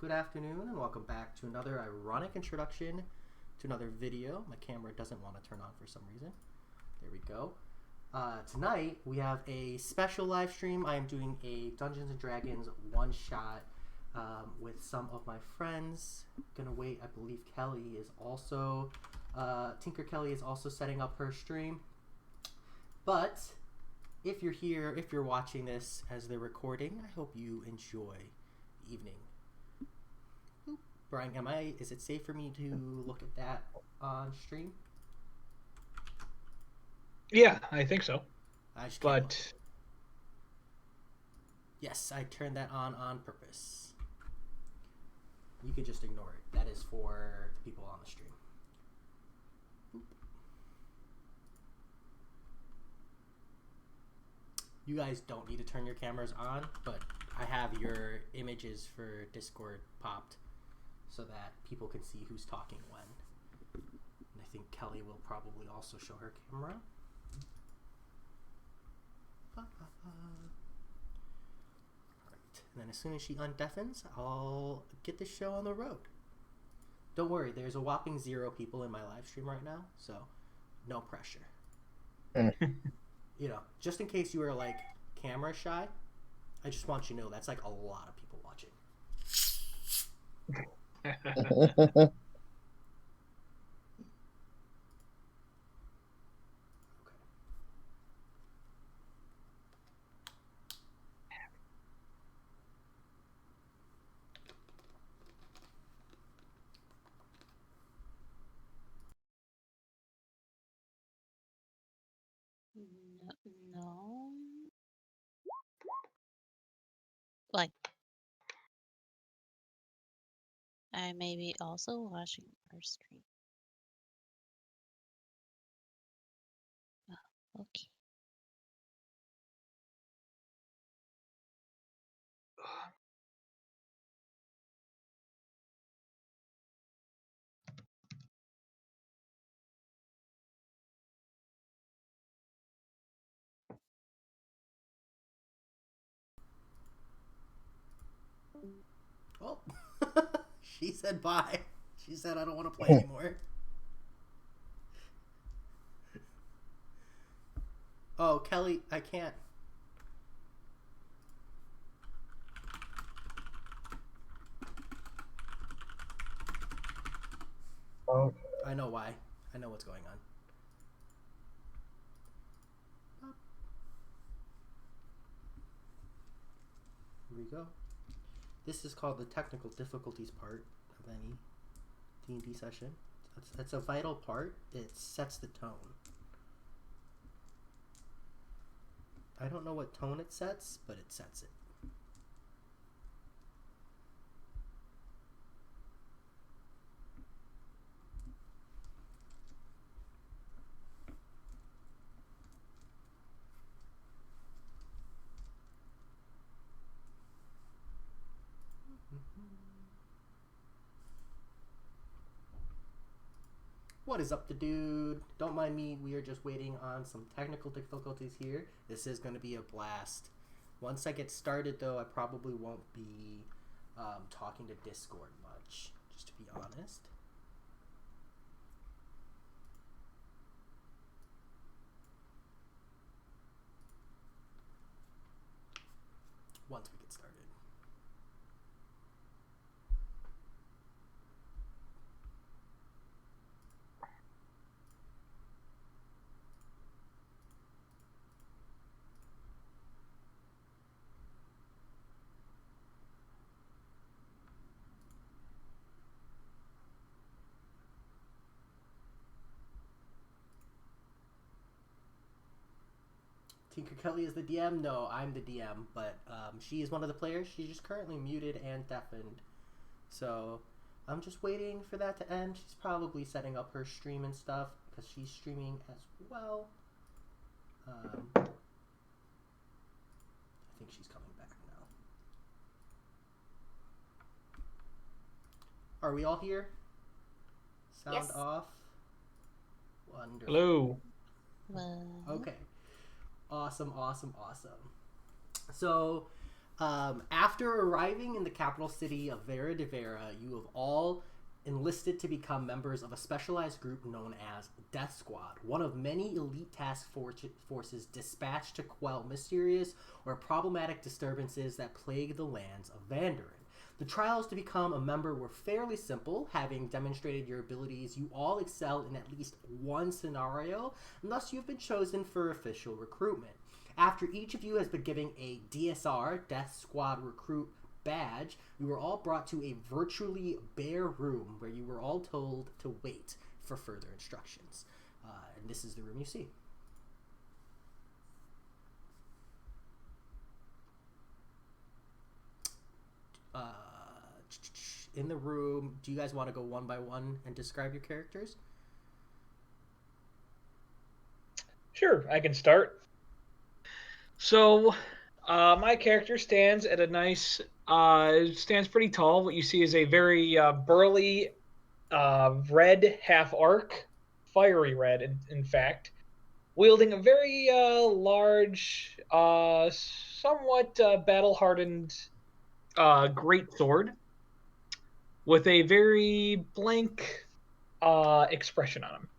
Good afternoon, and welcome back to another ironic introduction to another video. My camera doesn't want to turn on for some reason. There we go. Tonight, we have a special live stream. I am doing a Dungeons & Dragons one-shot with some of my friends. Gonna wait, I believe Kelly is also... Tinker Kelly is also setting up her stream. But if you're here, if you're watching this as they're recording, I hope you enjoy the evening. Brian, is it safe for me to look at that on stream? Yeah, I think so. But yes, I turned that on purpose. You could just ignore it. That is for people on the stream. You guys don't need to turn your cameras on, but I have your images for Discord popped so that people can see who's talking when. And I think Kelly will probably also show her camera. Alright, and then as soon as she undeafens, I'll get the show on the road. Don't worry, there's a whopping 0 people in my live stream right now, so no pressure. You know, just in case you were like camera shy, I just want you to know that's like a lot of people watching. Okay. No. Like, I may be also watching our stream. Oh, okay. Oh, she said bye. She said I don't want to play anymore. Oh, Kelly, I can't. Okay. I know why. I know what's going on. Here we go. This is called the technical difficulties part of any D&D session. It's a vital part. It sets the tone. I don't know what tone it sets, but it sets it. What is up, the dude? Don't mind me. We are just waiting on some technical difficulties here. This is going to be a blast. Once I get started, though, I probably won't be talking to Discord much, just to be honest. Once we get started. Tinker Kelly is the DM? No, I'm the DM, but she is one of the players. She's just currently muted and deafened. So I'm just waiting for that to end. She's probably setting up her stream and stuff because she's streaming as well. I think she's coming back now. Are we all here? Sound Yes. off? Wonderful. Hello. Well, Okay. Awesome. So, After arriving in the capital city of Vera de Vera, you have all enlisted to become members of a specialized group known as Death Squad, one of many elite task forces dispatched to quell mysterious or problematic disturbances that plague the lands of Vandarin. The trials to become a member were fairly simple. Having demonstrated your abilities, you all excel in at least one scenario, and thus you've been chosen for official recruitment. After each of you has been given a DSR, Death Squad Recruit badge, you were all brought to a virtually bare room where you were all told to wait for further instructions. And this is the room you see. In the room, do you guys want to go one by one and describe your characters? Sure, I can start. So, my character stands at a nice, stands pretty tall. What you see is a very burly, red half-arc, fiery red, in fact, wielding a very large, somewhat battle-hardened great sword with a very blank expression on him.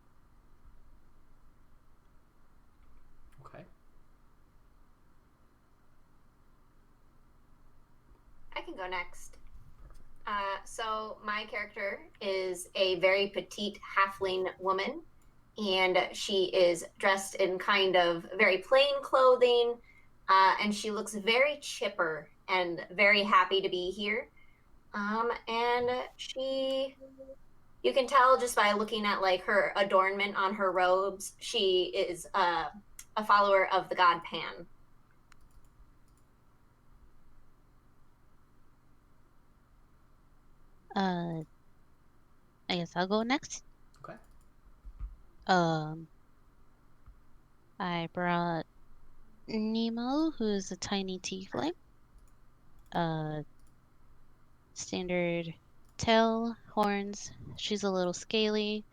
Okay. I can go next. So my character is a very petite halfling woman, and she is dressed in kind of very plain clothing, and she looks very chipper and very happy to be here. And you can tell just by looking at like her adornment on her robes, she is a follower of the god Pan. I guess I'll go next. Okay. I brought Nemo, who's a tiny tiefling. Standard tail, horns. She's a little scaly,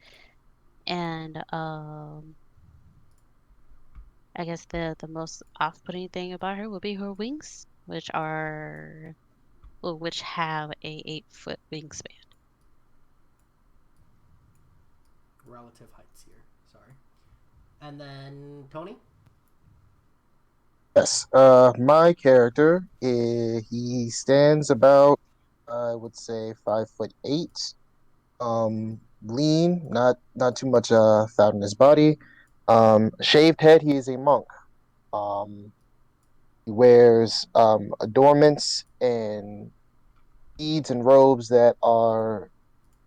and I guess the most off-putting thing about her would be her wings, which have a 8-foot wingspan. Relative heights here. Sorry. And then Tony? Yes, my character, he stands about, I would say, 5'8". Lean, not too much fat on his body. Shaved head. He is a monk. He wears adornments and beads and robes that are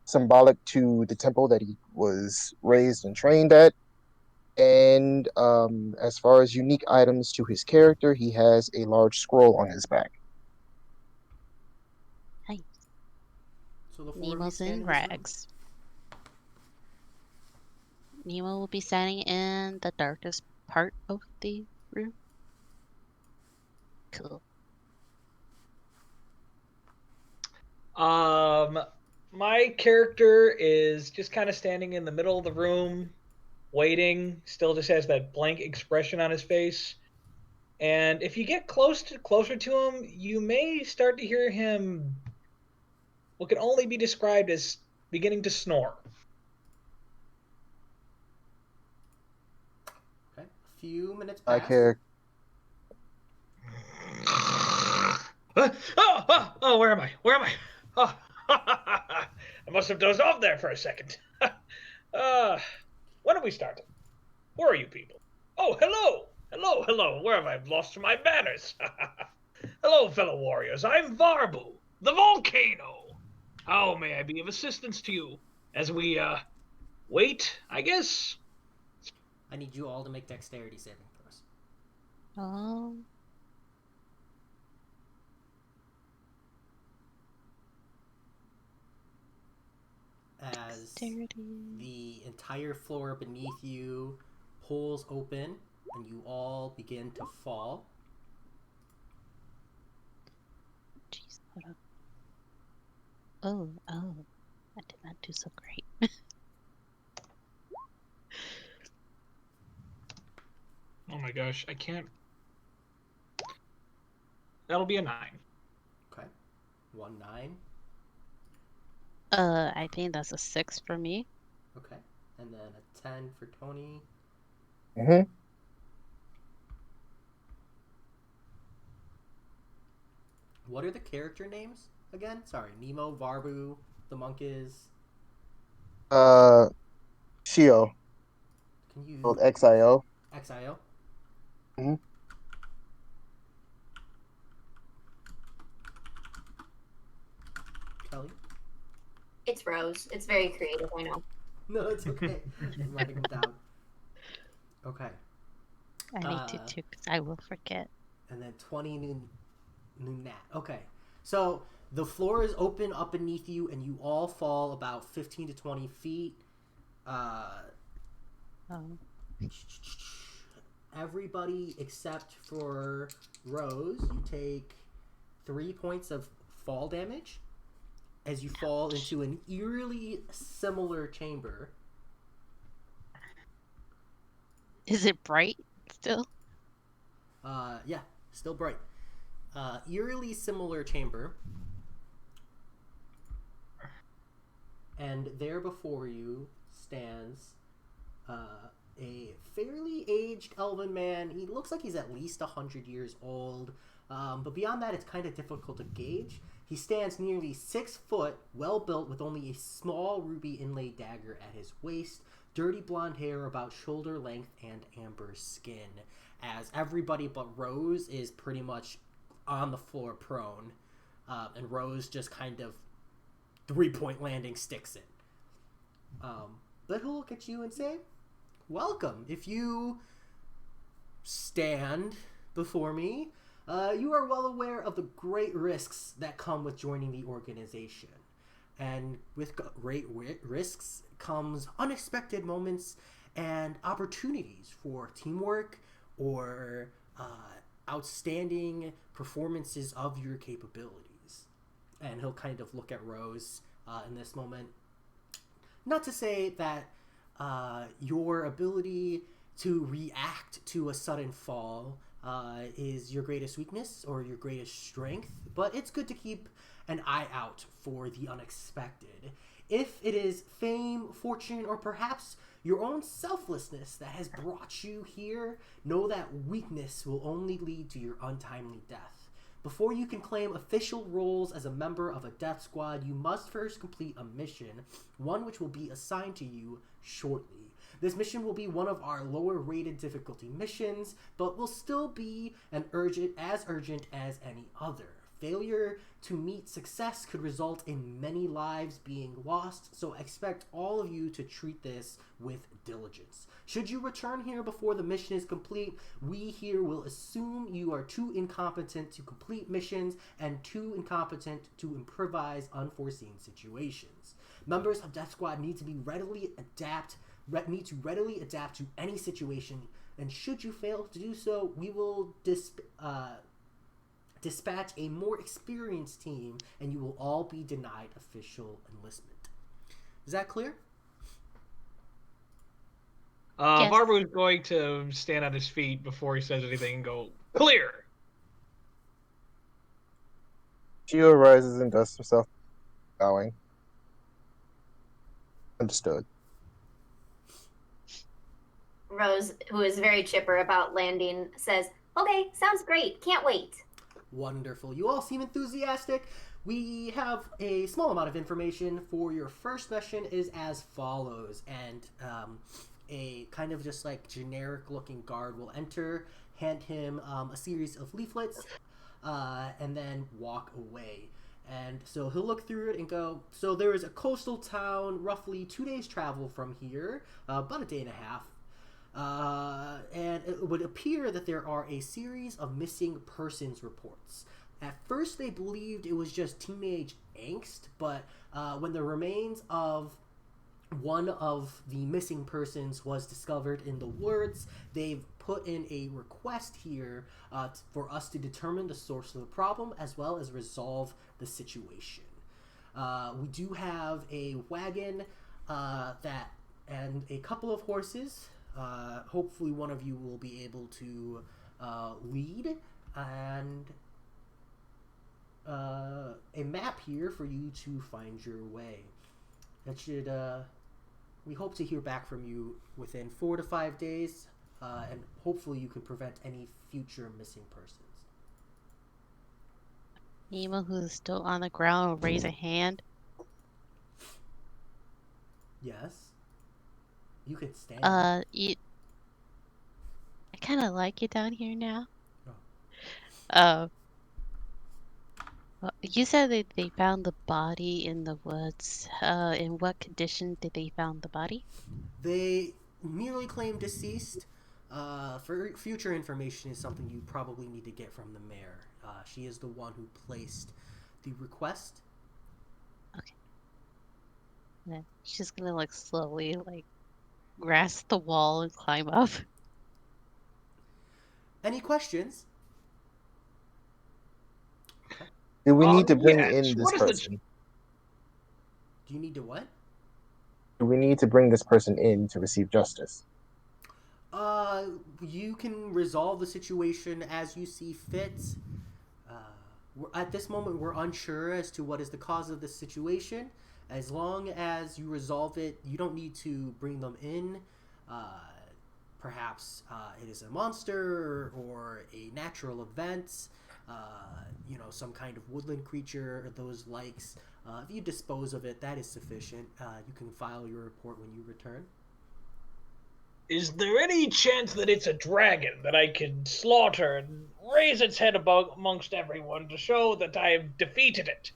symbolic to the temple that he was raised and trained at. And as far as unique items to his character, he has a large scroll on his back. Nice. So the four of you Nemo's stand in in this room. rags. Nemo will be standing in the darkest part of the room. Cool. My character is just kind of standing in the middle of the room, waiting. Still, just has that blank expression on his face. And if you get closer to him, you may start to hear him what can only be described as beginning to snore. Okay. A few minutes My pass. character. Oh, where am I? Where am I? Oh, I must have dozed off there for a second. When are we starting? Who are you people? Oh, hello! Hello! Where have I lost my manners? Hello, fellow warriors. I'm Varbu, the volcano. How may I be of assistance to you as we, wait, I guess? I need you all to make dexterity saving throws. Oh. As Dexterity. the entire floor beneath you pulls open and you all begin to fall. Jeez, hold on. Oh, I did not do so great. Oh my gosh, I can't. That'll be a 9. Okay. 1 9. I think that's a 6 for me. Okay. And then a 10 for Tony. Mm-hmm. What are the character names again? Sorry, Nemo, Varbu, the monk is. Shio, Can you called XIO. XIO? Mm-hmm. Kelly? It's Rose. It's very creative, I know. No, it's okay. I'm writing them down. Okay. I need to too, because I will forget. And then 20 Nunat. Okay. So the floor is open up beneath you, and you all fall about 15 to 20 feet. Everybody except for Rose, you take 3 points of fall damage as you fall into an eerily similar chamber. Is it bright still? Yeah, still bright. Eerily similar chamber. And there before you stands a fairly aged elven man. He looks like he's at least 100 years old. But beyond that, it's kind of difficult to gauge. He stands nearly 6 foot, well built, with only a small ruby inlaid dagger at his waist, dirty blonde hair about shoulder length, and amber skin. As everybody but Rose is pretty much on the floor prone. And Rose just kind of 3-point landing sticks it. But he'll look at you and say, welcome. If you stand before me, you are well aware of the great risks that come with joining the organization. And with great risks comes unexpected moments and opportunities for teamwork or outstanding performances of your capabilities. And he'll kind of look at Rose in this moment. Not to say that your ability to react to a sudden fall is your greatest weakness or your greatest strength, but it's good to keep an eye out for the unexpected. If it is fame, fortune, or perhaps your own selflessness that has brought you here, know that weakness will only lead to your untimely death. Before you can claim official roles as a member of a death squad, you must first complete a mission, one which will be assigned to you shortly. This mission will be one of our lower rated difficulty missions, but will still be as urgent as any other. Failure to meet success could result in many lives being lost, so expect all of you to treat this with diligence. Should you return here before the mission is complete, we here will assume you are too incompetent to complete missions and too incompetent to improvise unforeseen situations. Members of Death Squad need to readily adapt to any situation, and should you fail to do so, we will dispatch a more experienced team, and you will all be denied official enlistment. Is that clear? Yes. Varbu is going to stand on his feet before he says anything and go, clear! Shio rises and dusts himself, bowing. Understood. Rose, who is very chipper about landing, says, okay, sounds great. Can't wait. Wonderful. You all seem enthusiastic. We have a small amount of information for your first mission is as follows, and a kind of just like generic looking guard will enter, hand him a series of leaflets, and then walk away. And so he'll look through it and go, so there is a coastal town roughly 2 days travel from here, about a day and a half. And it would appear that there are a series of missing persons reports. At first they believed it was just teenage angst, but when the remains of one of the missing persons was discovered in the woods, they've put in a request here for us to determine the source of the problem as well as resolve the situation. We do have a wagon and a couple of horses. Hopefully one of you will be able to lead, and a map here for you to find your way. That should, we hope to hear back from you within 4 to 5 days, and hopefully you can prevent any future missing persons. Nemo, who's still on the ground, will raise a hand. Yes? You can stand. I kind of like it down here now. Oh. Well, you said that they found the body in the woods. In what condition did they found the body? They merely claim deceased. For future information is something you probably need to get from the mayor. She is the one who placed the request. Okay. Then she's gonna like slowly like grasp the wall and climb up. Any questions? Do we need to bring yes. in this What is the person? Do you need to what? Do we need to bring this person in to receive justice? You can resolve the situation as you see fit. At this moment, we're unsure as to what is the cause of this situation. As long as you resolve it, you don't need to bring them in. Perhaps it is a monster or a natural event, some kind of woodland creature or those likes. If you dispose of it, that is sufficient. You can file your report when you return. Is there any chance that it's a dragon that I can slaughter and raise its head amongst everyone to show that I have defeated it?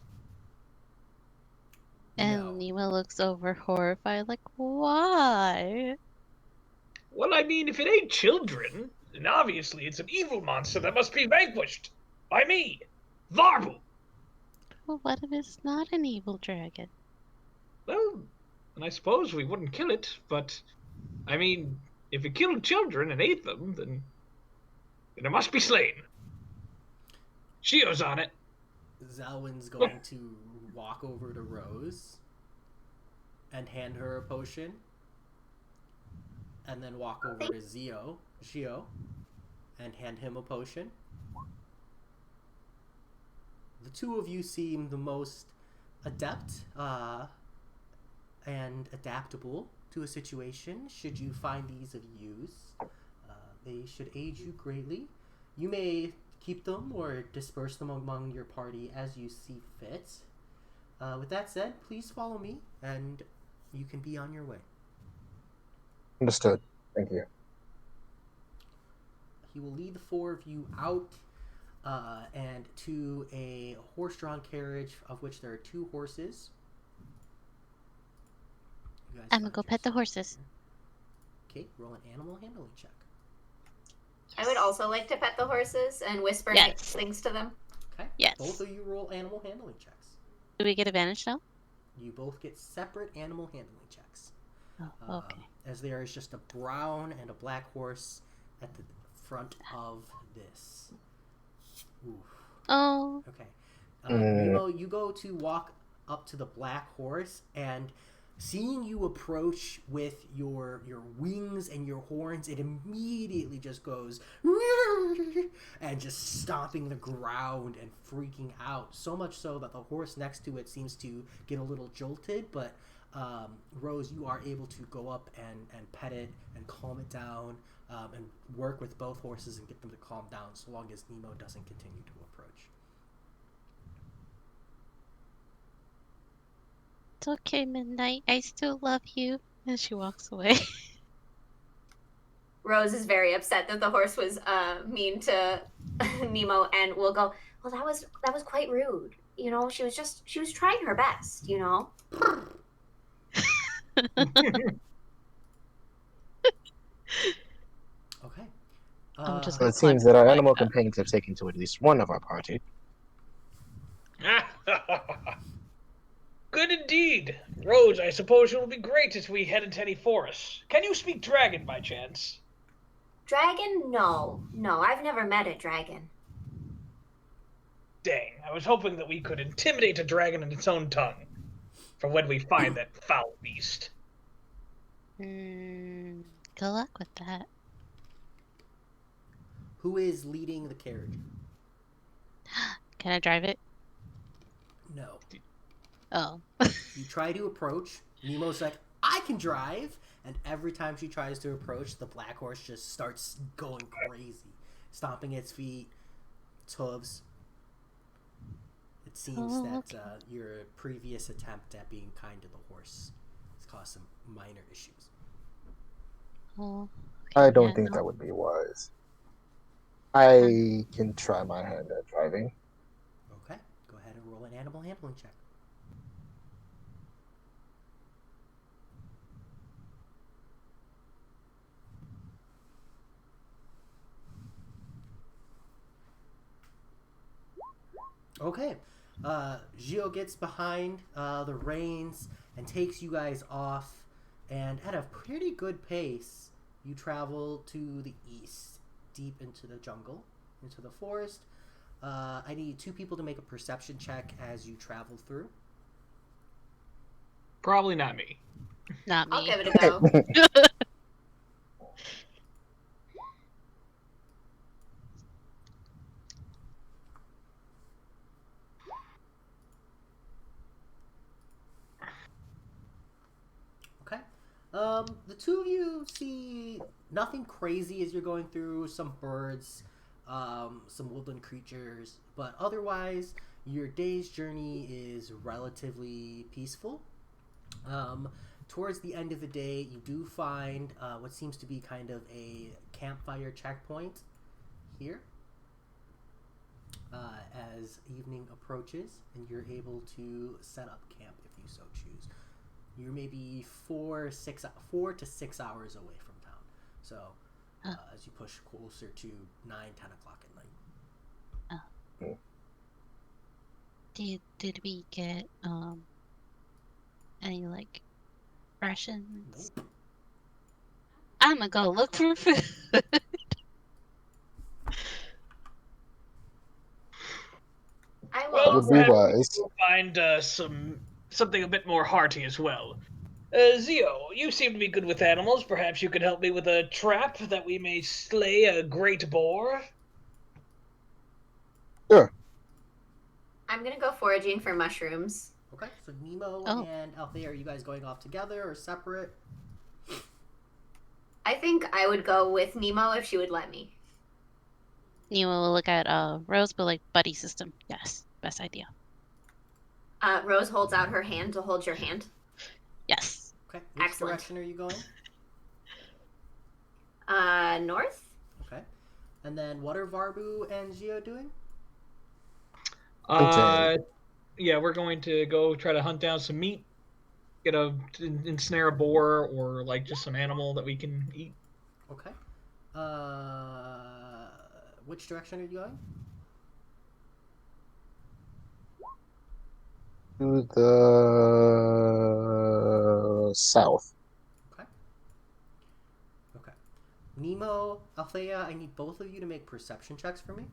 And No. Nemo looks over horrified, like, why? Well, I mean, if it ain't children, then obviously it's an evil monster that must be vanquished by me, Varbu. Well, what if it's not an evil dragon? Well, and I suppose we wouldn't kill it, but I mean, if it killed children and ate them, then it must be slain. Shio's on it. Zalwyn's going to walk over to Rose and hand her a potion, and then walk over to Shio, and hand him a potion. The two of you seem the most adept and adaptable to a situation. Should you find these of use, they should aid you greatly. You may keep them or disperse them among your party as you see fit. With that said, please follow me, and you can be on your way. Understood. Thank you. He will lead the four of you out and to a horse-drawn carriage, of which there are 2 horses. I'm gonna go pet the horses. Okay, roll an animal handling check. I would also like to pet the horses and whisper Yes. nice things to them. Okay. Yes. Both of you roll animal handling checks. Do we get advantage now? You both get separate animal handling checks. Oh, okay. As there is just a brown and a black horse at the front of this. Oof. Oh. Okay. Nemo, you go to walk up to the black horse, and seeing you approach with your wings and your horns, it immediately just goes and just stomping the ground and freaking out. So much so that the horse next to it seems to get a little jolted, but Rose, you are able to go up and pet it and calm it down, and work with both horses and get them to calm down so long as Nemo doesn't continue to approach. It's okay, Midnight. I still love you. And she walks away. Rose is very upset that the horse was mean to Nemo, and will go, well, that was quite rude. You know, she was trying her best, you know. Okay. I'm just So gonna it seems climb that our back animal up. companions have taken to at least one of our party. Good indeed. Rose, I suppose it will be great as we head into any forests. Can you speak dragon by chance? Dragon? No, I've never met a dragon. Dang, I was hoping that we could intimidate a dragon in its own tongue for when we find that foul beast. Good luck with that. Who is leading the carriage? Can I drive it? No. Oh. You try to approach. Nemo's like, I can drive. And every time she tries to approach, the black horse just starts going crazy, stomping its feet, its hooves. It seems that your previous attempt at being kind to the horse has caused some minor issues. Oh. I don't think that would be wise. I can try my hand at driving. Okay, go ahead and roll an animal handling check. Okay. Gio gets behind the reins and takes you guys off, and at a pretty good pace, you travel to the east, deep into the jungle, into the forest. I need 2 people to make a perception check as you travel through. Probably not me. Not me. I'll give it a go. Okay. The 2 of you see nothing crazy as you're going through. Some birds, some woodland creatures, but otherwise, your day's journey is relatively peaceful. Towards the end of the day, you do find what seems to be kind of a campfire checkpoint here. As evening approaches, and you're able to set up camp if you so choose. You're maybe 4 to 6 hours away from town. So as you push closer to 9, 10 o'clock at night. Did we get any like rations? Nope. I'm gonna go look for food. I will. Well, Would be perhaps wise. we'll find something a bit more hearty as well. Zio, you seem to be good with animals. Perhaps you could help me with a trap that we may slay a great boar? Sure. I'm gonna go foraging for mushrooms. Okay, so Nemo Oh. and Althea, are you guys going off together or separate? I think I would go with Nemo if she would let me. Nemo will look at Rose, but like buddy system. Yes, best idea. Rose holds out her hand to hold your hand. Yes. Okay, which Excellent. direction are you going? North? Okay. And then what are Varbu and Gio doing? Yeah, we're going to go try to hunt down some meat, ensnare a boar or like just some animal that we can eat. Okay. Which direction are you going? To the south. Okay. Okay. Nemo, Althea, I need both of you to make perception checks for me.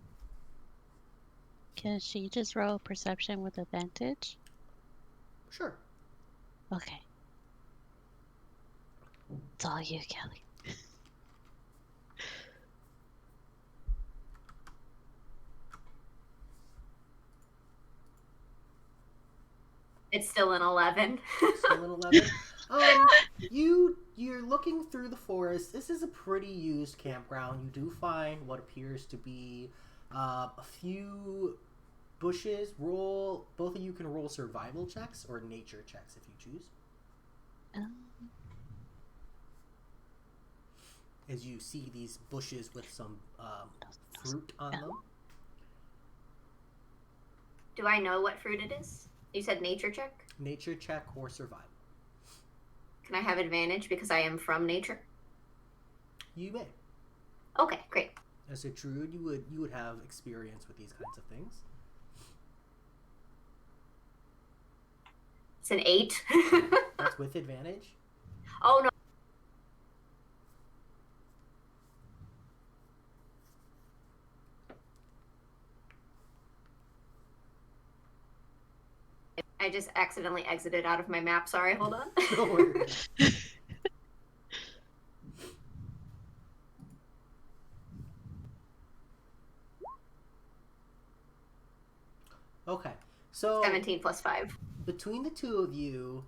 Can she just roll perception with advantage? Sure. Okay. It's all you, Kelly. It's still an 11. Still an 11. You're looking through the forest. This is a pretty used campground. You do find what appears to be a few bushes. Both of you can roll survival checks or nature checks if you choose. As you see these bushes with some fruit on them. Do I know what fruit it is? You said nature check? Nature check or survival. Can I have advantage because I am from nature? You may. Okay, great. As a druid, you would have experience with these kinds of things. It's an 8. That's with advantage. Oh no. I just accidentally exited out of my map. Sorry, hold on. No worries. Okay, So 17 plus 5. between the two of you,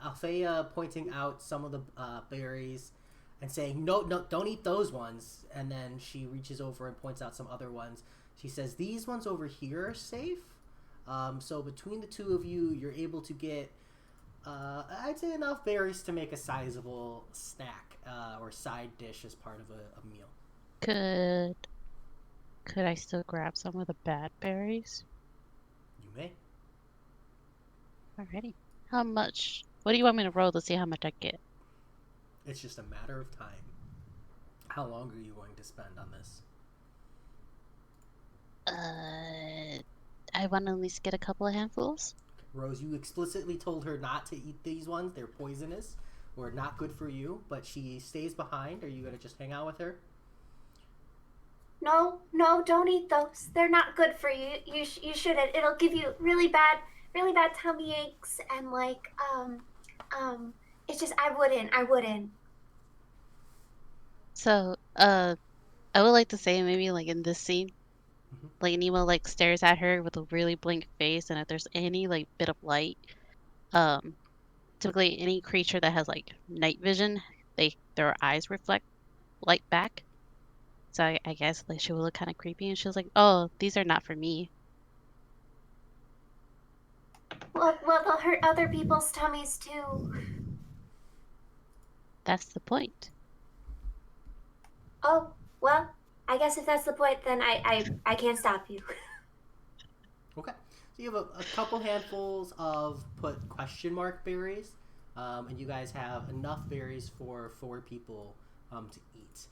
Althea pointing out some of the berries and saying, no, don't eat those ones. And then she reaches over and points out some other ones. She says, these ones over here are safe. So between the two of you, you're able to get, I'd say, enough berries to make a sizable snack or side dish as part of a meal. Could I still grab some of the bad berries? You may. Alrighty. How much? What do you want me to roll to see how much I get? It's just a matter of time. How long are you going to spend on this? I want to at least get a couple of handfuls. Rose, you explicitly told her not to eat these ones. They're poisonous or not good for you, but she stays behind. Are you going to just hang out with her? No, don't eat those. They're not good for you. You shouldn't. It'll give you really bad tummy aches and it's just I wouldn't. So, I would like to say maybe like in this scene, like Nemo like stares at her with a really blank face, and if there's any like bit of light, typically any creature that has like night vision, their eyes reflect light back. So I guess like she would look kind of creepy, and she was like, "Oh, these are not for me." Well, they'll hurt other people's tummies too. That's the point. Oh, well, I guess if that's the point, then I can't stop you. Okay. So you have a couple handfuls of question mark berries, and you guys have enough berries for 4 people to eat.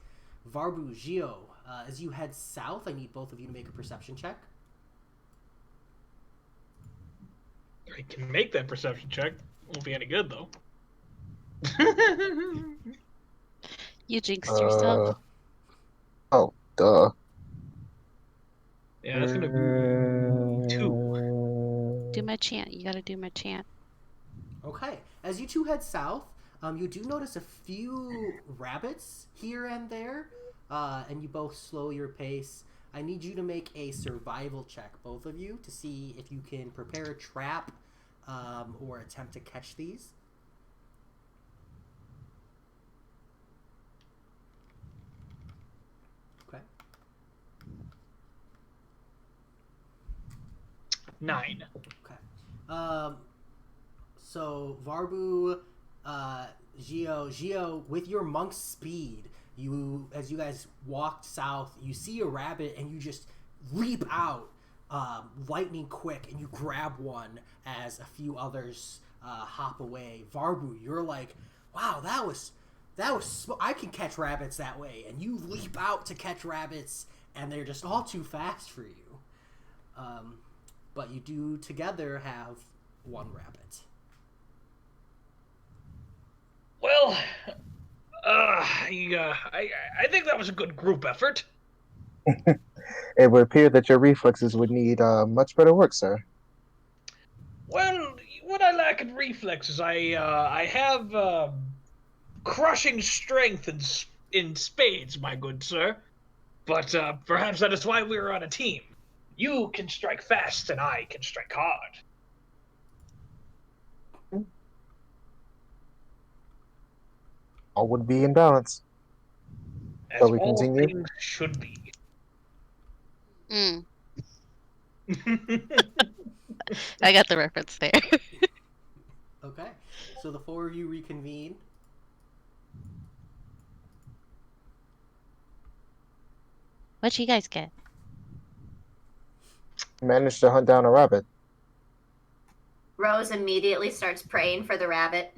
Varbu, Gio, as you head south, I need both of you to make a perception check. I can make that perception check. Won't be any good though. You jinxed yourself. Oh, duh. Yeah, that's gonna be 2. Do my chant. You gotta do my chant. Okay. As you two head south, you do notice a few rabbits here and there, and you both slow your pace. I need you to make a survival check, both of you, to see if you can prepare a trap or attempt to catch these. Okay. 9. Okay. So Varbu, Gio, with your monk's speed, as you guys walked south, you see a rabbit and you just leap out, lightning quick, and you grab one as a few others hop away. Varbu, you're like, wow, that was I can catch rabbits that way, and you leap out to catch rabbits, and they're just all too fast for you. But you do together have 1 rabbit. Well, I think that was a good group effort. It would appear that your reflexes would need much better work, sir. Well, what I lack in reflexes, I have crushing strength in spades, my good sir. But perhaps that is why we are on a team. You can strike fast, and I can strike hard. All would be in balance. As Shall we all continue? things should be. I got the reference there. Okay. So the 4 of you reconvene. What'd you guys get? Managed to hunt down a rabbit. Rose immediately starts praying for the rabbit.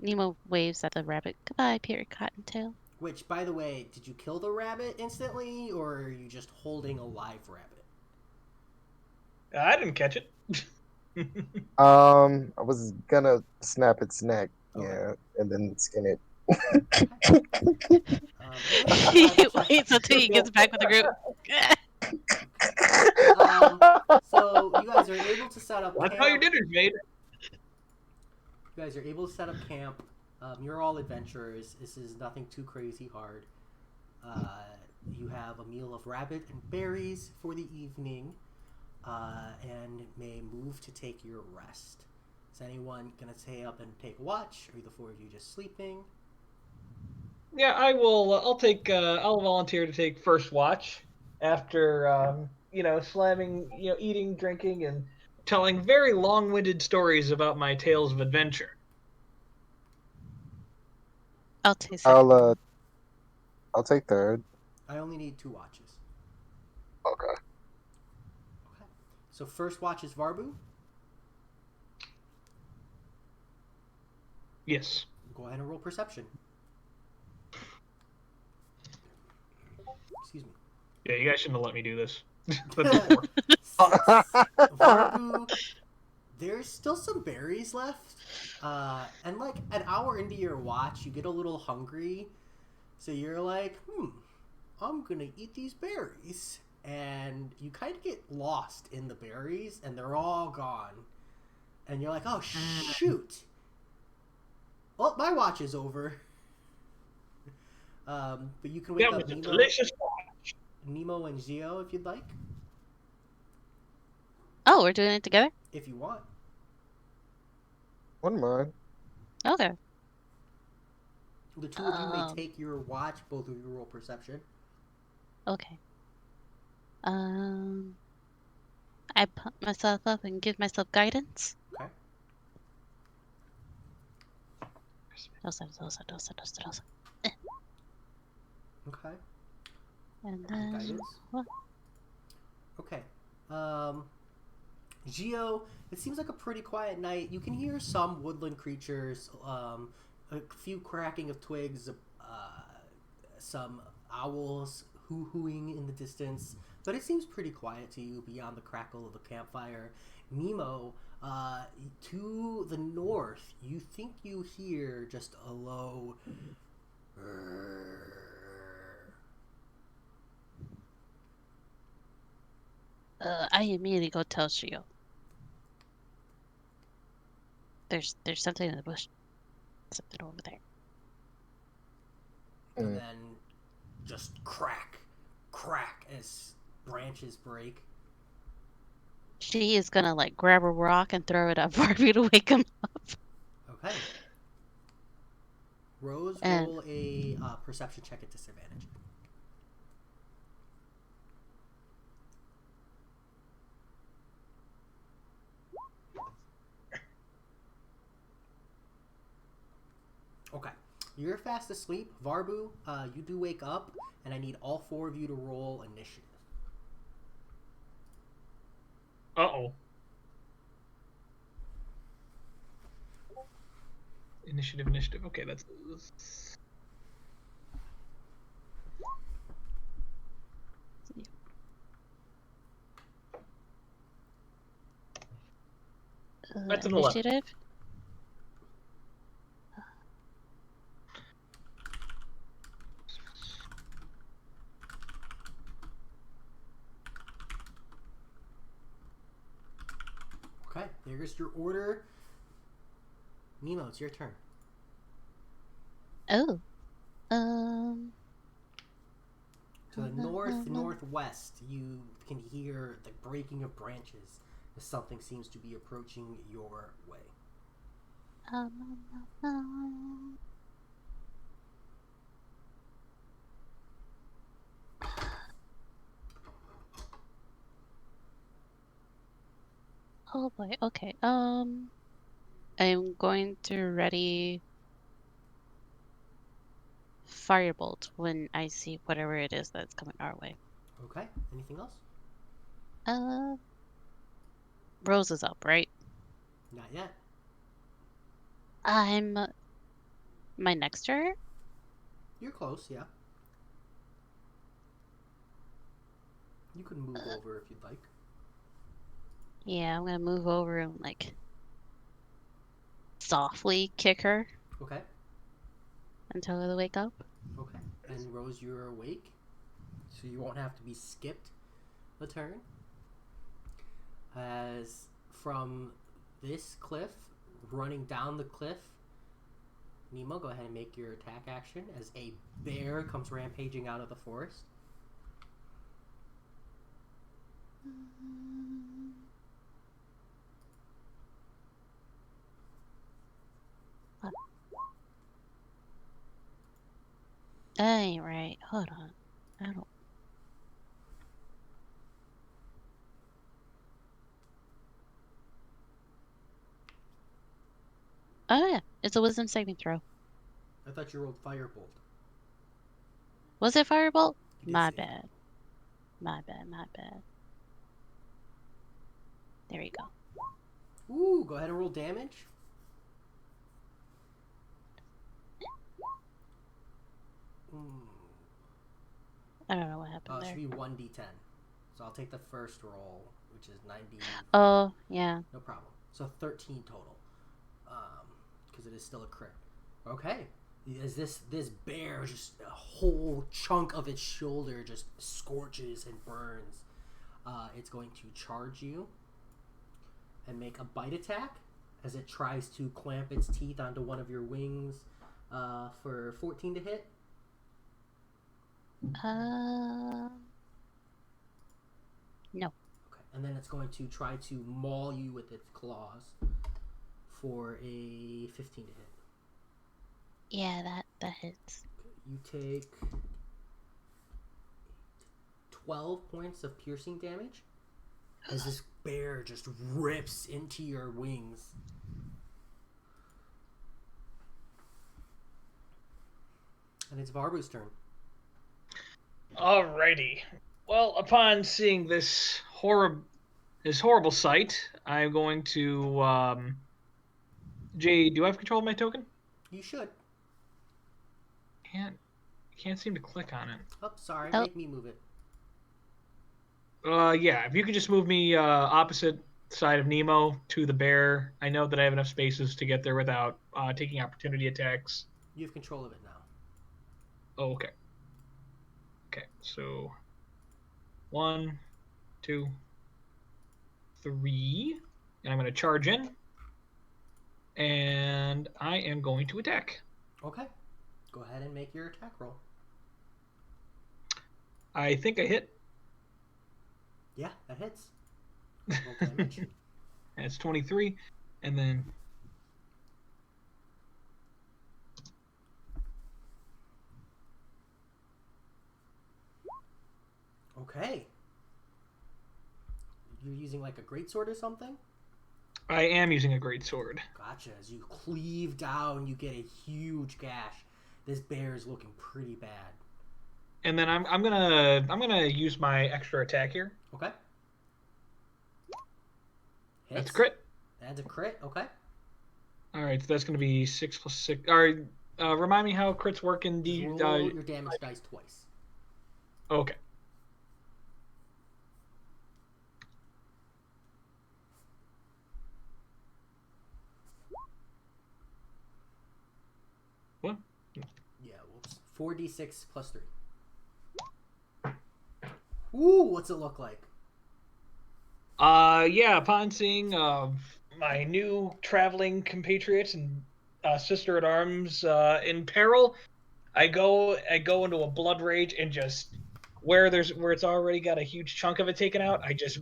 Nemo waves at the rabbit. Goodbye, Peter Cottontail. Which, by the way, did you kill the rabbit instantly, or are you just holding a live rabbit? I didn't catch it. I was gonna snap its neck, Okay. yeah, and then skin it. He waits until he gets back with the group. So you guys are able to set up That's camp. how your dinner's made. You guys are able to set up camp. You're all adventurers. This is nothing too crazy hard. You have a meal of rabbit and berries for the evening. and may move to take your rest. Is anyone gonna stay up and take watch? Or are the four of you just sleeping? Yeah, I will. I'll take. I'll volunteer to take first watch after slamming, eating, drinking, and telling very long-winded stories about my tales of adventure. I'll take second. I'll take third. I only need 2 watches. Okay. Okay. So first watch is Varbu. Yes. Go ahead and roll perception. Excuse me. Yeah, you guys shouldn't have let me do this. Varbu, there's still some berries left. And like an hour into your watch, you get a little hungry. So you're like, I'm gonna eat these berries. And you kind of get lost in the berries, and they're all gone. And you're like, oh, shoot. Well, my watch is over. But you can wake That up was a delicious watch. Nemo and Gio if you'd like. Oh, we're doing it together? If you want. Wouldn't mind. Okay. The two of you may take your watch. Both of you roll perception. Okay. I pump myself up and give myself guidance. Okay. Dosa. Okay. And then Guidance. what? Okay. Gio, it seems like a pretty quiet night. You can hear some woodland creatures, a few cracking of twigs, some owls hoo-hooing in the distance, but it seems pretty quiet to you beyond the crackle of the campfire. Nemo, to the north, you think you hear just a low I immediately go tell Shio. There's something in the bush. Something over there. and then just crack as branches break. She is gonna like grab a rock and throw it at Barbie to wake him up. Okay. Rose, And- roll a perception check at disadvantage. Okay. You're fast asleep. Varbu, you do wake up, and I need all 4 of you to roll initiative. Uh-oh. Initiative. Okay, that's... That's an 11. Initiative. Okay, there's your order. Nemo, it's your turn. Oh. To the northwest, you can hear the breaking of branches as something seems to be approaching your way. Oh boy. Okay. I'm going to ready firebolt when I see whatever it is that's coming our way. Okay, anything else? Rose is up, right? Not yet. I'm my next to her. You're close, yeah. You can move over if you'd like. Yeah, I'm gonna move over and like softly kick her Okay, and tell her to wake up. okay. And Rose, you're awake, so you won't have to be skipped a turn. As from this cliff, running down the cliff, Nemo, go ahead and make your attack action as a bear comes rampaging out of the forest. That ain't right. Hold on. I don't. Oh yeah, it's a wisdom saving throw. I thought you rolled Firebolt. Was it Firebolt? You did My save. bad. My bad. My bad. There you go. Ooh, go ahead and roll damage. I don't know what It happened should there. be 1d10. So I'll take the first roll, which is 90. Oh yeah. No problem. So 13 total. Because it is still a crit. Okay. As this bear, just a whole chunk of its shoulder just scorches and burns. It's going to charge you and make a bite attack as it tries to clamp its teeth onto one of your wings for 14 to hit. No. Okay, and then it's going to try to maul you with its claws for a 15 to hit. Yeah, that hits. You take 12 points of piercing damage as this bear just rips into your wings. And it's Varbu's turn. Alrighty. Well, upon seeing this horrible sight, I'm going to. Jay, do I have control of my token? You should. Can't seem to click on it. Oh, sorry. Oh. Make me move it. Yeah. If you could just move me opposite side of Nemo to the bear, I know that I have enough spaces to get there without taking opportunity attacks. You have control of it now. Oh, okay. Okay, so 1, 2, 3, and I'm going to charge in, and I am going to attack. Okay. Go ahead and make your attack roll. I think I hit. Yeah, that hits. Roll damage. And it's 23, and then Okay. You're using like a greatsword or something? I am using a greatsword. Gotcha. As you cleave down, you get a huge gash. This bear is looking pretty bad. And then I'm gonna use my extra attack here. Okay. Hits. That's a crit. That's a crit. Okay. All right, so that's gonna be 6 plus 6. All right, remind me how crits work in D. Roll your damage dice twice. Okay. What? Yeah, whoops. 4d6 plus 3. Ooh, what's it look like? Yeah, upon seeing my new traveling compatriots and sister at arms in peril, I go into a blood rage and just where it's already got a huge chunk of it taken out, I just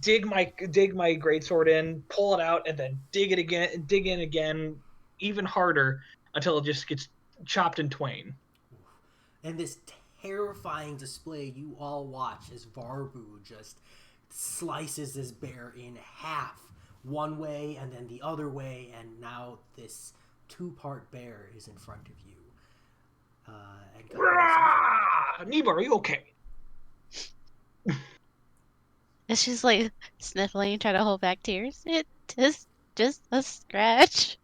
dig my greatsword in, pull it out, and then dig in again, even harder until it just gets chopped in twain. And this terrifying display you all watch as Varbu just slices this bear in half, one way and then the other way, and now this two-part bear is in front of you. Neba, are you okay? And she's like sniffling, trying to hold back tears. It just a scratch.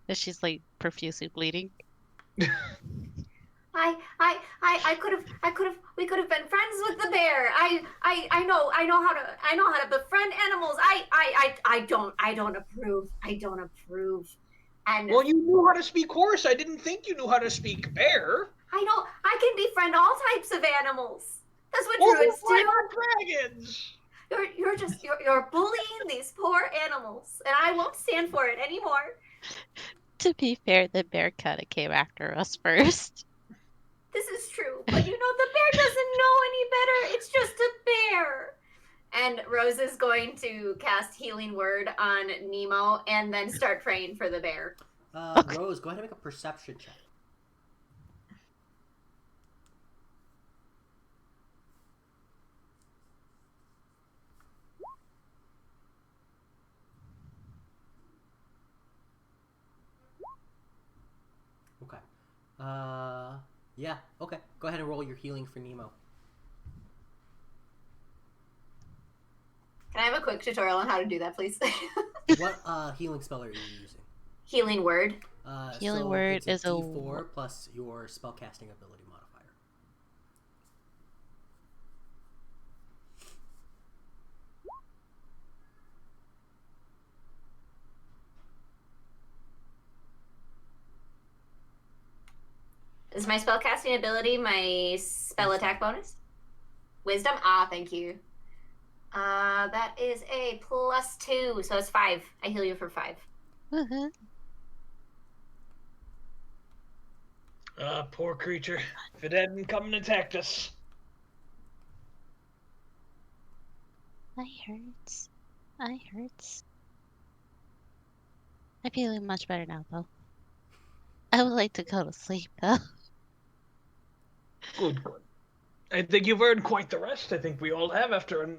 And she's like profusely bleeding. We could have been friends with the bear. I know how to befriend animals. I don't approve. I don't approve. And well, you knew how to speak horse. I didn't think you knew how to speak bear. I can befriend all types of animals. That's what druids do. Dragons. You're bullying these poor animals, and I won't stand for it anymore. To be fair, the bear kind of came after us first. This is true, but the bear doesn't know any better. It's just a bear. And Rose is going to cast Healing Word on Nemo and then start praying for the bear. Rose, go ahead and make a perception check. Yeah. Okay. Go ahead and roll your healing for Nemo. Can I have a quick tutorial on how to do that, please? What healing spell are you using? Healing word. Healing So word it's a is a D4 plus your spellcasting ability modifier. Is my spellcasting ability my spell attack bonus? Wisdom? Ah, thank you. That is a +2, so it's 5. I heal you for 5. Woohoo. Poor creature. If it hadn't come and attacked us. I hurts. I hurts. I'm feeling much better now, though. I would like to go to sleep, though. Good. I think you've earned quite the rest. I think we all have after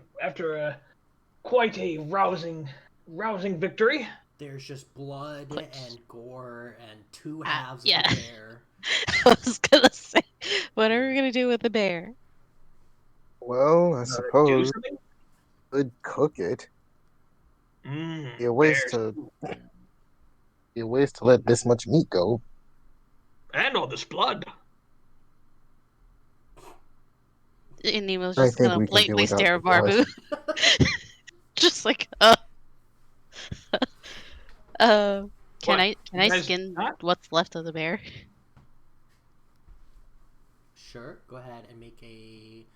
quite a rousing victory. There's just blood Quick. and gore and 2 halves of yeah. the bear. I was gonna say, what are we gonna do with the bear? Well, I Do suppose something? could cook it. Be a waste Bears. to let this much meat go. And all this blood. And Nemo's I just think gonna we can do blatantly without stare the at blood. Barbu. Just like, can What? I You guys skin not? what's left of the bear? Sure. Go ahead and make a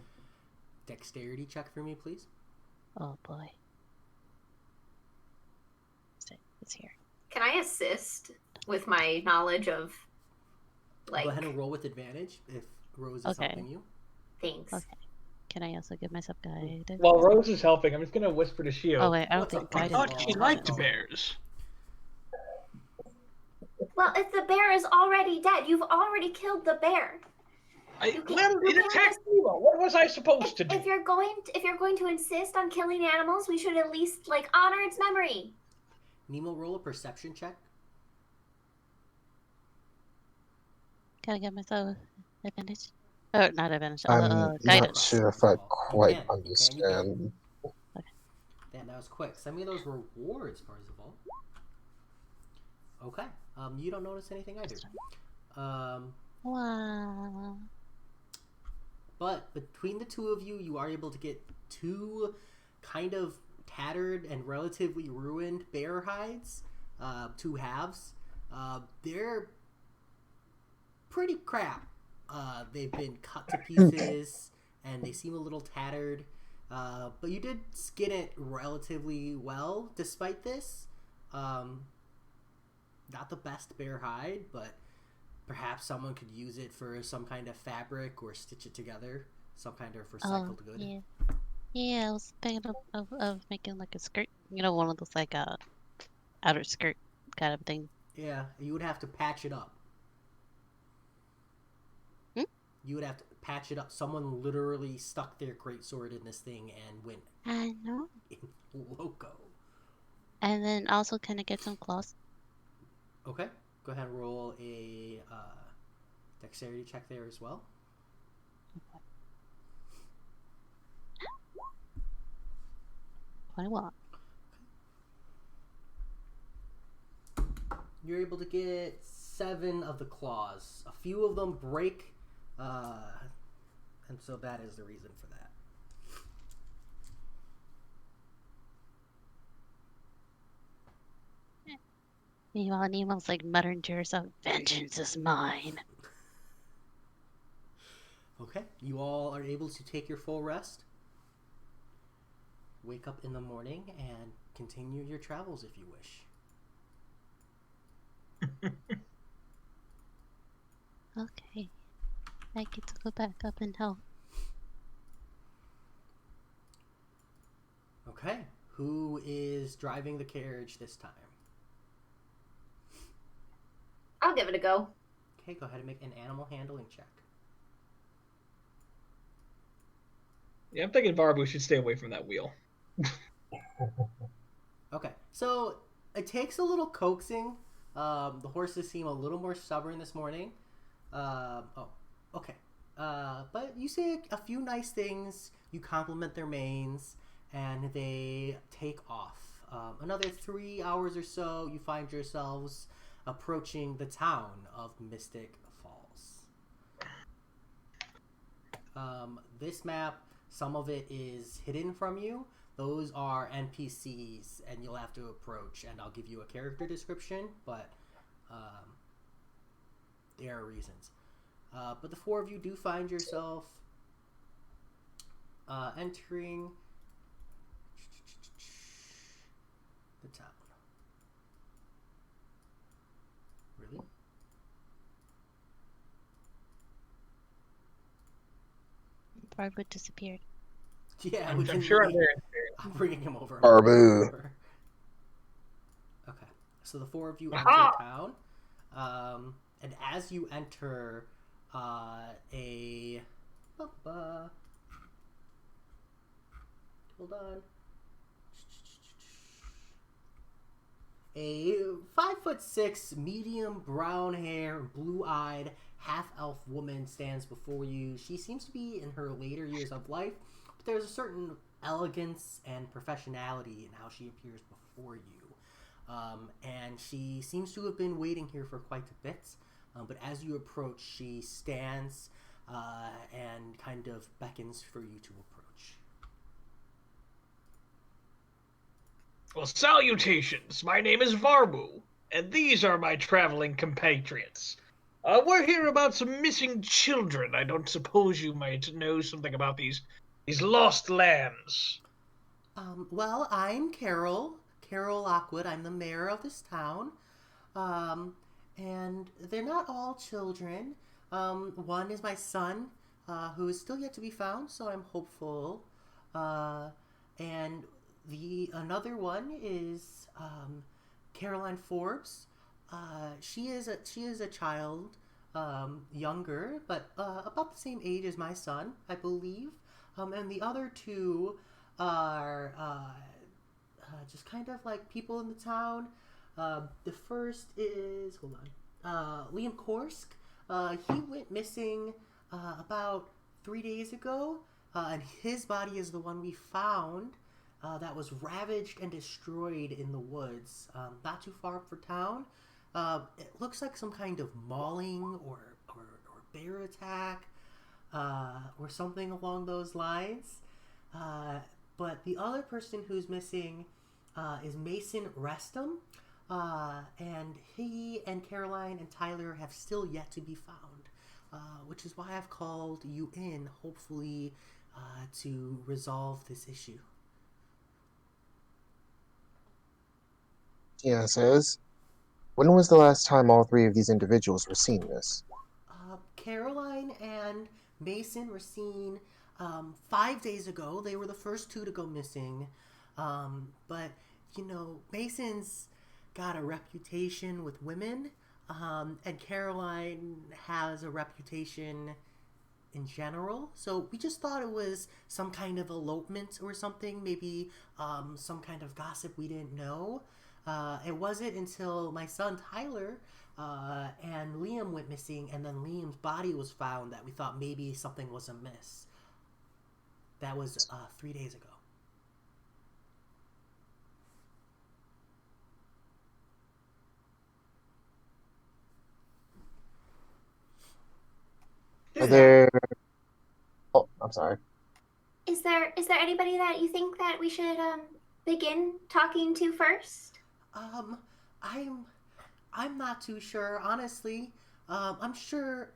dexterity check for me, please. Oh boy. It's here. Can I assist with my knowledge of, like... Go ahead and roll with advantage if Rose is Okay. helping you. Thanks. Okay. Can I also give myself guidance? While Rose is helping, I'm just gonna whisper to Shio. Oh wait, I don't What's think up, I fucking guidance. thought wall? she How's it liked going? bears. Well, if the bear is already dead, you've already killed the bear. Well, you it can't attacked just- Nemo. What was I supposed to do? If you're going to insist on killing animals, we should at least like honor its memory. Nemo, roll a perception check. Can I give myself advantage? Oh, not advantage. I'm not Guidance. sure if I quite You can. understand. Damn, that was quick. Send me those rewards, Parzival. Okay. You don't notice anything either. Wow. But between the two of you, you are able to get 2 kind of tattered and relatively ruined bear hides. 2 halves. They're pretty crap. They've been cut to pieces and they seem a little tattered. But you did skin it relatively well despite this. Not the best bear hide, but perhaps someone could use it for some kind of fabric or stitch it together. Some kind of recycled good. Yeah. Yeah, I was thinking of making like a skirt. You know, one of those like outer skirt kind of thing. Yeah, you would have to patch it up. You would have to patch it up. Someone literally stuck their greatsword in this thing and went I know. loco. And then also kind of get some claws. Okay, go ahead and roll a dexterity check there as well. What I want. You're able to get 7 of the claws. A few of them break, and so that is the reason for that. Meanwhile, Nemo's like muttering to herself, "Vengeance is mine." Okay, you all are able to take your full rest. Wake up in the morning and continue your travels if you wish. Okay. I get to go back up and help. Okay, who is driving the carriage this time? I'll give it a go. Okay, go ahead and make an animal handling check. Yeah, I'm thinking Barbu should stay away from that wheel. Okay, so it takes a little coaxing. The horses seem a little more stubborn this morning. Oh, okay. But you say a few nice things, you compliment their manes, and they take off. Another 3 hours or so, you find yourselves approaching the town of Mystic Falls. This map, some of it is hidden from you. Those are NPCs, and you'll have to approach, and I'll give you a character description, but there are reasons. But the four of you do find yourself entering the town. Really? Barbu disappeared. Yeah, I'm sure I'm there. I'm bringing him over. Barbu. Okay, so the four of you Aha! enter town, and as you enter, hold on. A 5'6", medium brown hair, blue-eyed, half-elf woman stands before you. She seems to be in her later years of life, but there's a certain elegance and professionality in how she appears before you. And she seems to have been waiting here for quite a bit. But as you approach, she stands and kind of beckons for you to approach. Well, salutations. My name is Varbu, and these are my traveling compatriots. We're here about some missing children. I don't suppose you might know something about these lost lambs. Well, I'm Carol Lockwood. I'm the mayor of this town. And they're not all children. One is my son, who is still yet to be found, so I'm hopeful. And another one is Caroline Forbes. She is a child, younger, but about the same age as my son, I believe. And the other two are just kind of like people in the town. The first is, hold on, Liam Korsk. He went missing about 3 days ago, and his body is the one we found that was ravaged and destroyed in the woods, not too far from town. It looks like some kind of mauling or bear attack or something along those lines. But the other person who's missing is Mason Restum. And he and Caroline and Tyler have still yet to be found, which is why I've called you in, hopefully, to resolve this issue. Tina says, when was the last time all three of these individuals were seen, miss? Caroline and Mason were seen 5 days ago. They were the first two to go missing. But, Mason's got a reputation with women, and Caroline has a reputation in general. So we just thought it was some kind of elopement or something, maybe some kind of gossip we didn't know. It wasn't until my son Tyler and Liam went missing, and then Liam's body was found, that we thought maybe something was amiss. That was 3 days ago. Are there... Oh, I'm sorry. Is there anybody that you think that we should begin talking to first? I'm not too sure, honestly. I'm sure.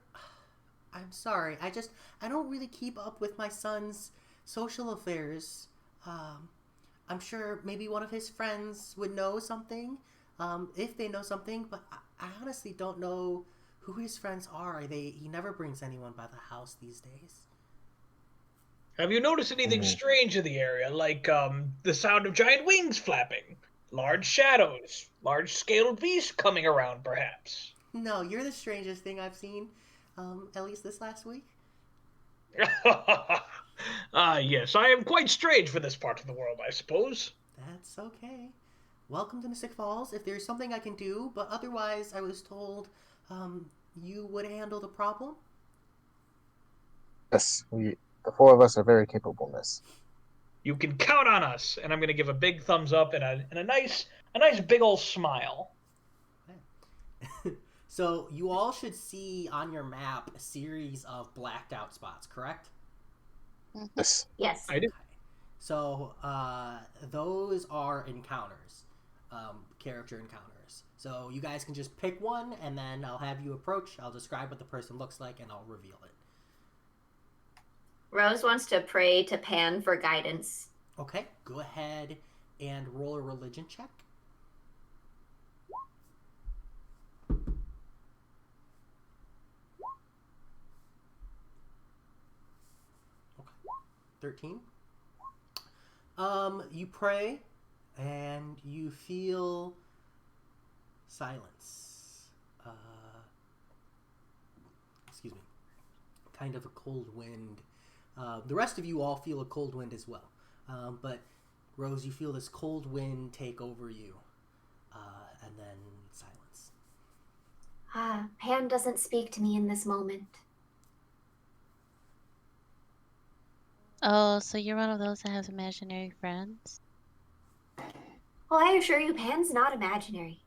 I'm sorry. I don't really keep up with my son's social affairs. I'm sure maybe one of his friends would know something, if they know something. But I honestly don't know who his friends are. He never brings anyone by the house these days. Have you noticed anything strange in the area, like the sound of giant wings flapping, large shadows, large-scaled beasts coming around, perhaps? No, you're the strangest thing I've seen, at least this last week. Yes, I am quite strange for this part of the world, I suppose. That's okay. Welcome to Mystic Falls. If there's something I can do, but otherwise I was told you would handle the problem? Yes, the four of us are very capable in this. You can count on us, and I'm going to give a big thumbs up and a nice big old smile. So you all should see on your map a series of blacked out spots, correct? Yes. Yes. I do. So those are encounters, character encounters. So you guys can just pick one, and then I'll have you approach. I'll describe what the person looks like, and I'll reveal it. Rose wants to pray to Pan for guidance. Okay, go ahead and roll a religion check. Okay, 13. You pray, and you feel silence. Excuse me. Kind of a cold wind. The rest of you all feel a cold wind as well. But Rose, you feel this cold wind take over you. And then silence. Pan doesn't speak to me in this moment. Oh, so you're one of those that has imaginary friends? Well, I assure you, Pan's not imaginary.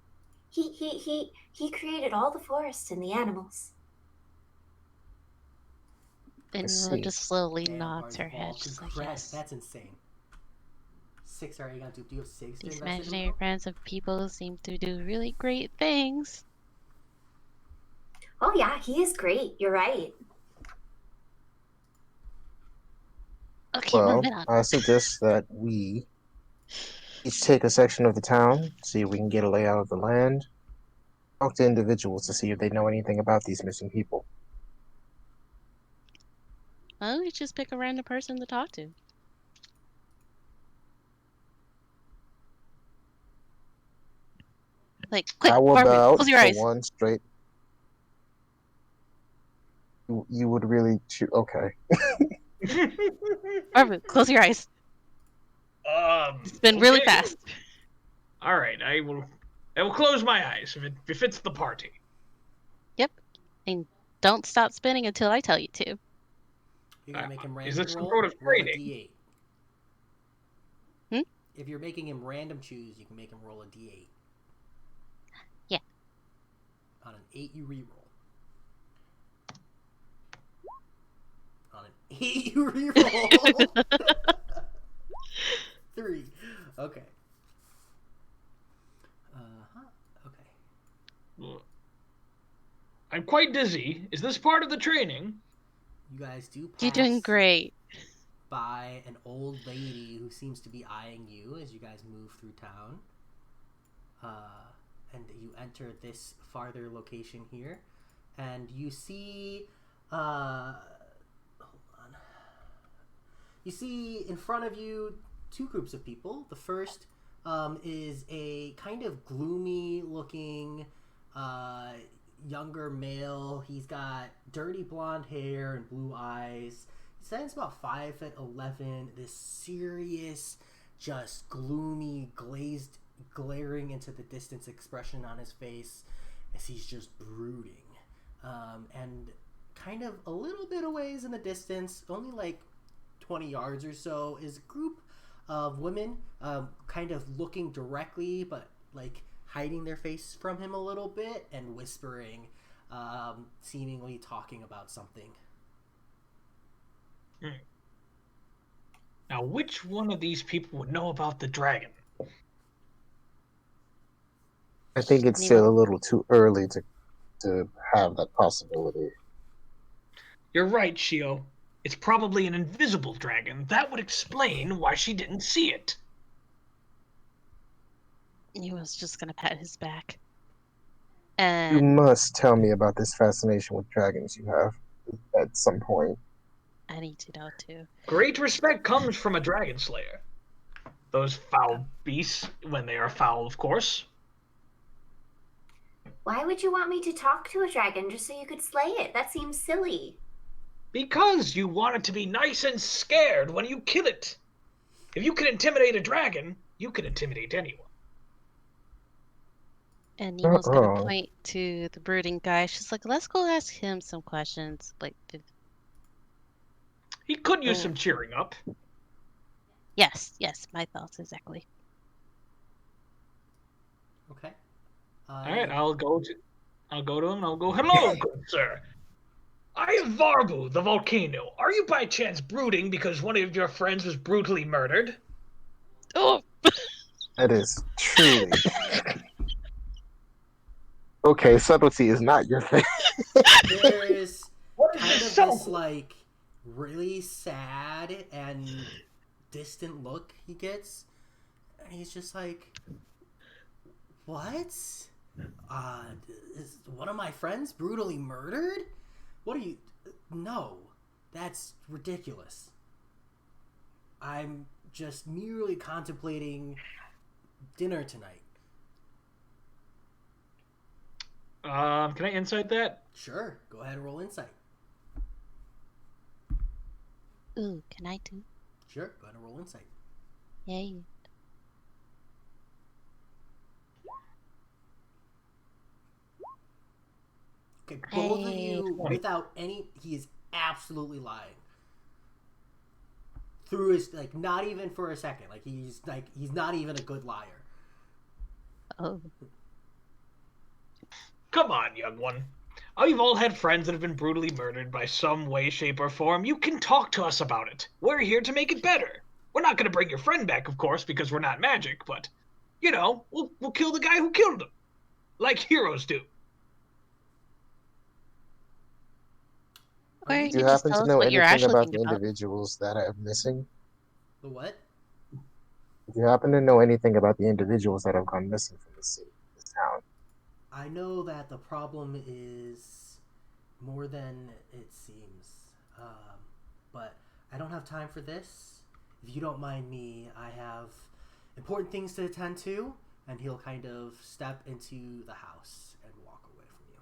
He created all the forests and the animals. And I Willow see. just slowly Damn, nods her head, Barnes, just like, congrats. yes. That's insane. 6 are you gonna do? Do you have 6 to These invest in imaginary Eagle? friends of people seem to do really great things. Oh yeah, he is great. You're right. Okay, Well, moving on. I suggest that we each take a section of the town, see if we can get a layout of the land, talk to individuals to see if they know anything about these missing people. Well, we just pick a random person to talk to. Like, quick, How Barbie, about close your for eyes. one straight? You would really choose? Okay. Barbie, close your eyes. It's been really Okay. fast. All right, I will close my eyes if it befits the party. Yep. And don't stop spinning until I tell you to. You're gonna make him Is random this some roll? sort of Roll a training? D8. Hmm? If you're making him random choose, you can make him roll a D8. Yeah. On an 8, you reroll. On an 8, you reroll. 3. Okay. Okay. I'm quite dizzy. Is this part of the training? You guys do pass You're doing great. by an old lady who seems to be eyeing you as you guys move through town. And you enter this farther location here. And you see... hold on. You see in front of you 2 groups of people. The first is a kind of gloomy looking younger male. He's got dirty blonde hair and blue eyes. He stands about 5'11". This serious, just gloomy, glaring into the distance expression on his face as he's just brooding. And kind of a little bit of ways in the distance, only like 20 yards or so, is a group of women kind of looking directly but like hiding their face from him a little bit and whispering, seemingly talking about something. Now, which one of these people would know about the dragon? I think it's still a little too early to have that possibility. You're right, Shio. It's probably an invisible dragon. That would explain why she didn't see it. He was just gonna pat his back. You And must tell me about this fascination with dragons you have at some point. I need to know too. Great respect comes from a dragon slayer. Those foul beasts, when they are foul, of course. Why would you want me to talk to a dragon just so you could slay it? That seems silly. Because you want it to be nice and scared when you kill it. If you can intimidate a dragon, you can intimidate anyone. And Nemo's gonna Uh-oh. point to the brooding guy. She's like, let's go ask him some questions. Like, He could use Oh. some cheering up. yes, my thoughts exactly. Okay. All right, I'll go to him and I'll go, hello, good sir. I am Varbu, the volcano. Are you by chance brooding because one of your friends was brutally murdered? Oh, That is truly. Okay, subtlety is not your thing. There's What is kind of this this so? like really sad and distant look he gets, and he's just like, "What? Is one of my friends brutally murdered? What are you? No, that's ridiculous. I'm just merely contemplating dinner tonight." Can I insight that? Sure, go ahead and roll insight. ooh, can I do? Sure, go ahead and roll insight. Yay. Okay, both of Hey. you, without any, he is absolutely lying. Through his, like, not even for a second. He's not even a good liar. Oh, Come on, young one. Oh, you've all had friends that have been brutally murdered by some way, shape, or form. You can talk to us about it. We're here to make it better. We're not going to bring your friend back, of course, because we're not magic, but, you know, we'll kill the guy who killed him. Like heroes do. or you Do you can just happen tell to us know what you're anything actually about thinking the about. individuals that are missing? The what? Do you happen to know anything about the individuals that have gone missing from the city, this town? I know that the problem is more than it seems. But I don't have time for this. If you don't mind me, I have important things to attend to. And he'll kind of step into the house and walk away from you.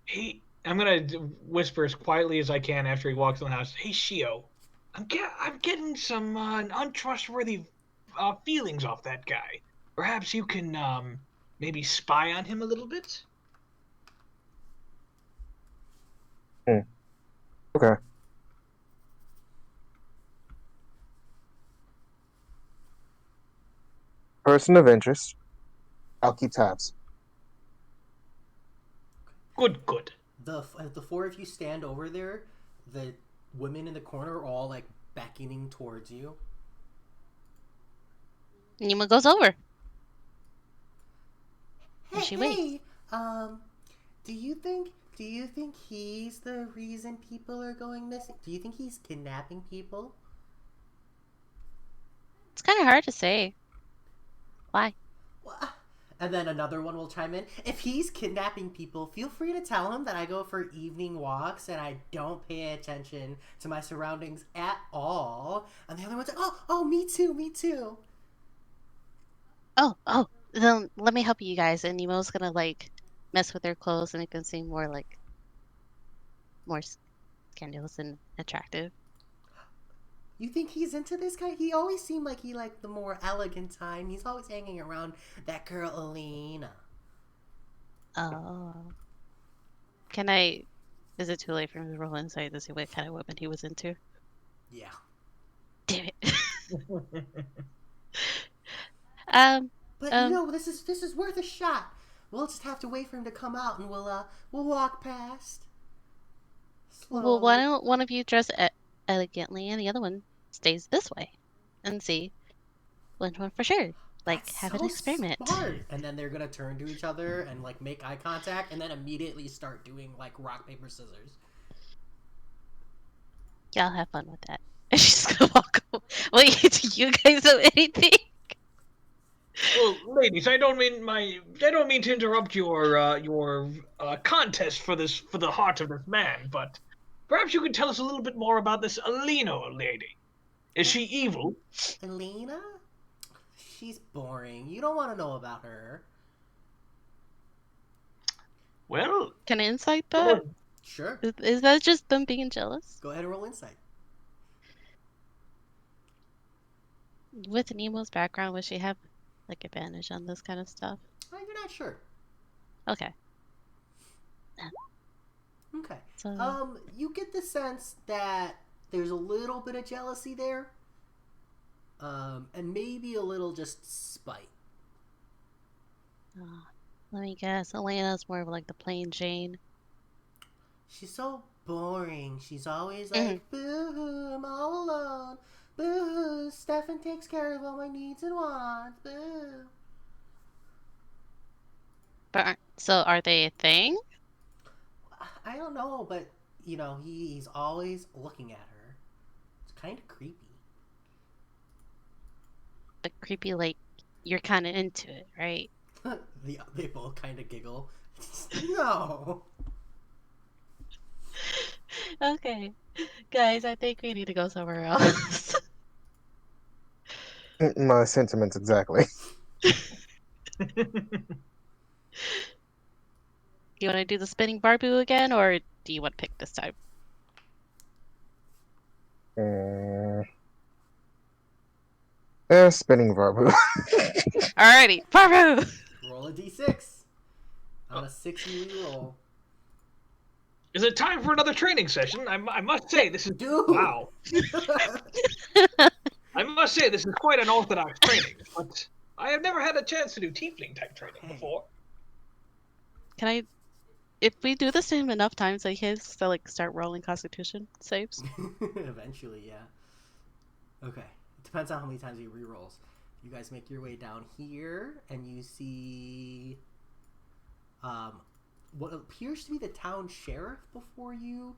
Hey, I'm going to whisper as quietly as I can after he walks in the house. Hey, Shio, I'm getting some untrustworthy feelings off that guy. Perhaps you can maybe spy on him a little bit? Okay. Person of interest. I'll keep tabs. Good. The four of you stand over there. The women in the corner are all like beckoning towards you. Nemo goes over. Hey, She waits. hey, do you think he's the reason people are going missing? Do you think he's kidnapping people? It's kind of hard to say. Why? And then another one will chime in. If he's kidnapping people, feel free to tell him that I go for evening walks and I don't pay attention to my surroundings at all. And the other one's like, oh, me too. Oh, then let me help you guys. And Nemo's gonna like mess with their clothes and make them seem more scandalous and attractive. You think he's into this guy? He always seemed like he liked the more elegant time. He's always hanging around that girl Elena. Oh. Can I? Is it too late for me to roll insight to see what kind of woman he was into? Yeah. Damn it. But you know, this is worth a shot. We'll just have to wait for him to come out, and we'll walk past. Slowly. Well, why don't one of you dress elegantly and the other one stays this way, and see which one for sure. Like, That's have so an experiment. smart. And then they're gonna turn to each other and like make eye contact, and then immediately start doing like rock paper scissors. Y'all have fun with that. She's gonna walk away. Wait, do you guys know anything? Well, ladies, I don't mean to interrupt your contest for the heart of this man, but perhaps you could tell us a little bit more about this Alino lady. Is she evil? Elena? She's boring. You don't want to know about her. Well, Can I insight that? Sure. Is that just them being jealous? Go ahead and roll insight. With Nemo's background, would she have like advantage on this kind of stuff? Well, you're not sure. Okay. Okay. So, You get the sense that there's a little bit of jealousy there, and maybe a little just spite. let me guess. Elena's more of like the plain Jane. She's so boring. She's always like, boo, I'm all alone. Boo, Stefan takes care of all my needs and wants. Boo. But so are they a thing? I don't know, but, you know, he's always looking at her. It's kind of creepy. But creepy, like you're kind of into it, right? They both kind of giggle. No. Okay, guys, I think we need to go somewhere else. My sentiments exactly. You want to do the spinning barboo again, or do you want to pick this time? Spinning barboo. Alrighty, barboo. Roll a d6. On a 6 you reroll. Is it time for another training session? I must say, this is... Dude! Wow. I must say, this is quite unorthodox training, but I have never had a chance to do tiefling-type training before. Can I? If we do this to him enough times, like his, to like start rolling Constitution saves. Eventually, yeah. Okay. It depends on how many times he rerolls. You guys make your way down here, and you see what appears to be the town sheriff before you.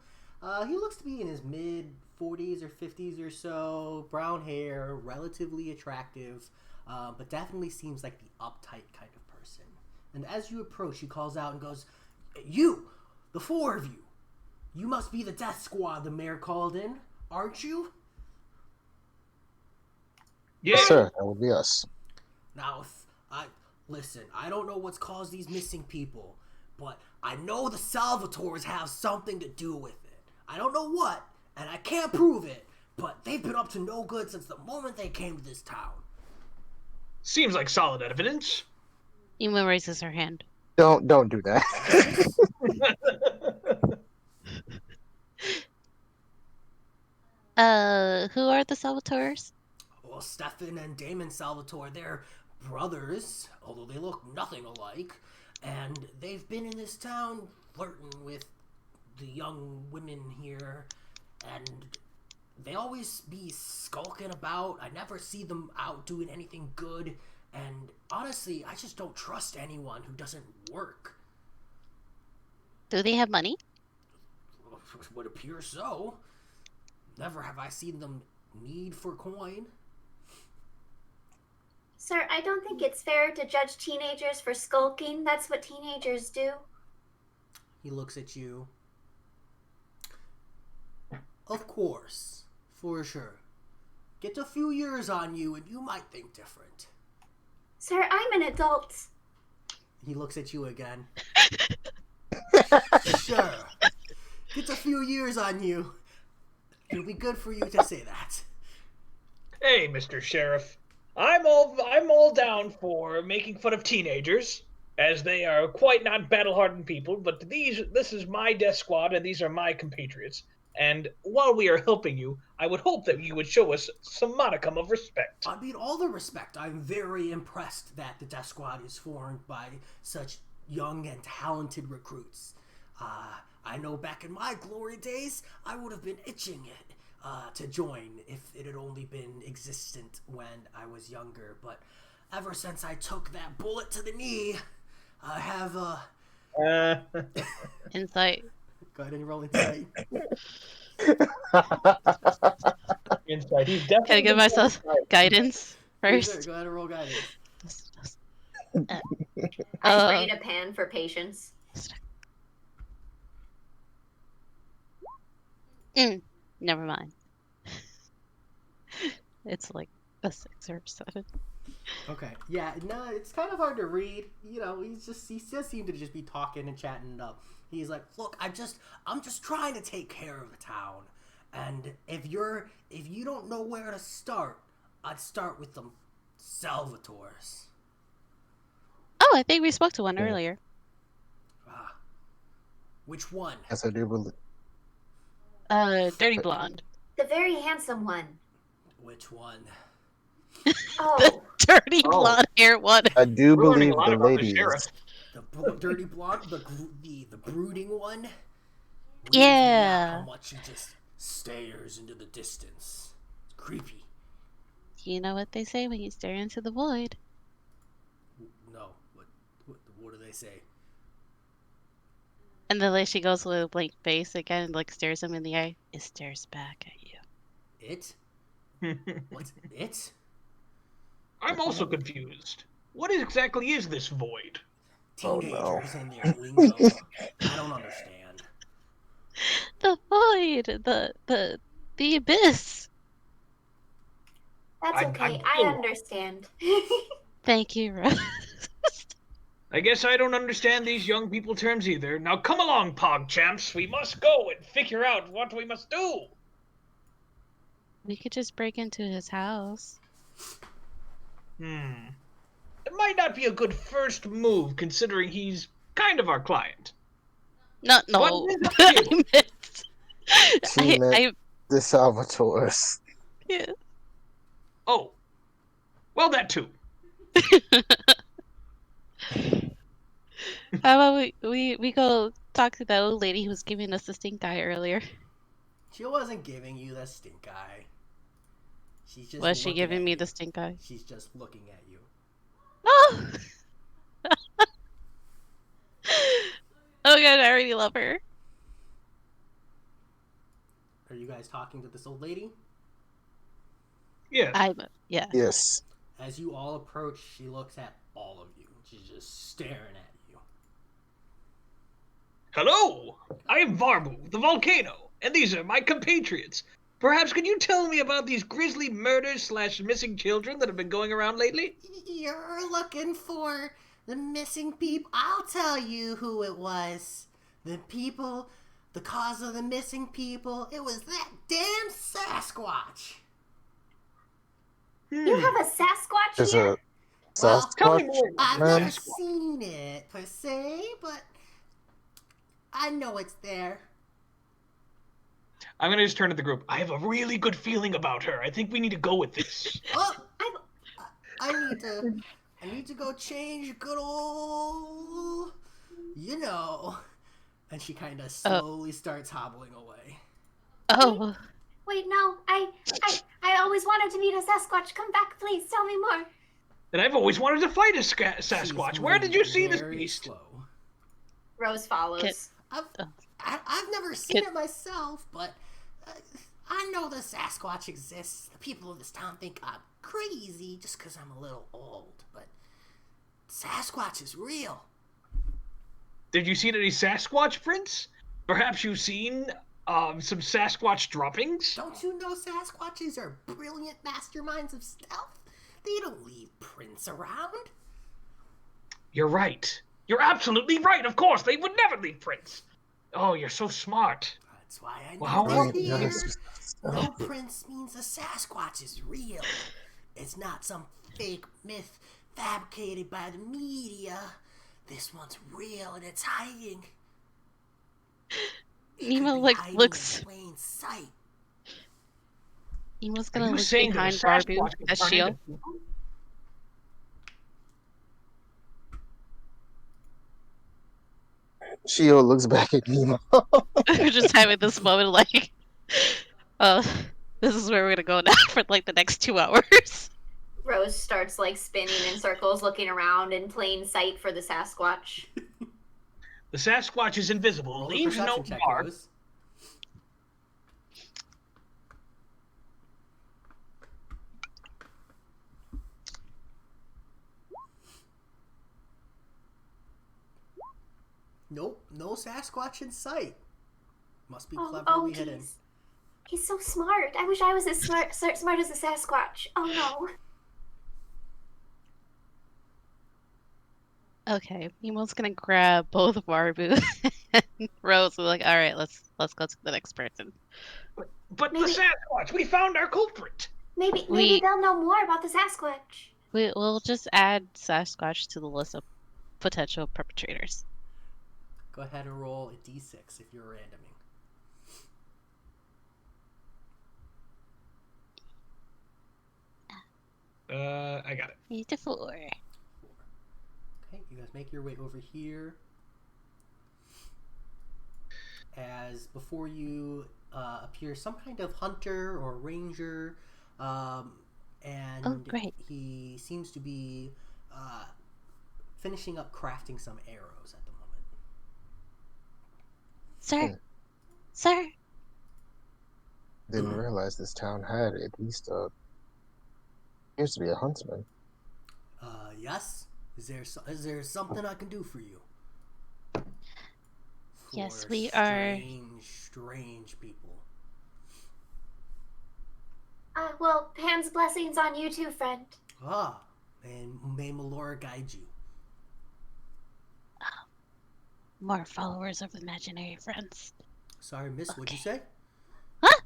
He looks to be in his mid-40s or 50s or so, brown hair, relatively attractive, but definitely seems like the uptight kind of person. And as you approach, he calls out and goes, "You, the four of you, you must be the death squad the mayor called in, aren't you?" Yeah. Yes, sir. That would be us. Now, listen, I don't know what's caused these missing people, but I know the Salvatores have something to do with it. I don't know what, and I can't prove it, but they've been up to no good since the moment they came to this town. Seems like solid evidence. Ema raises her hand. Don't do that. Who are the Salvatores? Well, Stefan and Damon Salvatore, they're brothers, although they look nothing alike, and they've been in this town flirting with the young women here, and they always be skulking about. I never see them out doing anything good, and honestly, I just don't trust anyone who doesn't work. Do they have money? Would appear so. Never have I seen them need for coin. Sir, I don't think it's fair to judge teenagers for skulking. That's what teenagers do. He looks at you. Of course, for sure. Get a few years on you and you might think different. Sir, I'm an adult. He looks at you again. Sure. Get a few years on you. It'll be good for you to say that. Hey, Mr. Sheriff. I'm all down for making fun of teenagers, as they are quite not battle-hardened people, but this is my death squad and these are my compatriots. And while we are helping you, I would hope that you would show us some modicum of respect. I mean, all the respect. I'm very impressed that the Death Squad is formed by such young and talented recruits. I know back in my glory days, I would have been itching it to join if it had only been existent when I was younger. But ever since I took that bullet to the knee, I have Insight. Go ahead and roll insight. Insight. He's definitely. Can I give myself guidance first? Sure, go ahead and roll guidance. I sprayed a pan for patience. Never mind. It's like a 6 or 7. Okay. Yeah, no, it's kind of hard to read. You know, he just seemed to just be talking and chatting it up. He's like, "Look, I'm just trying to take care of the town. And if you don't know where to start, I'd start with the Salvatores." I think we spoke to one Yeah. earlier. Ah. Which one? Yes, I do believe. Dirty blonde. The very handsome one. Which one? The Oh, dirty Oh. blonde hair one. I do We're learning believe a lot the about the lady sheriff. is. The dirty blonde, the brooding one. Weirds me out Yeah. how much she just stares into the distance. It's creepy. You know what they say when you stare into the void. No, what do they say? And then like she goes with a blank face again, like stares him in the eye. It stares back at you. It? What's it? I'm also confused. What exactly is this void? Oh, Teenagers no. and their lingo. I don't understand. The void, the abyss. that's I'm okay. I still- understand. Thank you, Rose. I guess I don't understand these young people terms either. Now come along, PogChamps. We must go and figure out what we must do. We could just break into his house. It might not be a good first move, considering he's kind of our client. No. What is I up to you? meant, She meant the Salvatores. yeah. Oh, well, that too. How about we go talk to that old lady who was giving us the stink eye earlier? She wasn't giving you the stink eye. She's just Was she looking giving at me you. the stink eye? She's just looking at you. Oh! Oh god, I already love her. Are you guys talking to this old lady? Yes. Yeah. Yes. As you all approach, she looks at all of you. She's just staring at you. Hello, I am Varbu, the volcano, and these are my compatriots. Perhaps could you tell me about these grisly murders / missing children that have been going around lately? You're looking for the missing people. I'll tell you who it was. The people, the cause of the missing people. It was that damn Sasquatch. You have a Sasquatch There's here? a Well, tell me Sasquatch more. I've man. never seen it per se, but I know it's there. I'm gonna just turn to the group. I have a really good feeling about her. I think we need to go with this. Oh, I need to go change good old, you know. And she kind of slowly starts hobbling away. Oh. Wait, no. I always wanted to meet a Sasquatch. Come back, please. Tell me more. And I've always wanted to fight a Sasquatch. She's Where did you see moving this very beast? slow. Rose follows. I've never seen it myself, but I know the Sasquatch exists. The people of this town think I'm crazy just because I'm a little old, but Sasquatch is real. Did you see any Sasquatch prints? Perhaps you've seen some Sasquatch droppings? Don't you know Sasquatches are brilliant masterminds of stealth? They don't leave prints around. You're right. You're absolutely right. Of course, they would never leave prints. Oh, you're so smart. That's why I know Well, they're Wait, here. yes. No prints means a Sasquatch is real. It's not some fake myth fabricated by the media. This one's real and it's hiding. It could Nemo be hiding looks. in plain sight. Nemo's Are gonna you look saying that behind a Barbu Sasquatch can as turn Shio. into people? Shio looks back at Nemo. We're just having this moment like, this is where we're gonna go now for like the next 2 hours. Rose starts like spinning in circles, looking around in plain sight for the Sasquatch. The Sasquatch is invisible, Roll a leaves no perception check, mark. Rose. Nope, no Sasquatch in sight. Must be cleverly hidden. He's so smart. I wish I was as smart as the Sasquatch. Oh no. Okay, Nemo's gonna grab both Barbu and Rose. We're like, all right, let's go to the next person. But Maybe- the Sasquatch, we found our culprit. Maybe they'll know more about the Sasquatch. We'll just add Sasquatch to the list of potential perpetrators. Go ahead and roll a d6 if you're randoming. I got it. 8 to 4. Okay, you guys make your way over here. As before you appears some kind of hunter or ranger, and Oh, great. he seems to be finishing up crafting some arrows at the moment. Sir? Sir? Didn't realize this town had at least appears to be a huntsman. Yes? Is there something I can do for you? Yes, For we are. strange people. Well, Pan's blessings on you too, friend. Ah, and may Melora guide you. More followers of imaginary friends. Sorry, miss, what'd you Okay. say? Huh?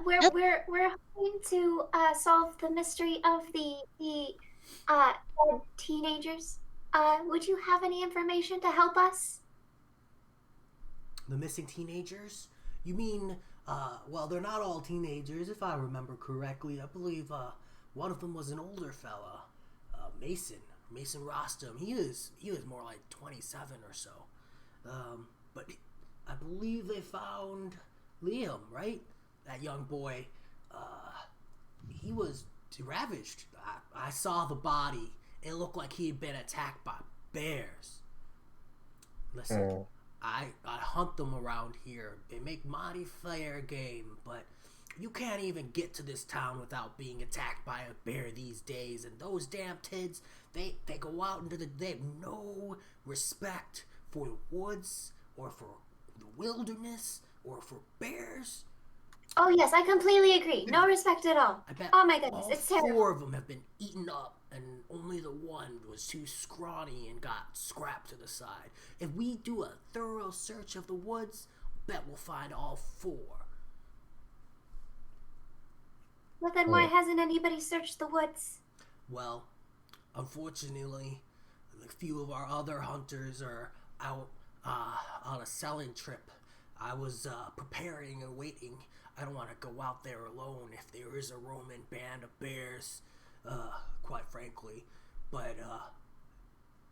We're Yep. we're hoping to solve the mystery of the dead teenagers. Would you have any information to help us? The missing teenagers? You mean, well, they're not all teenagers, if I remember correctly. I believe, one of them was an older fella. Mason Rostam. He was more like 27 or so. But I believe they found Liam, right? That young boy. He was ravaged. I saw the body. It looked like he had been attacked by bears. Listen, I hunt them around here. They make mighty fair game, but you can't even get to this town without being attacked by a bear these days. And those damn kids, they go out into they have no respect for the woods or for the wilderness or for bears. Oh yes, I completely agree. No respect at all. I bet Oh my goodness, all it's terrible. 4 of them have been eaten up, and only the one was too scrawny and got scrapped to the side. If we do a thorough search of the woods, I bet we'll find all 4. But then why hasn't anybody searched the woods? Well, unfortunately, a few of our other hunters are out on a selling trip. I was preparing and waiting. I don't want to go out there alone if there is a roaming band of bears, quite frankly. But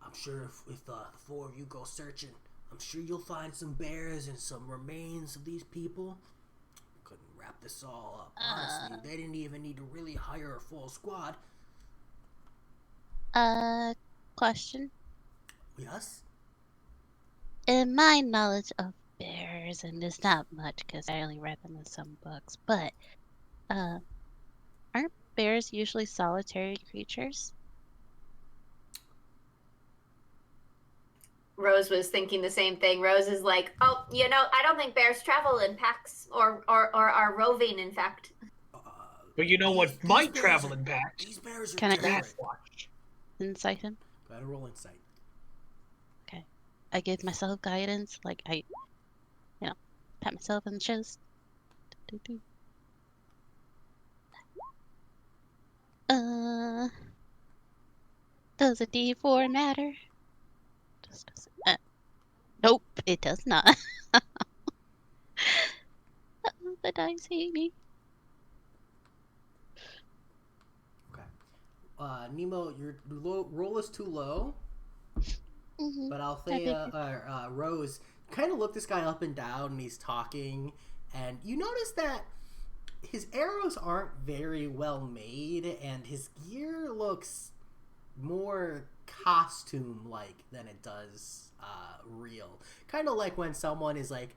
I'm sure if the 4 of you go searching, I'm sure you'll find some bears and some remains of these people. Couldn't wrap this all up. Honestly, they didn't even need to really hire a full squad. Question. Yes? In my knowledge of bears, and it's not much because I only read them in some books, but aren't bears usually solitary creatures? Rose was thinking the same thing. Rose is like, oh, I don't think bears travel in packs or are roving, in fact. But you know what might travel in packs? These bears are Can I different. Sasquatch. Insight him? Go ahead and roll insight. Okay. I give myself guidance, like I, pat myself on the chest. Does a D4 matter? Nope, it does not. The dice hate me. Okay. Nemo, your roll is too low. Mm-hmm. But Althea, Rose, kind of look this guy up and down, and he's talking, and you notice that his arrows aren't very well made, and his gear looks more costume-like than it does real. Kind of like when someone is like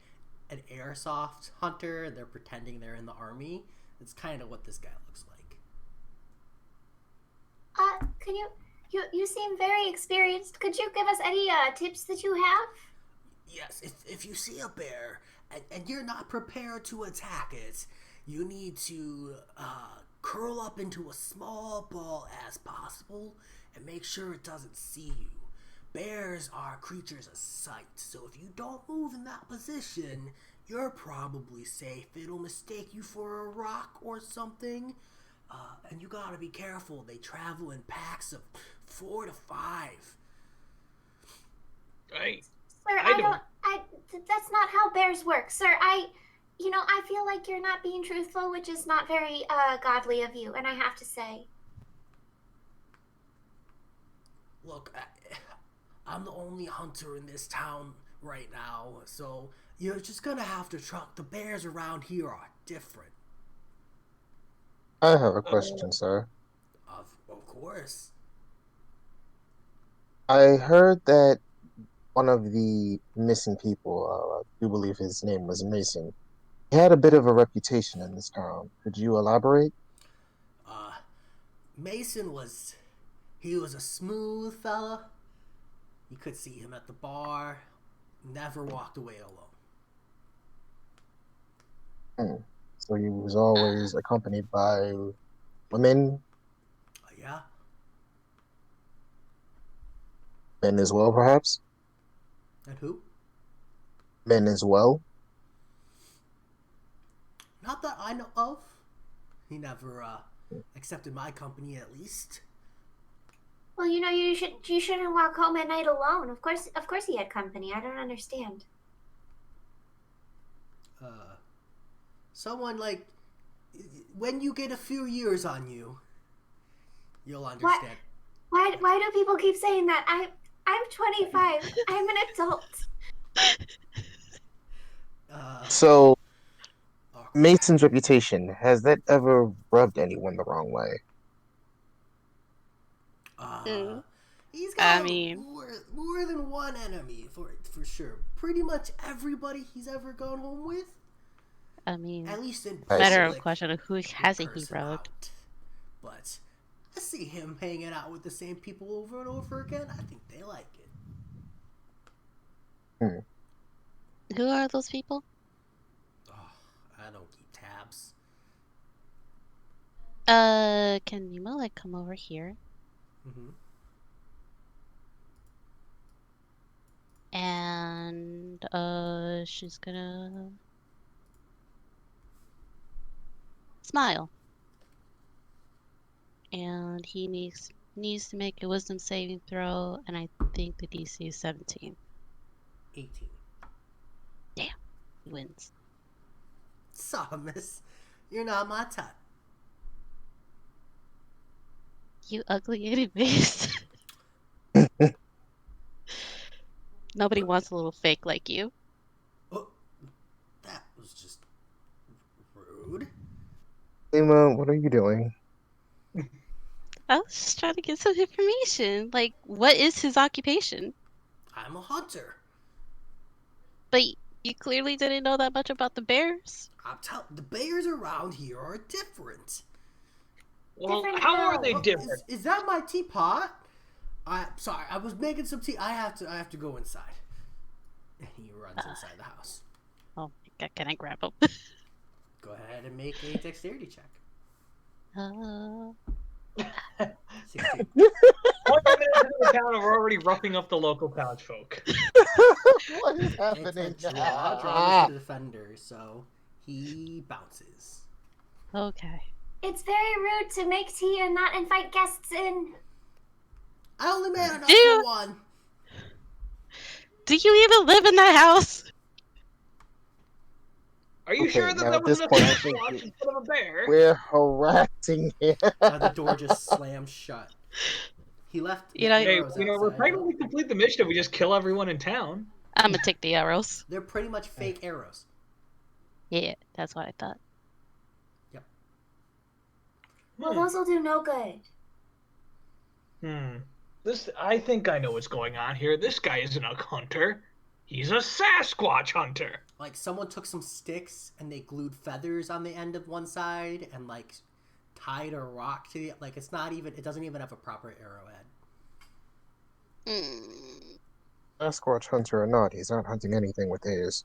an airsoft hunter, and they're pretending they're in the army. It's kind of what this guy looks like. Can you seem very experienced. Could you give us any tips that you have? Yes, if you see a bear and you're not prepared to attack it, you need to curl up into a small ball as possible and make sure it doesn't see you. Bears are creatures of sight, so if you don't move in that position, you're probably safe. It'll mistake you for a rock or something. And you gotta be careful. They travel in packs of 4 to 5. Sir, that's not how bears work. Sir, I feel like you're not being truthful, which is not very godly of you, and I have to say. Look, I'm the only hunter in this town right now, so you're just gonna have to trust. The bears around here are different. I have a question, sir. Of course. I heard that one of the missing people, I do believe his name was Mason, he had a bit of a reputation in this town. Could you elaborate? Mason he was a smooth fella. You could see him at the bar. Never walked away alone. So he was always accompanied by women? Yeah. Men as well, perhaps? And who? Men as well? Not that I know of. He never accepted my company, at least. Well, you shouldn't walk home at night alone. Of course he had company. I don't understand. Someone like, when you get a few years on you, you'll understand. Why do people keep saying that? I'm 25. I'm an adult. So, Mason's reputation, has that ever rubbed anyone the wrong way? He's got more than one enemy, for sure. Pretty much everybody he's ever gone home with. I mean, at least in matter of question of who hasn't he rubbed. But I see him hanging out with the same people over and over again. I think they like it. Who are those people? I don't keep tabs. Can Nemo come over here? Mm-hmm. And she's gonna smile. And he needs to make a wisdom saving throw, and I think the DC is 17. 18. Damn, he wins. Sorry, miss. You're not my type. You ugly itty bitch. Nobody wants a little fake like you. Oh, that was just rude. Emma, what are you doing? I was just trying to get some information. Like, what is his occupation? I'm a hunter. But you clearly didn't know that much about the bears. The bears around here are different. Well, how are they different? Is that my teapot? Sorry, I was making some tea. I have to go inside. And he runs inside the house. Oh, can I grab him? Go ahead and make a dexterity check. 16. 20 minutes into the town, and we're already roughing up the local townsfolk. What is happening? It's a draw to the defender, so he bounces. Okay. It's very rude to make tea and not invite guests in. I only made enough for one. Do you even live in that house? Are you sure that was enough to watch in front of a bear? We're harassing him. The door just slams shut. He left. We're practically complete the mission if we just kill everyone in town. I'm gonna take the arrows. They're pretty much fake arrows. Yeah, that's what I thought. Yep. Well, those will do no good. I think I know what's going on here. This guy isn't a hunter. He's a Sasquatch hunter. Like, someone took some sticks and they glued feathers on the end of one side and, like, tied a rock to it. Like, it doesn't even have a proper arrowhead. Sasquatch hunter or not, he's not hunting anything with his.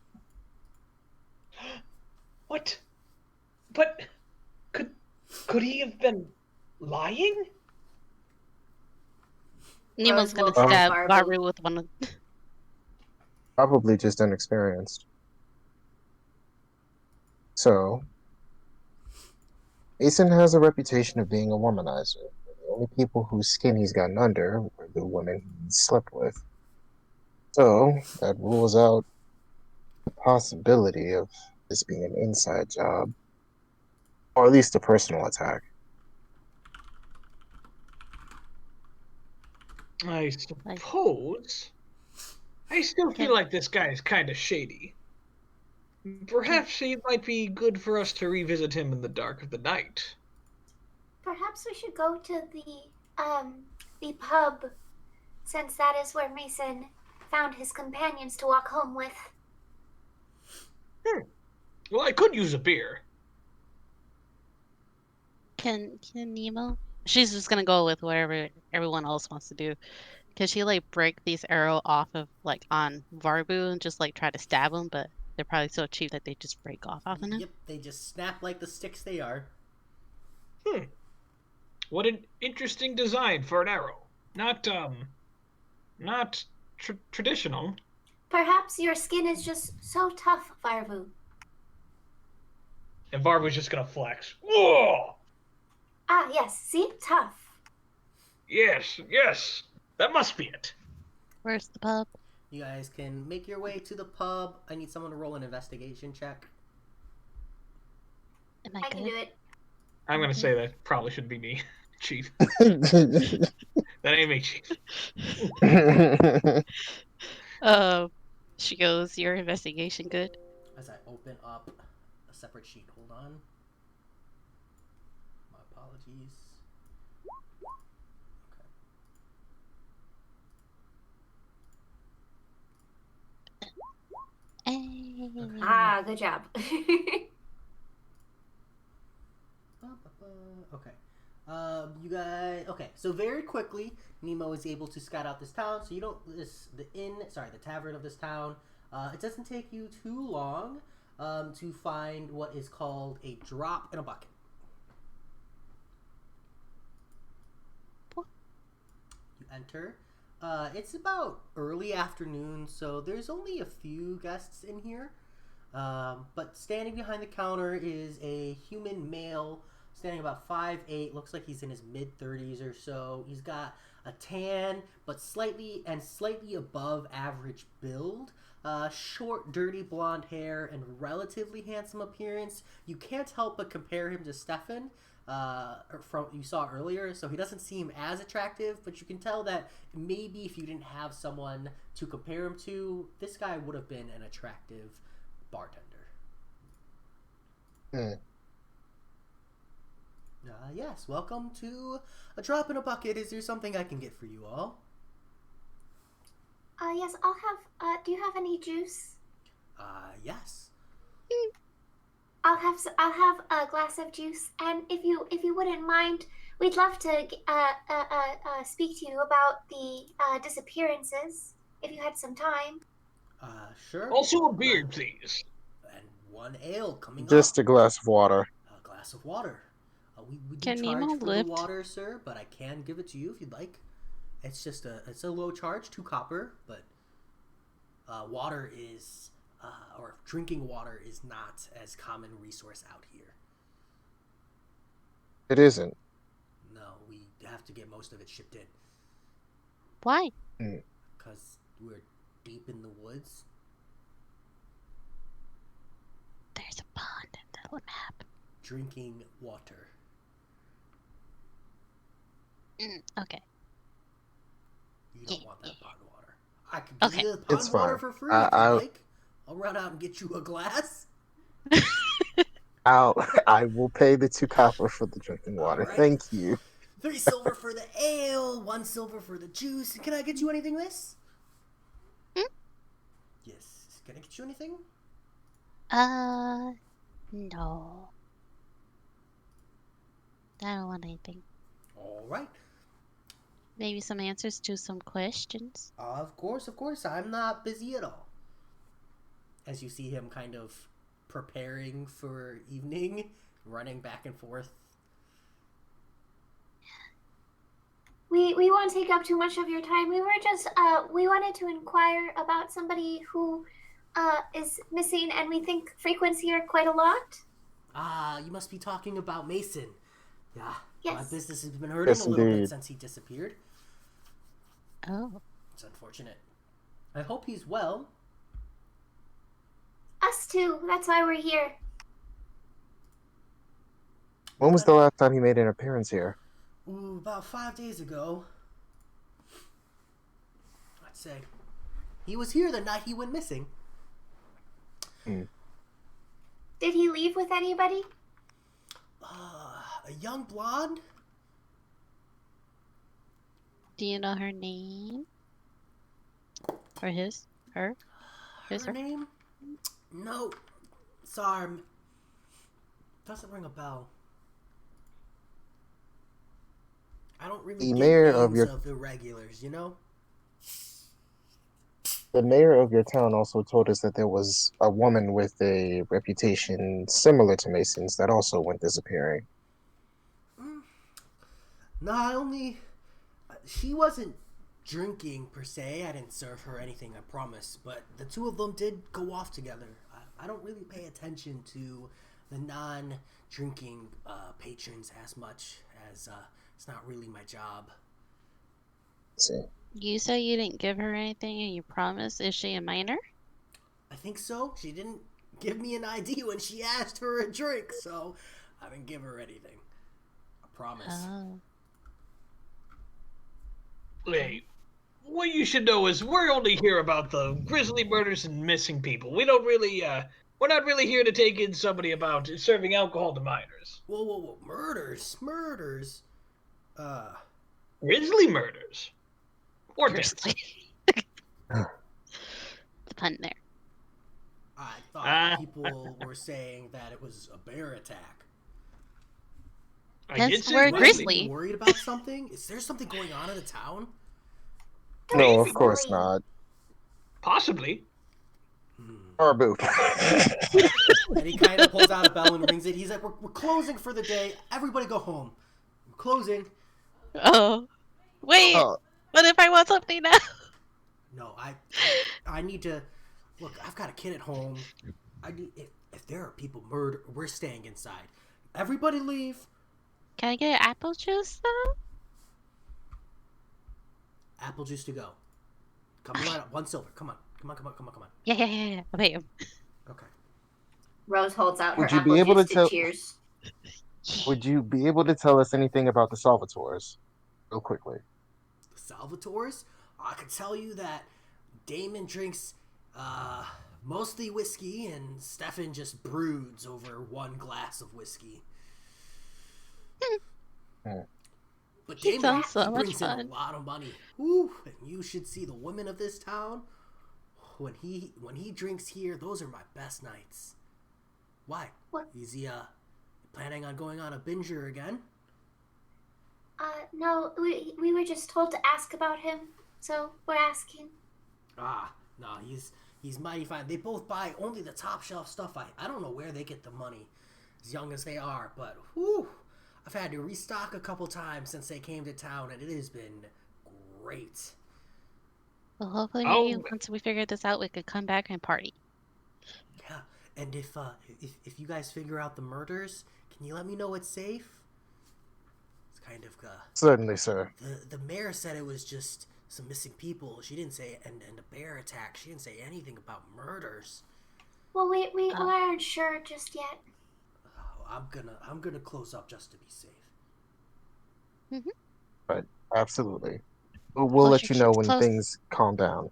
What? But could he have been lying? Nemo's gonna stab Baru with one of. Probably just inexperienced. So, Mason has a reputation of being a womanizer. The only people whose skin he's gotten under were the women he slept with. So that rules out the possibility of this being an inside job, or at least a personal attack. I suppose. I still feel like this guy is kind of shady. Perhaps it might be good for us to revisit him in the dark of the night. Perhaps we should go to the pub, since that is where Mason found his companions to walk home with. Well, I could use a beer. Can Nemo? She's just gonna go with whatever everyone else wants to do. Can she like break these arrow off of like on Varbu and just like try to stab them, but they're probably so cheap that they just break off of them? Yep, they just snap like the sticks they are. What an interesting design for an arrow. Not traditional. Perhaps your skin is just so tough, Varvu. And Varbu's just gonna flex. Whoa! Ah, yes, see? Tough. Yes. That must be it. Where's the pub? You guys can make your way to the pub. I need someone to roll an investigation check. Am I I can good? do it. I'm gonna say that probably should be me, Chief. That ain't me, Chief. She goes, your investigation good? As I open up a separate sheet. Hold on. My apologies. Hey. Ah, good job. Okay. You guys. Okay. So very quickly, Nemo is able to scout out this town. So you don't the tavern of this town. It doesn't take you too long to find what is called a drop in a bucket. You enter. It's about early afternoon, so there's only a few guests in here. But standing behind the counter is a human male, standing about 5'8", looks like he's in his mid-30s or so. He's got a tan, but slightly above average build. Short, dirty blonde hair, and relatively handsome appearance. You can't help but compare him to Stefan, from you saw earlier, so he doesn't seem as attractive, but you can tell that maybe if you didn't have someone to compare him to, this guy would have been an attractive bartender. Yes, welcome to A Drop in a Bucket. Is there something I can get for you all? Yes, I'll have, do you have any juice? Yes. I'll have a glass of juice, and if you wouldn't mind, we'd love to speak to you about the disappearances, if you had some time. Sure. Also a beer, please. And one ale coming up. Just a glass of water. A glass of water. We do Can charge Nemo for lift? the water, sir, but I can give it to you if you'd like. It's just it's a low charge, 2 copper, but water is, or drinking water is not as common resource out here. It isn't. No, we have to get most of it shipped in. Why? Because we're deep in the woods. There's a pond in the map. Drinking water. Okay. You don't want that pond water. I can give Okay. you the pond It's water fine. for free if you like. I'll run out and get you a glass. I will pay the 2 copper for the drinking water. Alright. Thank you. 3 silver for the ale, 1 silver for the juice. Can I get you anything, miss? Yes. Can I get you anything? No. I don't want anything. All right. Maybe some answers to some questions. Of course. I'm not busy at all. As you see him kind of preparing for evening, running back and forth. We won't take up too much of your time. We were just we wanted to inquire about somebody who is missing, and we think frequents here quite a lot. You must be talking about Mason. Yeah, my Yes. business has been hurting Yes, a little bit indeed. since he disappeared. Oh. It's unfortunate. I hope he's well. Us too. That's why we're here. When was the last time he made an appearance here? Ooh, about 5 days ago. I'd say. He was here the night he went missing. Did he leave with anybody? A young blonde? Do you know her name? Or his? Her? His, Her her? name? No. Sorry. Doesn't ring a bell. I don't really The get mayor names of your of irregulars, you know? the mayor of your town also told us that there was a woman with a reputation similar to Mason's that also went disappearing. She wasn't drinking per se. I didn't serve her anything, I promise. But the two of them did go off together. I don't really pay attention to the non-drinking patrons as much as it's not really my job. Let's see. You said you didn't give her anything and you promised. Is she a minor? I think so. She didn't give me an ID when she asked for a drink, so I didn't give her anything. I promise. Oh. Hey, what you should know is we're only here about the grisly murders and missing people. We don't really, we're not really here to take in somebody about serving alcohol to minors. Whoa. Murders. Grisly murders. Or deaths. Grizzly. The pun there. I thought people were saying that it was a bear attack. I Hence did the say word grisly. grizzly. Are you worried about something? Is there something going on in the town? No, of course not. Possibly. Or boot. And he kind of pulls out a bell and rings it. He's like, we're closing for the day. Everybody go home. We're closing. Oh. Wait. Oh, What if I want something now? No, I need to... Look, I've got a kid at home. If there are people murdered, we're staying inside. Everybody leave. Can I get apple juice though? Apple juice to go. Come on, 1 silver. Come on. Yeah. I'll pay him. Okay. Rose holds out her Would you apple be able juice to to tell- cheers. would you be able to tell us anything about the Salvatores? Real quickly. The Salvatores? I could tell you that Damon drinks mostly whiskey and Stefan just broods over 1 glass of whiskey. But He Damon sounds so he much brings in a fun. lot of money. Woo, and you should see the women of this town. When he drinks here, those are my best nights. Why? What? Is he planning on going on a binger again? No, we were just told to ask about him, so we're asking. No, he's mighty fine. They both buy only the top shelf stuff. I don't know where they get the money, as young as they are, but whew, I've had to restock a couple times since they came to town, and it has been great. Well, hopefully, Oh. once we figure this out, we could come back and party. Yeah, and if you guys figure out the murders, can you let me know it's safe? It's kind of Certainly, sir. the mayor said it was just some missing people. She didn't say and a bear attack. She didn't say anything about murders. Well, we aren't sure just yet. Oh, I'm gonna close up just to be safe. But absolutely. We'll Close let your you know cheeks when close. things calm down.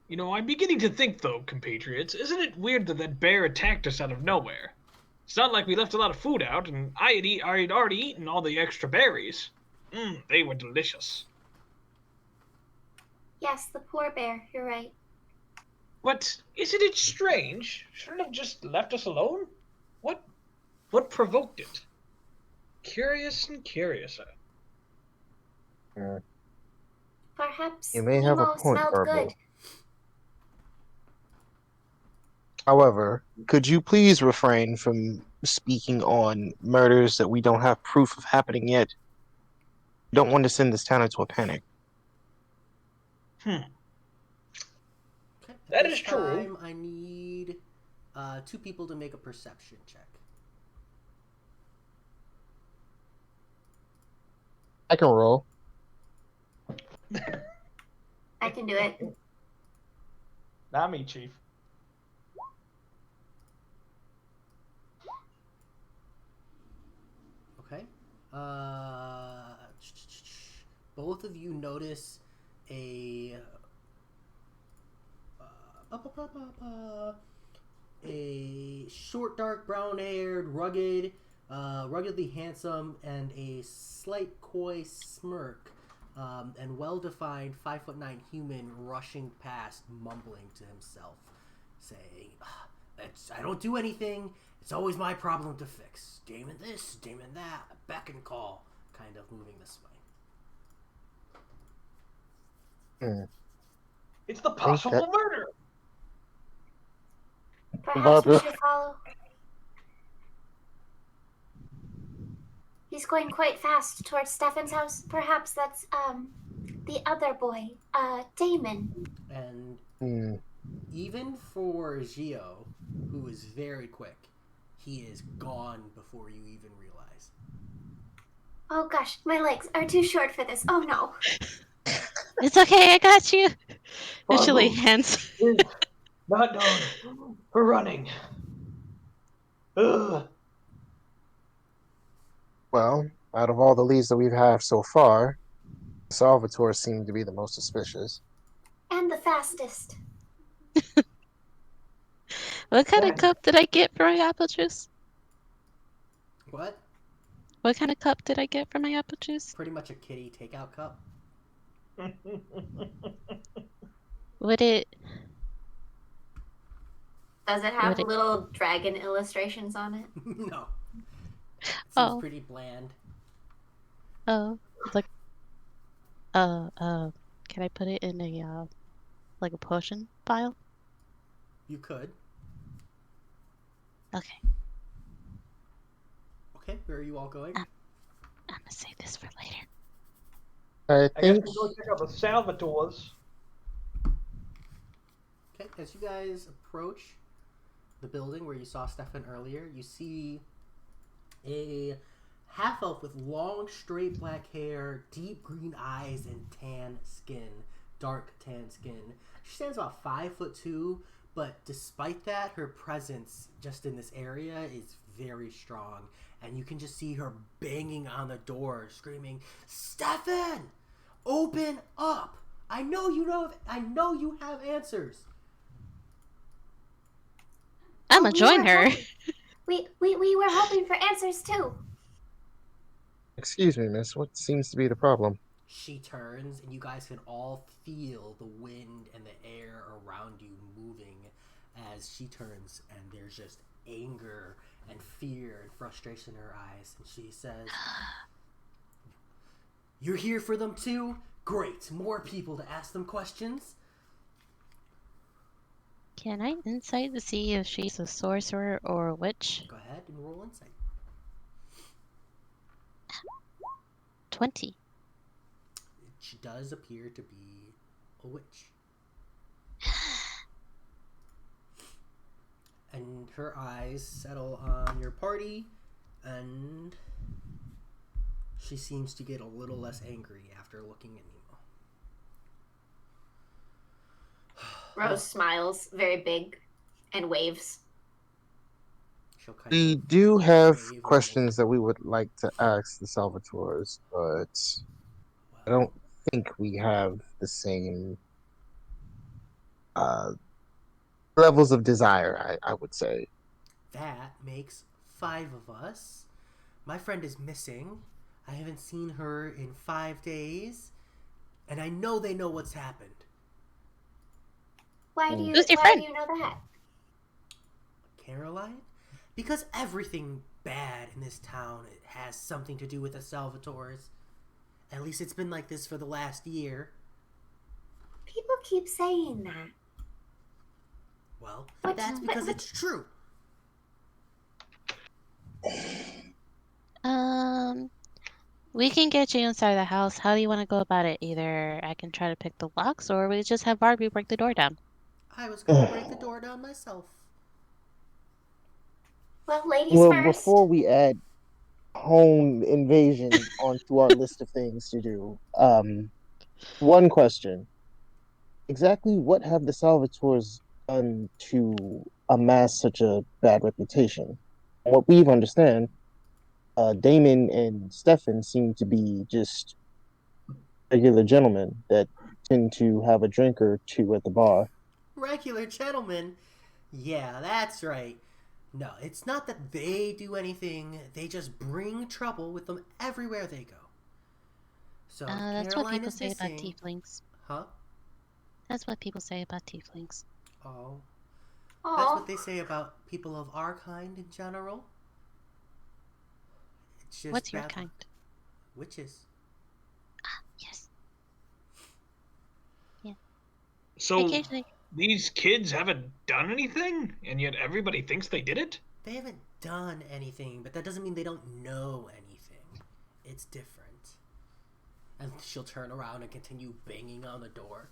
You know, I'm beginning to think, though, compatriots, isn't it weird that that bear attacked us out of nowhere? It's not like we left a lot of food out, and I had already eaten all the extra berries. They were delicious. Yes, the poor bear. You're right. But isn't it strange? Shouldn't have just left us alone? What provoked it? Curious and curiouser. Perhaps You may have a Nemo point, smelled Barbo. good. However, could you please refrain from speaking on murders that we don't have proof of happening yet? We don't want to send this town into a panic. Okay, That this is true. time I need 2 people to make a perception check. I can roll. I can do it. Not me, Chief. Okay. Both of you notice a short, dark, brown-haired, ruggedly handsome, and a slight coy smirk, and well-defined 5'9" human rushing past, mumbling to himself, saying, I don't do anything. It's always my problem to fix. Damon this, Damon that, beck and call, kind of moving this way. It's the possible murder. Perhaps Barbara. we should follow. He's going quite fast towards Stefan's house. Perhaps that's the other boy, Damon. And even for Gio, who is very quick, he is gone before you even realize. Oh gosh, my legs are too short for this. Oh no. It's okay, I got you. And she like Barbara. hands. Not known for running. Ugh. Well, out of all the leads that we've had so far, Salvatore seemed to be the most suspicious. And the fastest. What kind of Yeah. cup did I get for my apple juice? What? What kind of cup did I get for my apple juice? Pretty much a kitty takeout cup. Would it? Does it have Would it- little dragon illustrations on it? No. It seems Oh. pretty bland. Oh, it's like. Can I put it in a like a potion vial? You could. Okay, Okay, where are you all going? I'm gonna save this for later. I I guess think we'll go check out the Salvatores. Okay, as you guys approach the building where you saw Stefan earlier, you see a half-elf with long, straight black hair, deep green eyes, and tan skin, dark tan skin. She stands about 5'2", but despite that, her presence just in this area is very strong, and you can just see her banging on the door, screaming, "Stefan, open up! I know you have answers." I'm gonna we join were her. hoping- We were hoping for answers too. excuse me, miss, what seems to be the problem? She turns, and you guys can all feel the wind and the air around you moving as she turns, and there's just anger and fear and frustration in her eyes. And she says, "You're here for them too? Great, more people to ask them questions." Can I insight to see if she's a sorcerer or a witch? Go ahead and roll insight. 20. She does appear to be a witch. And her eyes settle on your party, and she seems to get a little less angry after looking at Nemo. Rose smiles very big and waves. She'll kind We of do have wave and questions that we would like to ask the Salvatores, but I don't think we have the same levels of desire, I would say. That makes 5 of us. My friend is missing. I haven't seen her in 5 days. And I know they know what's happened. Why do you Who's your why friend? do you know that? Caroline? Because everything bad in this town it has something to do with the Salvatores. At least it's been like this for the last year. People keep saying that. Well, But- that's but- because but- it's true. We can get you inside the house. How do you want to go about it? Either I can try to pick the locks, or we just have Barbie break the door down. I was going to break the door down myself. Well, ladies Well, first. before we add home invasion onto our list of things to do, one question. Exactly what have the Salvatores done to amass such a bad reputation? From what we've understand, Damon and Stefan seem to be just regular gentlemen that tend to have a drink or two at the bar. Regular gentlemen. Yeah, that's right. No, it's not that they do anything. They just bring trouble with them everywhere they go. So if That's what Caroline people is say about missing, tieflings. huh? That's what people say about tieflings. Oh, that's Oh, what they say about people of our kind in general. It's just What's your bad kind? luck. Witches. Yes. So Occasionally. these kids haven't done anything, and yet everybody thinks they did it? They haven't done anything, but that doesn't mean they don't know anything. It's different. And she'll turn around and continue banging on the door.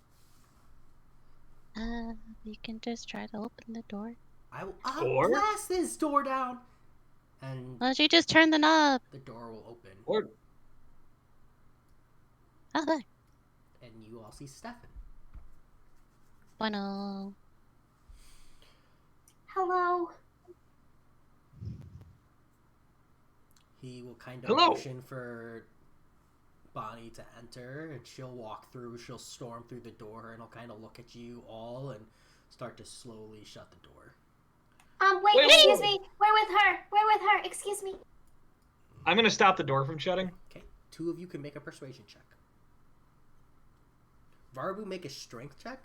You can just try to open the door. I'll Or- blast this door down. And Why don't you just turn the knob? the door will open. Or Oh, there. And you all see Stefan. Bueno. hello. He will kind of Hello. motion for Bonnie to enter, and she'll walk through. She'll storm through the door, and he'll kind of look at you all and start to slowly shut the door. Wait, Wait, excuse wait. me. We're with her. We're with her. Excuse me. I'm gonna stop the door from shutting. Okay, two of you can make a persuasion check. Varbu, make a strength check.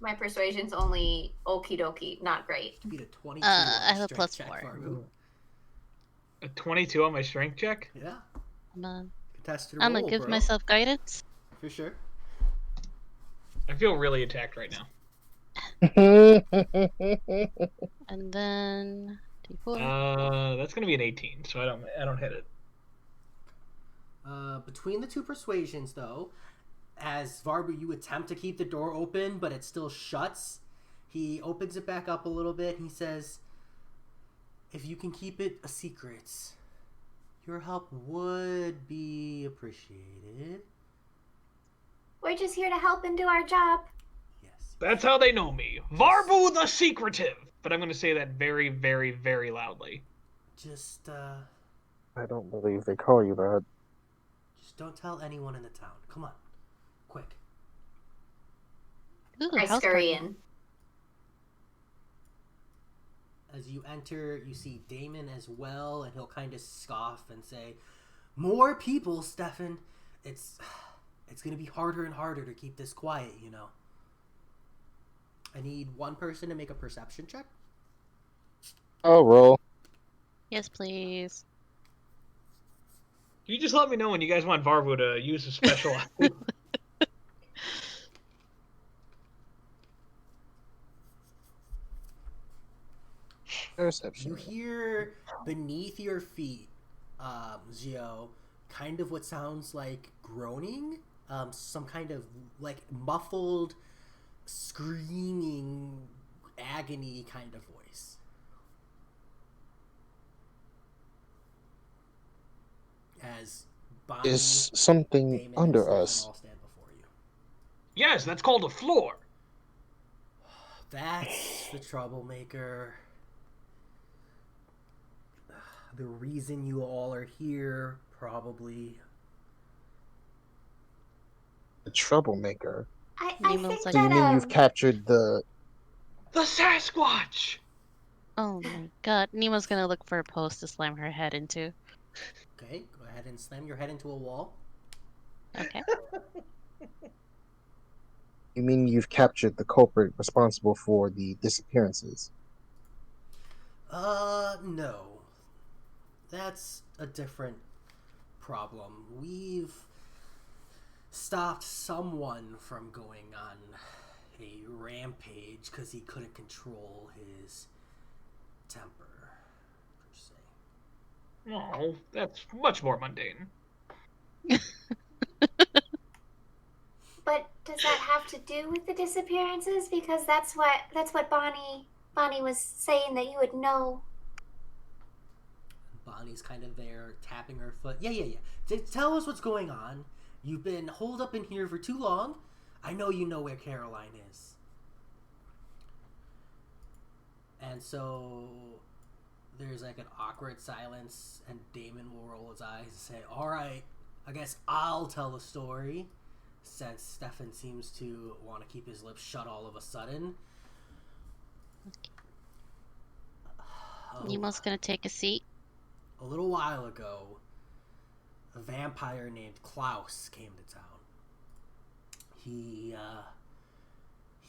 My persuasion's only okie dokie, not great. You beat a 22 I on have a strength plus check, 4. Varbu. A 22 on my strength check. Yeah, I'm contested gonna roll, give bro. myself guidance. For sure. I feel really attacked right now. And then D4. That's gonna be an 18, so I don't hit it. Between the two persuasions, though, as Varbu, you attempt to keep the door open, but it still shuts. He opens it back up a little bit. And he says, "If you can keep it a secret, your help would be appreciated." We're just here to help and do our job. Yes. That's how they know me. Varbu the Secretive. But I'm gonna say that very, very, very loudly. Just I don't believe they call you that. don't tell anyone in the town. Come on, quick. Ooh, I house scurry party. in. As you enter, you see Damon as well, and he'll kind of scoff and say, "More people, Stefan. It's going to be harder and harder to keep this quiet, you know." I need one person to make a perception check. Oh, roll. Yes, please. You just let me know when you guys want Varbu to use a special. Perception. You hear beneath your feet, Zio, kind of what sounds like groaning, some kind of like muffled, screaming, agony kind of voice. As Bonnie, Is something Damon, and under Stefan us? all stand before you. Yes, that's called a floor. That's the troublemaker. The reason you all are here, probably. The troublemaker. I Nemo's think like- So you that mean you've captured the... The Sasquatch. Oh my god. Nemo's gonna look for a post to slam her head into. Okay, go ahead and slam your head into a wall. Okay. You mean you've captured the culprit responsible for the disappearances? No. That's a different problem. We've stopped someone from going on a rampage because he couldn't control his temper, per se. Oh, that's much more mundane. But does that have to do with the disappearances? Because that's what Bonnie Bonnie was saying that you would know. Bonnie's kind of there, tapping her foot. Yeah. Tell us what's going on. You've been holed up in here for too long. I know you know where Caroline is. And so there's like an awkward silence, and Damon will roll his eyes and say, all right, I guess I'll tell the story, since Stefan seems to want to keep his lips shut all of a sudden. Nemo's gonna take a seat. A little while ago, a vampire named Klaus came to town. He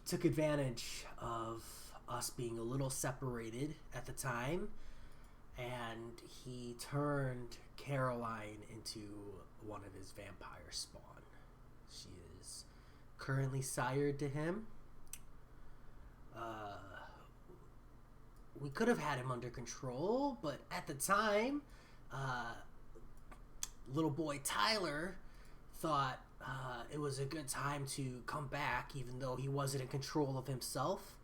took advantage of us being a little separated at the time, and he turned Caroline into one of his vampire spawn. She is currently sired to him. We could have had him under control, but at the time, little boy Tyler thought it was a good time to come back, even though he wasn't in control of himself.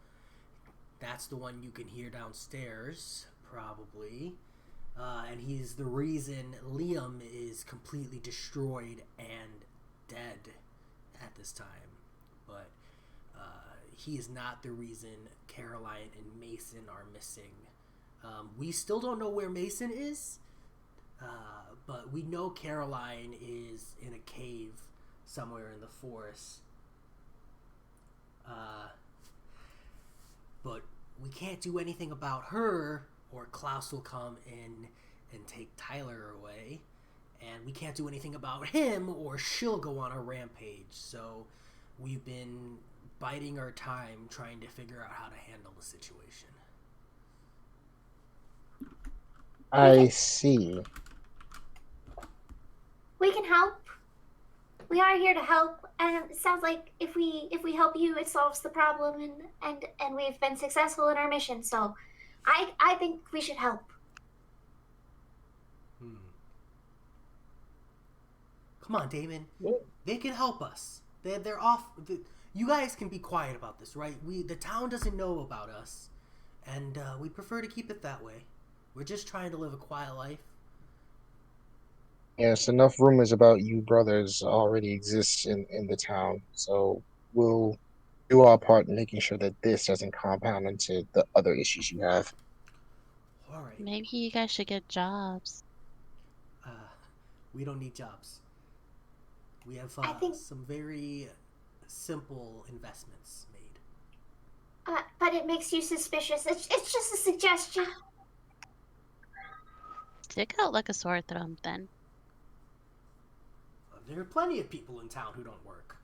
That's the one you can hear downstairs, probably. And he's the reason Liam is completely destroyed and dead at this time. But he is not the reason Caroline and Mason are missing. We still don't know where Mason is, but we know Caroline is in a cave somewhere in the forest. But we can't do anything about her, or Klaus will come in and take Tyler away. And we can't do anything about him, or she'll go on a rampage. So we've been biding our time trying to figure out how to handle the situation. I see. We can help. We are here to help, and it sounds like if we help you, it solves the problem, and we've been successful in our mission. So, I think we should help. Come on, Damon. They can help us. They're off. You guys can be quiet about this, right? The town doesn't know about us, and we prefer to keep it that way. We're just trying to live a quiet life. Yes, enough rumors about you brothers already exist in the town, so we'll do our part in making sure that this doesn't compound into the other issues you have. All right. Maybe you guys should get jobs. We don't need jobs. We have some very simple investments made. But it makes you suspicious. It's just a suggestion. Stick out like a sore thumb, then. There are plenty of people in town who don't work.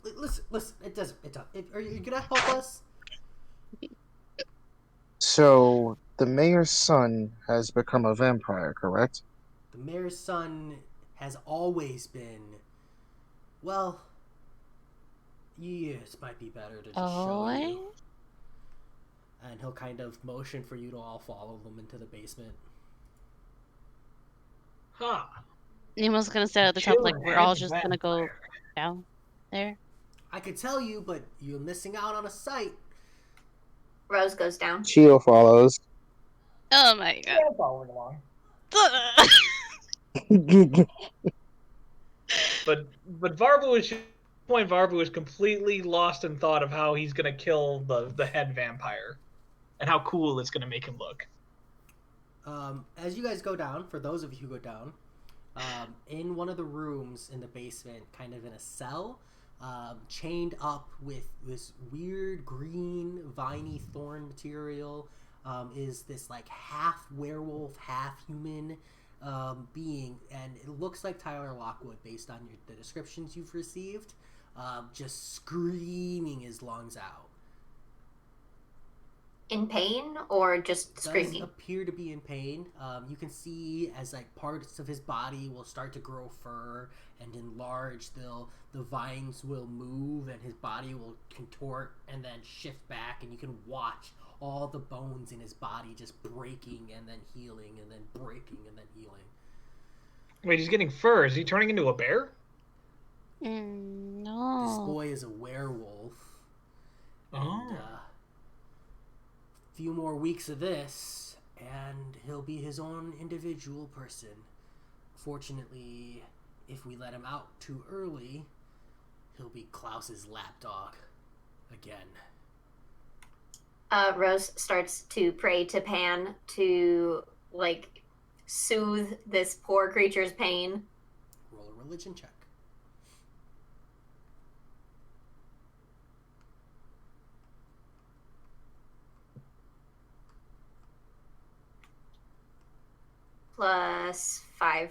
Listen. It doesn't. Are you gonna help us? So the mayor's son has become a vampire, correct? The mayor's son has always been. Well, years might be better to just show you. And he'll kind of motion for you to all follow them into the basement. Huh. Nemo's gonna stay at the top, like we're all just gonna go down there. I could tell you, but you're missing out on a sight. Rose goes down. Chio follows. Oh my god. Yeah, following along. But Varbu is Varbu is completely lost in thought of how he's gonna kill the head vampire, and how cool it's gonna make him look. As you guys go down, for those of you who go down, in one of the rooms in the basement, kind of in a cell, chained up with this weird green viney thorn material, is this like half werewolf, half human being, and it looks like Tyler Lockwood based on the descriptions you've received, just screaming his lungs out. In pain or just screaming? Does appear to be in pain. You can see as like parts of his body will start to grow fur and enlarge. The vines will move and his body will contort and then shift back, and you can watch all the bones in his body just breaking and then healing and then breaking and then healing. Wait, he's getting fur. Is he turning into a bear? No. This boy is a werewolf. Oh. And, few more weeks of this, and he'll be his own individual person. Fortunately, if we let him out too early, he'll be Klaus's lapdog again. Rose starts to pray to Pan to, like, soothe this poor creature's pain. Roll a religion check. +5.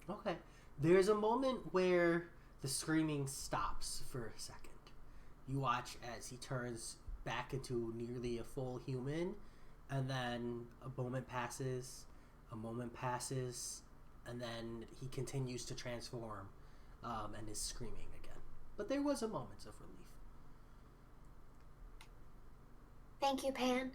Okay. There's a moment where the screaming stops for a second. You watch as he turns back into nearly a full human, and then a moment passes, and then he continues to transform and is screaming again. But there was a moment of relief. Thank you, Pan.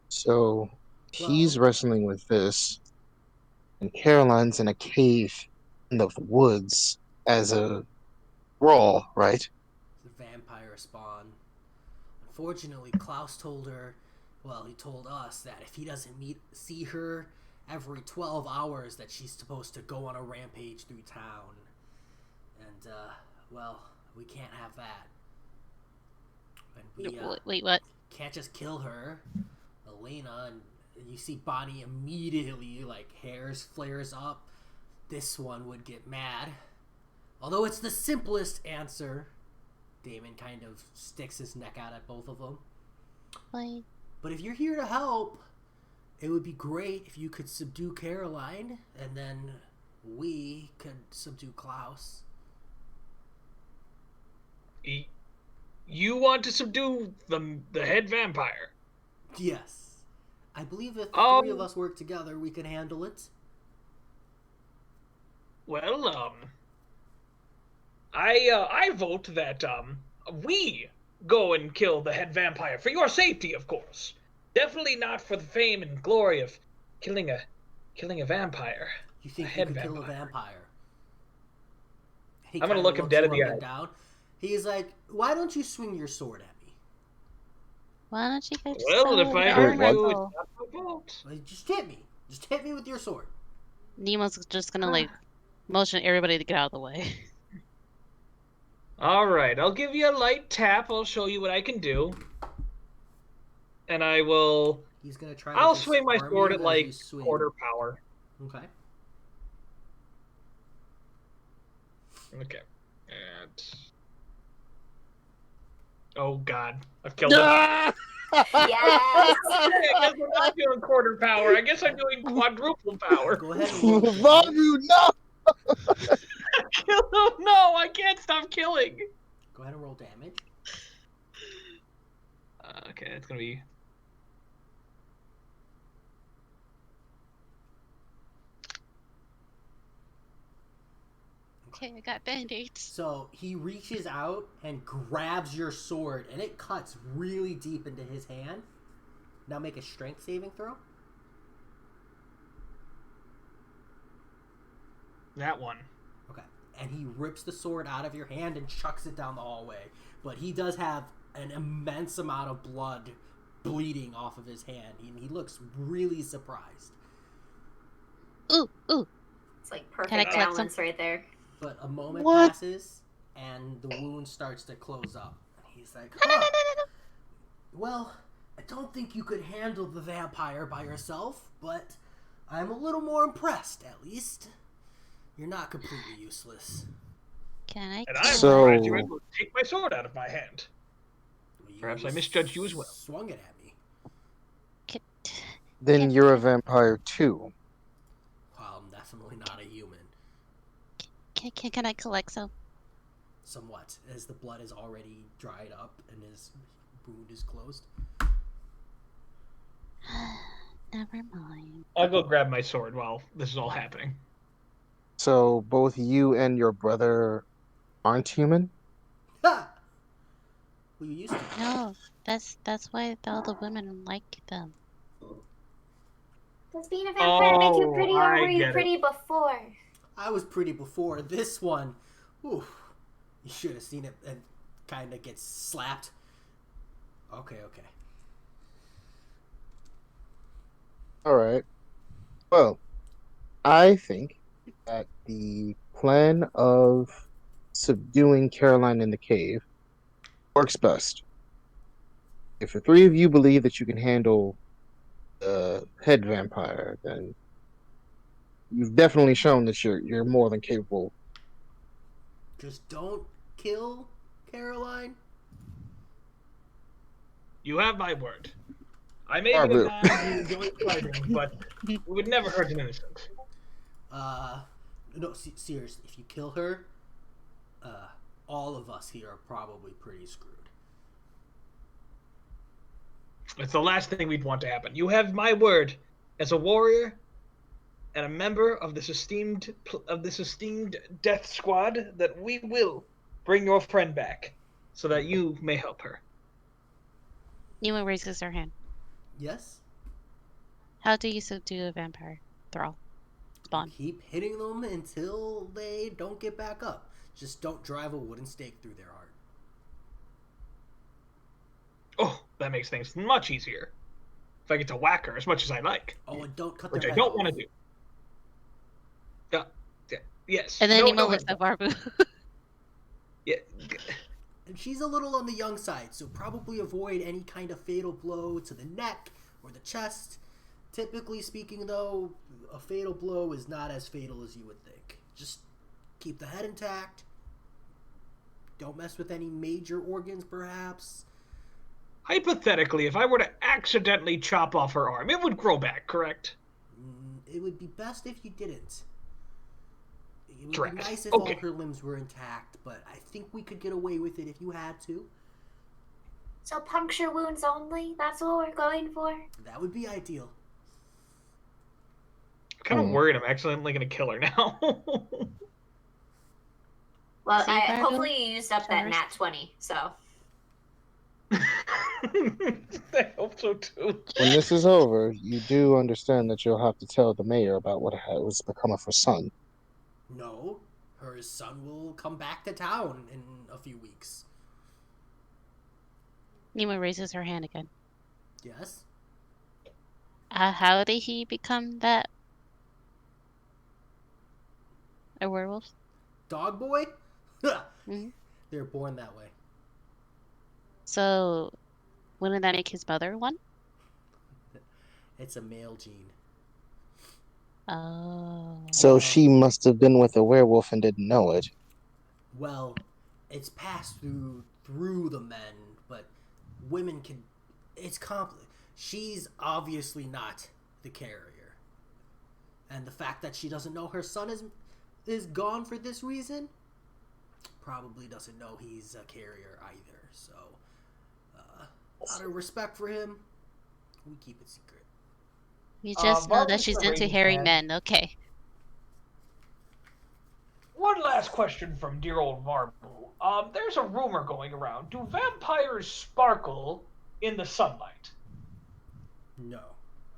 So he's wrestling with this, and Caroline's in a cave in the woods as a brawl, right? The vampire spawn. Unfortunately, Klaus told her, well, he told us that if he doesn't see her every 12 hours, that she's supposed to go on a rampage through town. And, well, we can't have that. And we, Wait, what? can't just kill her, Elena, and you see Bonnie immediately, like, hairs flares up. This one would get mad. Although it's the simplest answer, Damon kind of sticks his neck out at both of them. Wait. But if you're here to help, it would be great if you could subdue Caroline, and then we could subdue Klaus. You want to subdue the head vampire? Yes. I believe if the three of us work together, we can handle it. Well, I vote that we go and kill the head vampire for your safety, of course. Definitely not for the fame and glory of killing a vampire. You think a you could kill a vampire? I'm gonna look him dead in the eye. Down. He's like, "Why don't you swing your sword at me?" Why don't you guys Well, if I hurt you, it's not my fault. Just hit me. Just hit me with your sword. Nemo's just gonna like motion everybody to get out of the way. All right, I'll give you a light tap. I'll show you what I can do, and I will. He's gonna try. I'll swing my sword at like quarter power. Okay. Okay. And oh god, I've killed him. Yes! I guess I'm not doing quarter power. I guess I'm doing quadruple power. Go ahead and roll Varu, no! Kill him! No, I can't stop killing. Go ahead and roll damage. Okay, it's gonna be. Okay, I got band-aids. So he reaches out and grabs your sword, and it cuts really deep into his hand. Now make a strength saving throw. That one. Okay. And he rips the sword out of your hand and chucks it down the hallway. But he does have an immense amount of blood bleeding off of his hand. He looks really surprised. Ooh. It's like perfect balance right there. But a moment passes, and the wound starts to close up. And he's like, huh. Well, I don't think you could handle the vampire by yourself, but I'm a little more impressed, at least. You're not completely useless. Can I? And I'm surprised you were able to take my sword out of my hand. Perhaps I misjudged you as well. Swung it at me. Then you're a vampire too. Well, I'm definitely not a human. Can I collect some? Somewhat, as the blood is already dried up and his wound is closed. Never mind. I'll go grab my sword while this is all happening. So both you and your brother aren't human? Ha! Well, you used to. No, that's why all the women like them. Does being a vampire make you pretty, or were you get pretty before? I was pretty before this one. Oof. You should have seen it and kind of gets slapped. Okay. All right. Well, I think that the plan of subduing Caroline in the cave works best. If the three of you believe that you can handle the head vampire, then you've definitely shown that you're more than capable. Just don't kill Caroline. You have my word. I may be a Barbu. man who enjoys fighting, but it would never hurt an innocent. No, seriously, if you kill her, all of us here are probably pretty screwed. It's the last thing we'd want to happen. You have my word as a warrior and a member of this esteemed death squad that we will bring your friend back so that you may help her. Nima raises her hand. Yes? How do you subdue a vampire thrall? Spawn. Keep hitting them until they don't get back up. Just don't drive a wooden stake through their heart. Oh, that makes things much easier. If I get to whack her as much as I like. Oh, and don't cut which their I head don't off. want to do. Yes. And then no, Nima no looks head at Barbu. Yeah. And she's a little on the young side, so probably avoid any kind of fatal blow to the neck or the chest. Typically speaking, though, a fatal blow is not as fatal as you would think. Just keep the head intact. Don't mess with any major organs, perhaps. Hypothetically, if I were to accidentally chop off her arm, it would grow back, correct? It would be best if you didn't. It would Correct. be nice if Okay. all her limbs were intact, but I think we could get away with it if you had to. So puncture wounds only? That's what we're going for? That would be ideal. I'm kind of worried I'm accidentally going to kill her now. Well, See, Barbu? hopefully you used up that Yours. nat 20, so. I hope so too. When this is over, you do understand that you'll have to tell the mayor about what has become of her son. No, her son will come back to town in a few weeks. Nima raises her hand again. Yes? How did he become that? A werewolf? Dog boy? Mhm. They're born that way. So, wouldn't that make his mother one? It's a male gene. Oh. So she must have been with a werewolf and didn't know it. Well, it's passed through the men, but women can. It's complicated. She's obviously not the carrier, and the fact that she doesn't know her son is gone for this reason probably doesn't know he's a carrier either. So, out of respect for him, we keep it secret. You just know that Barbu's she's gonna into raise his hairy hand. men. Okay. One last question from dear old Varbu. There's a rumor going around. Do vampires sparkle in the sunlight? No,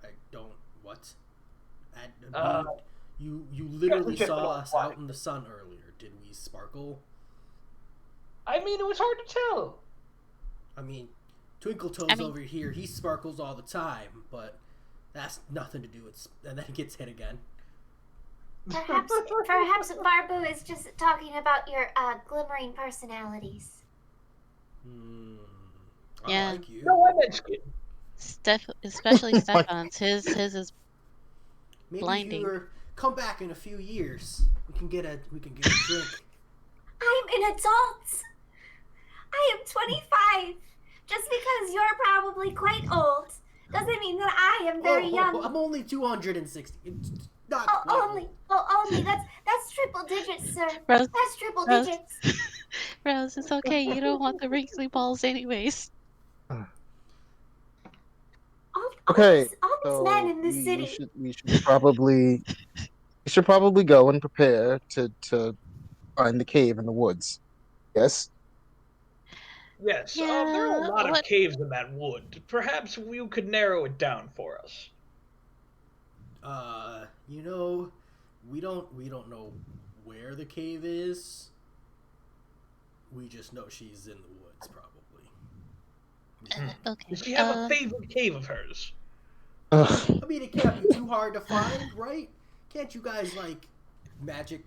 I don't. What? Uh, You literally just saw don't us want out in the sun earlier. Did we sparkle? I mean, it was hard to tell. I mean, Twinkle Toes I mean- over here, he sparkles all the time, but that's nothing to do with. And then he gets hit again. Perhaps Barbu is just talking about your glimmering personalities. I Yeah. like you. No, I meant skin. Especially Stefan's. His is Maybe blinding. if you come back in a few years, we can get a drink. I'm an adult. I am 25. Just because you're probably quite old doesn't mean that I am very young. I'm only 260. It's not Oh, quite. only. That's triple digits, sir. Rose, That's triple Rose. digits. Rose, it's okay. You don't want the wrinkly balls anyways. Okay, All these so men in this we city. should probably go and prepare to find the cave in the woods. Yes. Yes, there Yeah, are a lot of what- caves in that wood. Perhaps you could narrow it down for us. We don't know where the cave is. We just know she's in the woods, probably. Okay. Does she have a favorite cave of hers? Ugh. I mean, it can't be too hard to find, right? Can't you guys, like, magic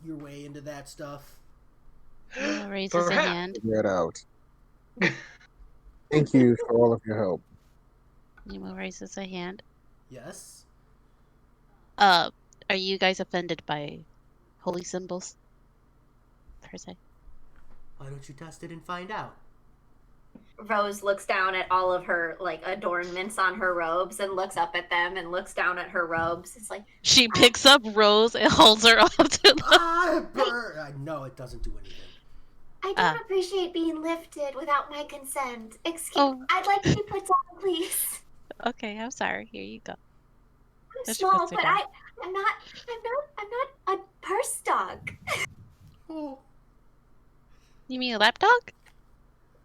your way into that stuff? Nemo raises a Perhaps. hand. Figure it out. Thank you for all of your help. Nemo raises a hand. Yes? Are you guys offended by holy symbols? Per se. Why don't you test it and find out? Rose looks down at all of her like adornments on her robes and looks up at them and looks down at her robes. It's like She picks up Rose and holds her up to the. No, it doesn't do anything. I don't appreciate being lifted without my consent. Excuse Oh. I'd like to be put down, please. Okay, I'm sorry. Here you go. I'm Push small, puts her but down. I'm not a purse dog. Oh. You mean a lapdog?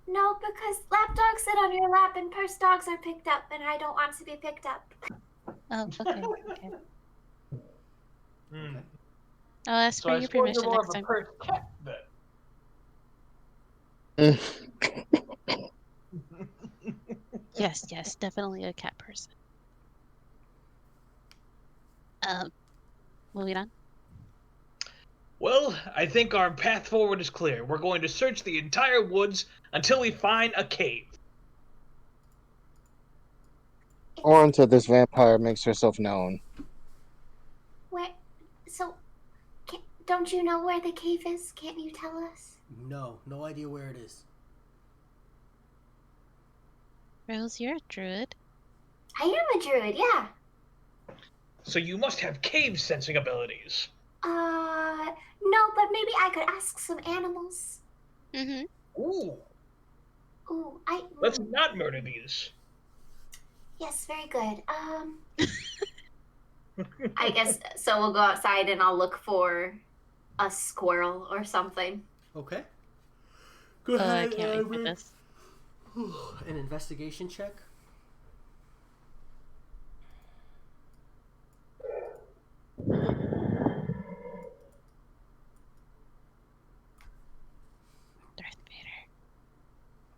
No, because lap dogs sit on your lap and purse dogs are picked up, and I don't want to be picked up. Oh, okay. Okay. Hmm. I'll ask So for I your suppose permission you're more next of a time. purse cat then. Yes, yes, definitely a cat person. Moving on. Well, I think our path forward is clear. We're going to search the entire woods until we find a cave. Or until this vampire makes herself known. Where? So, don't you know where the cave is? Can't you tell us? No idea where it is. Rose, you're a druid. I am a druid, yeah. So you must have cave sensing abilities. No, but maybe I could ask some animals. Mm-hmm. Ooh. Ooh, Let's not murder these. Yes, very good. I guess so. We'll go outside and I'll look for a squirrel or something. Okay. Go I ahead, can't wait for Amber. this. An investigation check. Darth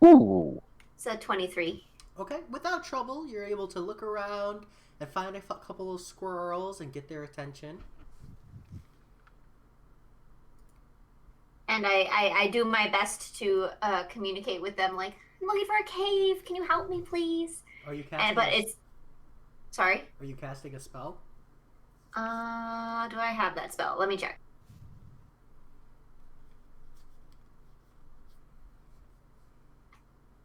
Vader. Ooh. So 23. Okay, without trouble, you're able to look around and find a couple of squirrels and get their attention. And I do my best to communicate with them, like, I'm looking for a cave. Can you help me, please? Are you casting? but it's sorry. Are you casting a spell? Do I have that spell? Let me check.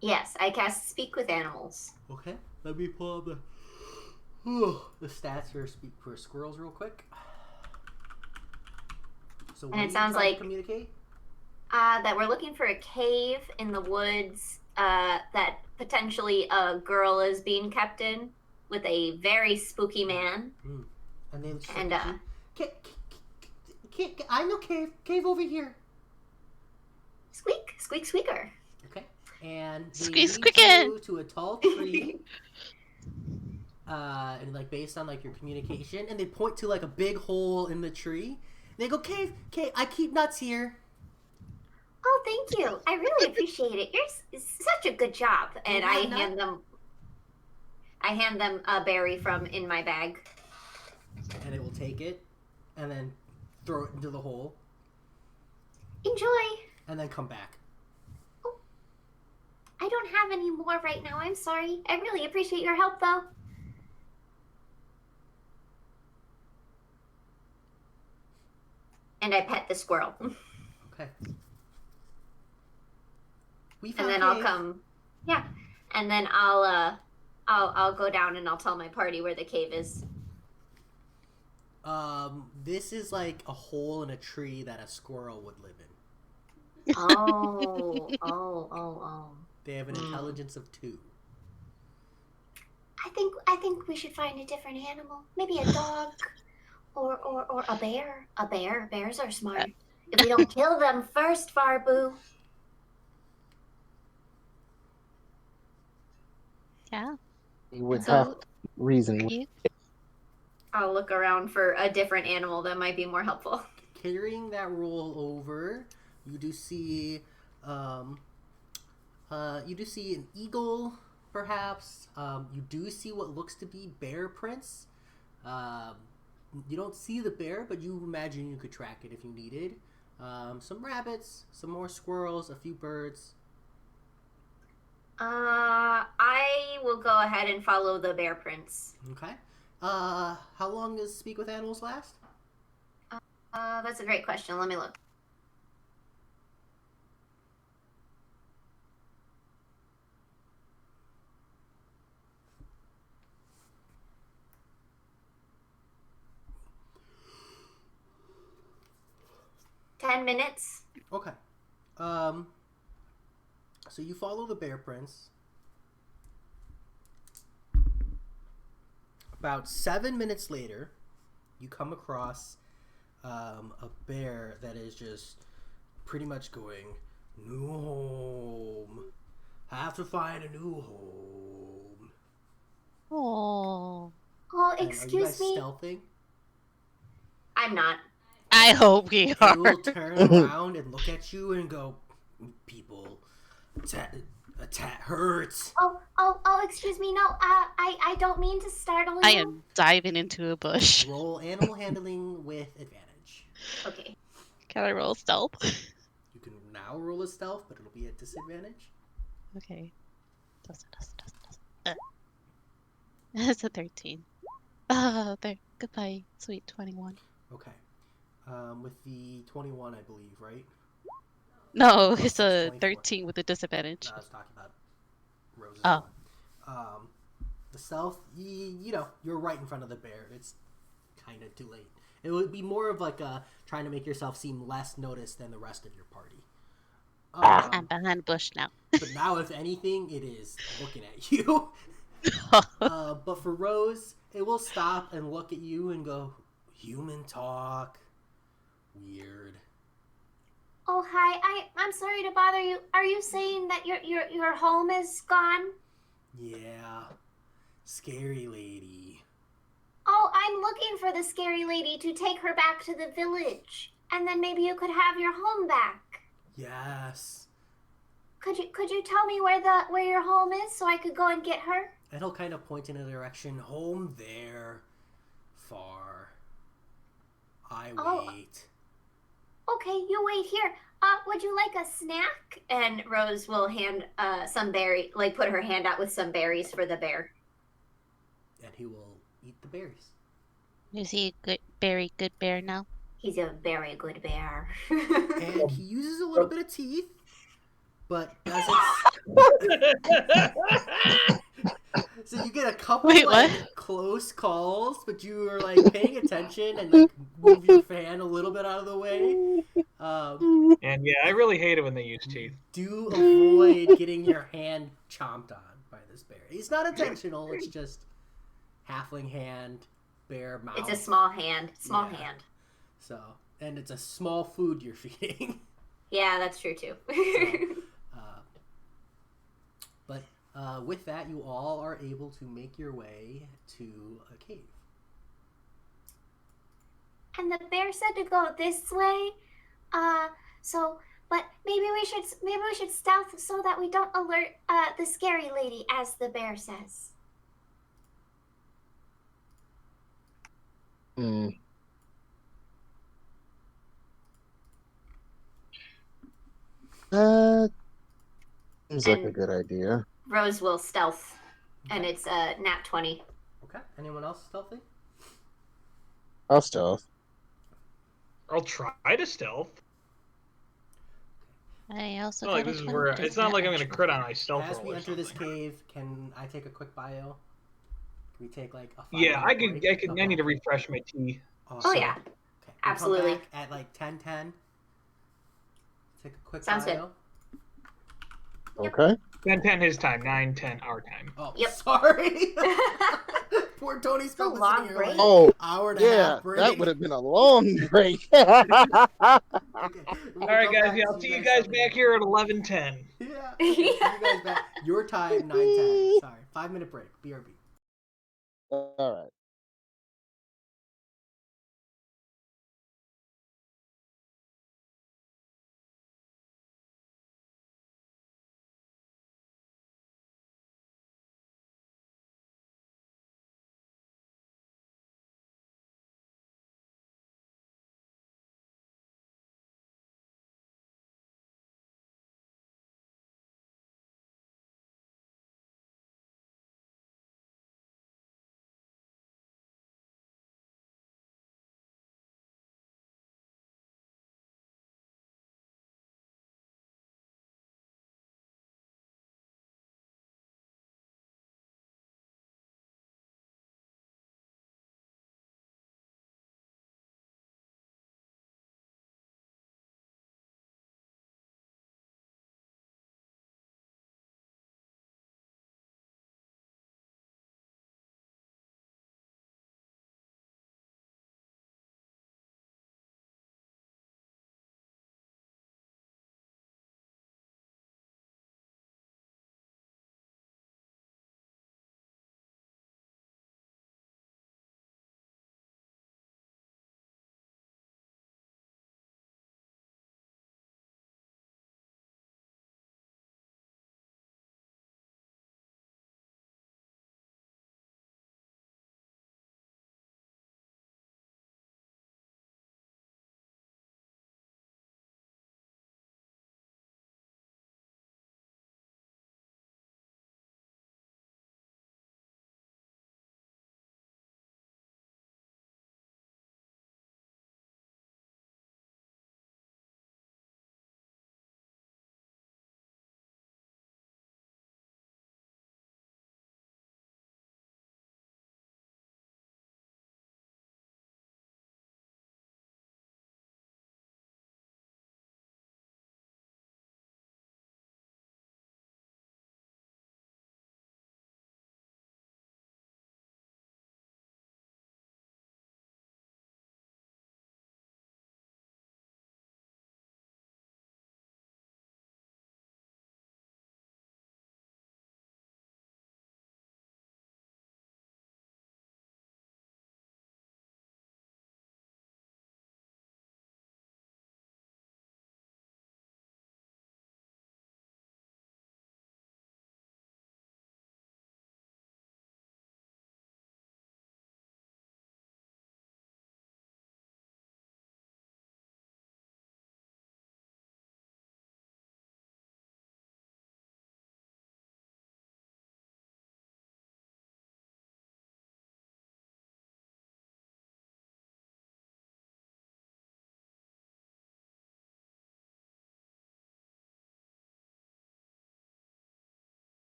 Yes, I cast Speak with Animals. Okay, let me pull up the stats for squirrels real quick. So what And it are you sounds trying to like- communicate? That we're looking for a cave in the woods that potentially a girl is being kept in with a very spooky man. And then And I know cave over here. squeak, squeak, squeaker. Okay, and they Squeak, lead squeakin'. you to a tall tree. And like based on like your communication, and they point to like a big hole in the tree. They go, cave. I keep nuts here. Oh, thank you. I really appreciate it. You're such a good job. And Yeah, I no. hand them a berry from in my bag. And it will take it, and then throw it into the hole, Enjoy. and then come back. I don't have any more right now. I'm sorry. I really appreciate your help, though. And I pet the squirrel. Okay. We And found then I'll cave. come. Yeah. And then I'll go down and I'll tell my party where the cave is. This is like a hole in a tree that a squirrel would live in. Oh. They have an intelligence of 2. I think we should find a different animal. Maybe a dog or a bear. A bear. Bears are smart. If we don't kill them first, Farbu. Yeah. You would So- have reason. You? I'll look around for a different animal that might be more helpful. Carrying that roll over, you do see You do see an eagle, perhaps. You do see what looks to be bear prints. You don't see the bear, but you imagine you could track it if you needed. Some rabbits, some more squirrels, a few birds. I will go ahead and follow the bear prints. Okay. How long does Speak with Animals last? That's a great question. Let me look. $10. Okay. So you follow the bear prints. About 7 minutes later, you come across a bear that is just pretty much going, "New home. Have to find a new home." Oh, Oh, And are you excuse guys me. stealthing? I'm not. I hope we He are. will turn around and look at you and go, "People, attack hurts." Oh, excuse me. No, I don't mean to startle you. I am diving into a bush. Roll animal handling with advantage. Okay. Can I roll stealth? You can now roll a stealth, but it'll be at disadvantage. Okay. It's a 13. Oh, there. Goodbye, sweet 21. Okay. With the 21, I believe, right? No, Oh, it's a 24. 13 with a disadvantage. No, I was talking about Rose's Oh. one. The stealth, you know, you're right in front of the bear. It's kind of too late. It would be more of like trying to make yourself seem less noticed than the rest of your party. I'm behind a bush now. But now, if anything, it is looking at you. But for Rose, it will stop and look at you and go, "Human talk. Weird." Oh, hi. I'm sorry to bother you. Are you saying that your home is gone? Yeah. Scary lady. Oh, I'm looking for the scary lady to take her back to the village, and then maybe you could have your home back. Yes. Could you tell me where your home is so I could go and get her? And he'll kind of point in a direction. Home there. Far. I Oh. wait. Okay, you wait here. Would you like a snack? And Rose will hand some berry, like put her hand out with some berries for the bear. And he will eat the berries. Is he a very good bear now? He's a very good bear. And he uses a little bit of teeth, but doesn't. So you get a couple Wait, like what? close calls, but you are like paying attention and like move your fan a little bit out of the way. And yeah, I really hate it when they use teeth. Do avoid getting your hand chomped on by this bear. It's not intentional. It's just halfling hand, bear mouth. It's a small hand. Small Yeah. hand. So, and it's a small food you're feeding. Yeah, that's true too. But with that, you all are able to make your way to a cave. And the bear said to go this way. But maybe we should stealth so that we don't alert the scary lady, as the bear says. That seems like a good idea. Rose will stealth, and Okay. it's nat 20. Okay. Anyone else stealthy? I'll stealth. I'll try to stealth. I also Not like got a this is 20 where with it's not like I'm gonna disadvantage. crit on my stealth As roll we or enter this something. cave, can I take a quick bio? Can we take like a 5 Yeah, I minute could. break? I could. Okay. I need to refresh my tea. Awesome. Oh yeah, Okay. We'll absolutely. come back at like 10:10. Take a quick Sounds good. bio. Okay. 10:10 his time. 9:10 our time. Oh, Yep. sorry. Poor Tony spent a this long in here break. like Oh, hour and a yeah, half break. that would have been a long break. Okay. All We'll right, come guys. back Yeah, to I'll see you guys something. back here at 11:10. Yeah. Okay, see you guys back. Your time 9:10. Sorry. 5 minute break. BRB. All right.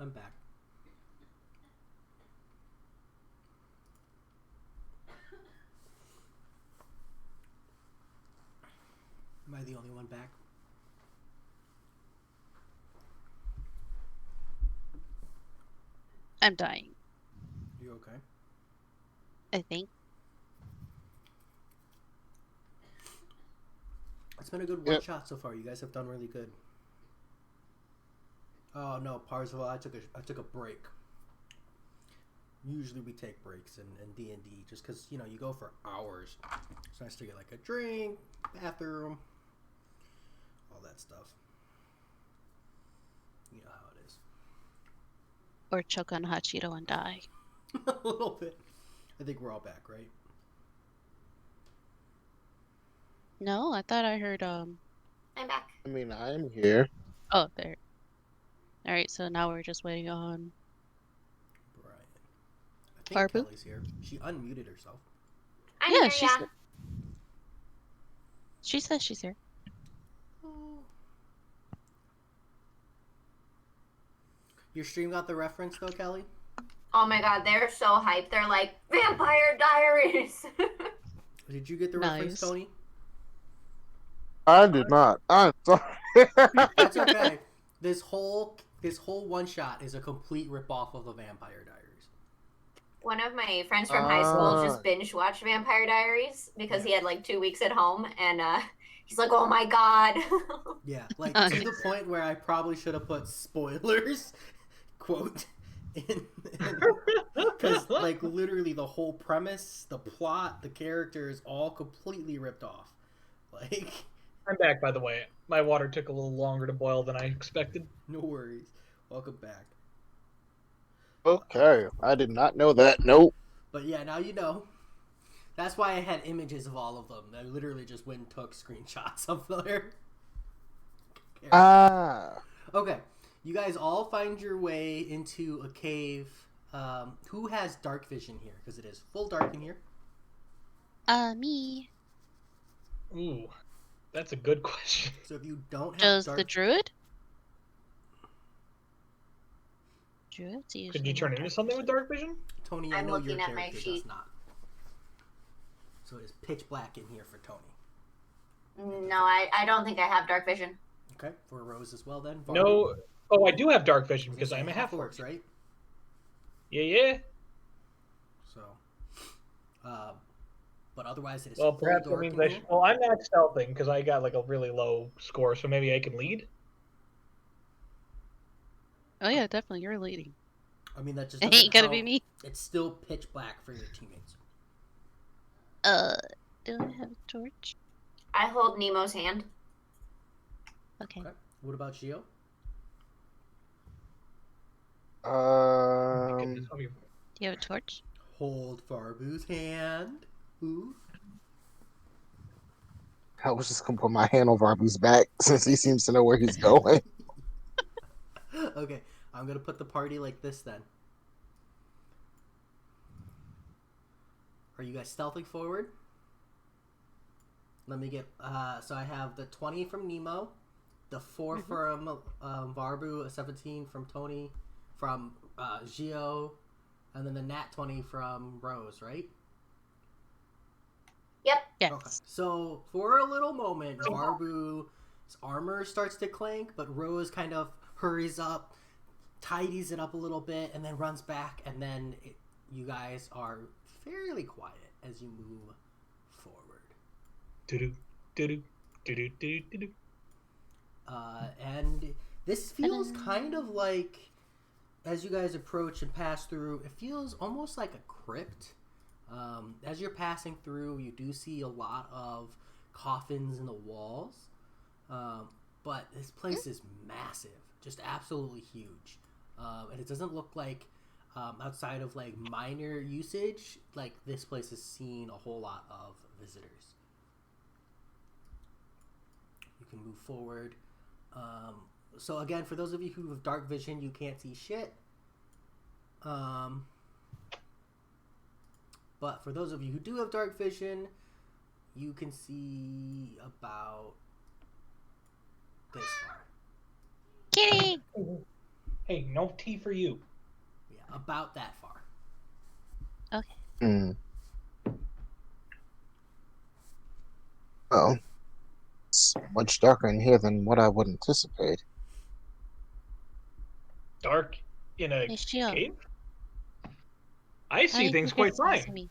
I'm back. Am I the only one back? I'm dying, You okay? I think. It's been a good one shot so far. You guys have done really good. Oh no, Parzival, I took a break. Usually we take breaks in D&D just because, you know, you go for hours. It's nice to get like a drink, bathroom, all that stuff. You know how it is. Or choke on a hot Cheeto and die. A little bit. I think we're all back, right? No, I thought I heard I'm back. I mean, I'm here. Oh, there. All right, so now we're just waiting on Brian. I think Farbu? Kelly's here. She unmuted herself. I'm Yeah, here, she's yeah. She says she's here. Your stream got the reference though, Kelly? Oh my god, they're so hyped. They're like, Vampire Diaries! Did you get the reference, Nice. Tony? I did not. I'm sorry. That's okay. This whole one shot is a complete ripoff of the Vampire Diaries. One of my friends from high school just binge watched Vampire Diaries because he had like 2 weeks at home, and he's like, oh my god. Yeah, like to the point where I probably should have put spoilers, quote, in because like literally the whole premise, the plot, the characters, all completely ripped off. Like, I'm back, by the way. My water took a little longer to boil than I expected. no worries. Welcome back. Okay, I did not know that. Nope. But yeah, now you know. That's why I had images of all of them. I literally just went and took screenshots of their. Okay, you guys all find your way into a cave. Who has dark vision here? Because it is full dark in here. Me. Ooh, that's a good question. So if you don't have Does dark, the druid? Druids usually Could you turn have into dark something with vision. dark vision? Tony, I I'm know your looking at my character does sheet. not. So it is pitch black in here for Tony. No, I don't think I have dark vision. Okay, for Rose as well then. No. Oh, I do have dark vision I was because gonna I'm a say half orcs, orc. right? Yeah. So, but otherwise it is Well, full perhaps that dark means in I here. should. Well, I'm not stealthing because I got like a really low score, so maybe I can lead. Oh yeah, definitely. You're leading. I mean, that just It doesn't ain't gonna help. be me. It's still pitch black for your teammates. Do I have a torch? I hold Nemo's hand. Okay. Okay. What about Gio? Goodness, Do you have a torch? Hold Farbu's hand. Ooh. I was just gonna put my hand on Varbu's back since he seems to know where he's going. Okay, I'm gonna put the party like this then. Are you guys stealthing forward? Let me get. So I have the 20 from Nemo, the 4 from Varbu, a 17 from Tony, from Gio, and then the nat 20 from Rose, right? Yep. Yes. Okay. So for a little moment, Varbu's armor starts to clank, but Rose kind of hurries up, tidies it up a little bit, and then runs back, and then you guys are fairly quiet as you move forward. And this feels kind of like, as you guys approach and pass through, it feels almost like a crypt. As you're passing through, you do see a lot of coffins in the walls, but this place is massive, just absolutely huge, and it doesn't look like, outside of like minor usage, like this place has seen a whole lot of visitors. You can move forward. So again, for those of you who have dark vision, you can't see shit. But for those of you who do have dark vision, you can see about this far. Kitty! Hey, no tea for you. Yeah, about that far. Okay. Hmm. Well, it's much darker in here than what I would anticipate. Dark in a Hey, Shio, cave? I how see do things you quite get past fine. me?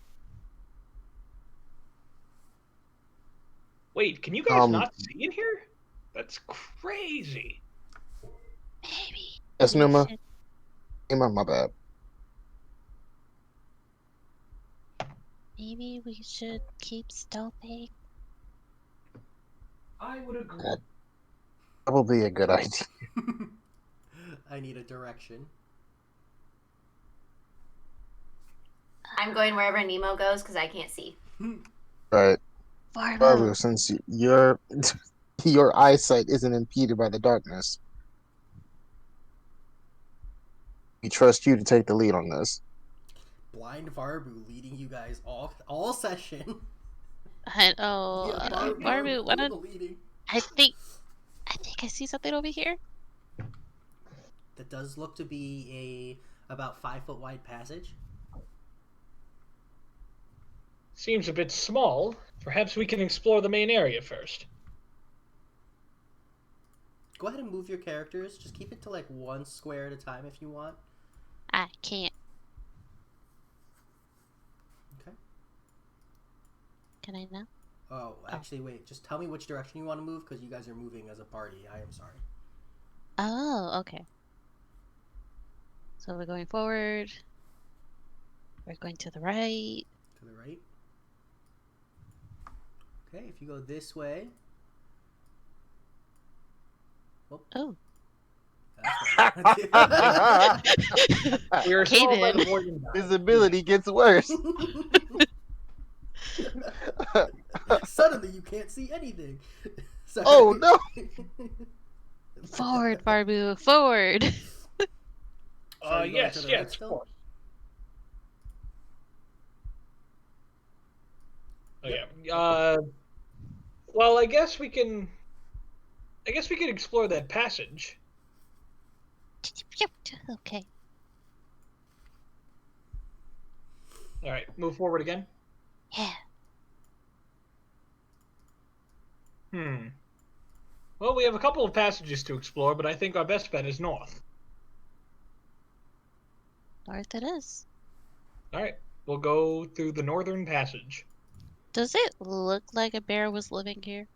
Wait, can you guys Um, not see in here? That's crazy. Maybe yes, we Numa? should. Numa, my bad. Maybe we should keep stealthing. I would agree. That probably a good idea. I need a direction. I'm going wherever Nemo goes because I can't see. Right. Farbo. Barbara, since your your eyesight isn't impeded by the darkness, we trust you to take the lead on this. Blind Varbu leading you guys all session. Oh, Yeah, Barbu, why doing the don't leading. I think I see something over here. That does look to be a about 5-foot wide passage. Seems a bit small. Perhaps we can explore the main area first. Go ahead and move your characters. Just keep it to like 1 square at a time if you want. I can't. Okay. Can I now? Oh, actually, wait. Just tell me which direction you want to move because you guys are moving as a party. I am sorry. Oh, okay. So we're going forward. We're going to the right. To the right. Okay, if you go this way. Oh. We're Okay, solved by then. the void and die. Visibility gets worse. Suddenly, you can't see anything. Sorry. Oh no! Forward, Barbu, forward. So are you going to Yes, the yes, right of still? course. Oh yeah. Well, I guess we can explore that passage. Okay. All right, move forward again. Yeah. Well, we have a couple of passages to explore, but I think our best bet is north. North it is. All right, we'll go through the northern passage. Does it look like a bear was living here?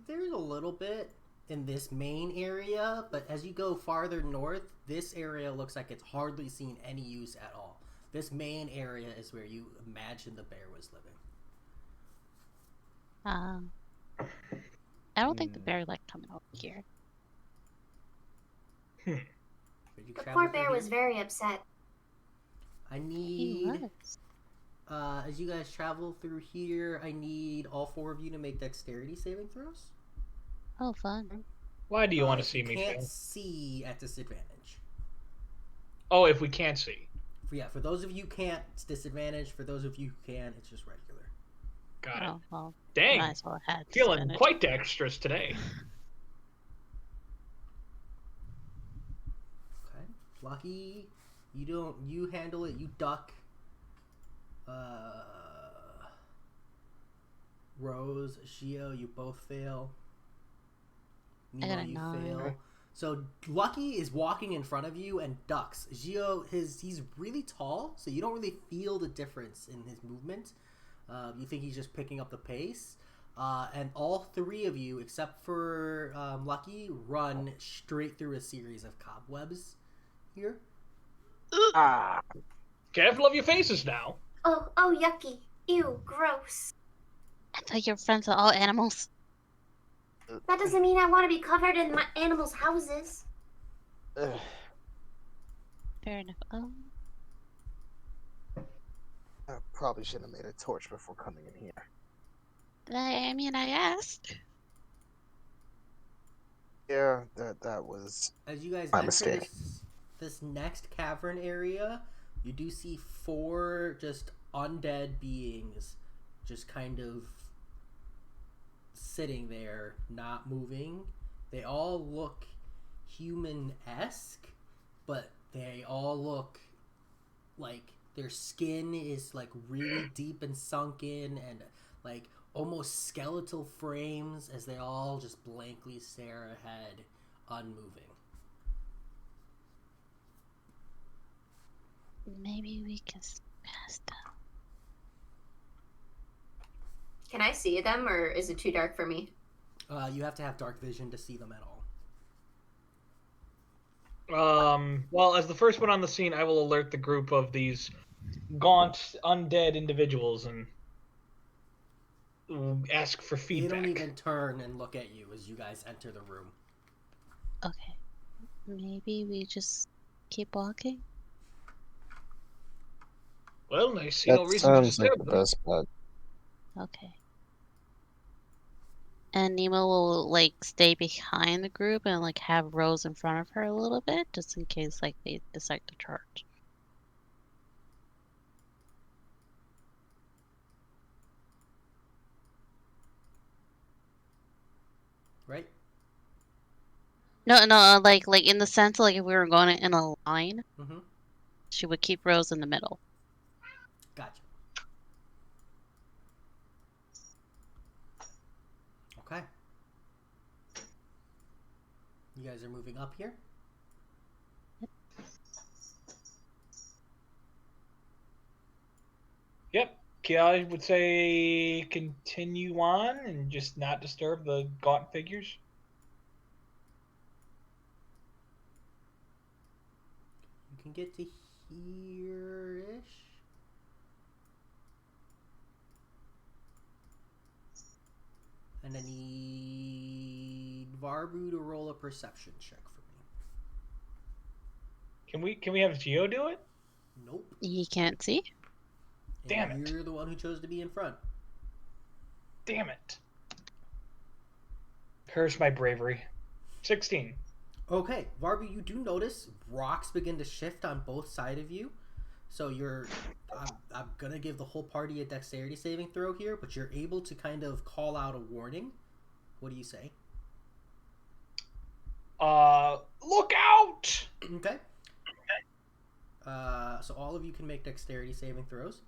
There's a little bit in this main area, but as you go farther north, this area looks like it's hardly seen any use at all. This main area is where you imagine the bear was living. I don't think the bear liked coming over here. Did you The travel poor through bear was here? very upset. I He need, was. as you guys travel through here, I need all 4 of you to make dexterity saving throws. Oh, fun. Why do you want to see You me can't fail? see at disadvantage. Oh, if we can't see. Yeah, for those of you who can't, it's disadvantage. For those of you who can, it's just regular. Got it. Oh, well. Dang, Might as well have had feeling disadvantage. quite dexterous today. Okay. Lucky, you handle it, you duck. Rose, Shio, you both fail. I got Nemo, a you 9. fail. So Lucky is walking in front of you and ducks. Gio, he's really tall, so you don't really feel the difference in his movement. You think he's just picking up the pace. And all 3 of you, except for Lucky, run straight through a series of cobwebs here. Ah, Careful of your faces now. Oh, yucky. Ew, gross. I thought you were friends with all animals. That doesn't mean I want to be covered in my animals' houses. ugh. Fair enough. Oh, I probably should have made a torch before coming in here. I mean, I asked. Yeah, that was As you guys my enter mistake. this next cavern area, you do see 4 just undead beings just kind of sitting there, not moving. They all look human-esque, but they all look like their skin is like really deep and sunken and like almost skeletal frames as they all just blankly stare ahead, unmoving. Maybe we can pass them. Can I see them, or is it too dark for me? You have to have dark vision to see them at all. Well, as the first one on the scene, I will alert the group of these gaunt, undead individuals and ask for They feedback. don't even turn and look at you as you guys enter the room. Okay. Maybe we just keep walking? Well, I see no That reason to sounds like disturb the them. best bet. Okay. And Nemo will like stay behind the group and like have Rose in front of her a little bit, just in case like they decide to charge. Right? No, like in the sense like if we were going in a line, Mm-hmm. she would keep Rose in the middle. Gotcha. Okay. You guys are moving up here? Yep. I would say continue on and just not disturb the gaunt figures. You can get to here-ish. And I need Varbu to roll a perception check for me. Can we have Geo do it? Nope. He can't see. And Damn it. you're the one who chose to be in front. Damn it. Curse my bravery. 16. Okay, Varbu, you do notice rocks begin to shift on both sides of you. So I'm going to give the whole party a dexterity saving throw here, but you're able to kind of call out a warning. What do you say? Look out! Okay. So all of you can make dexterity saving throws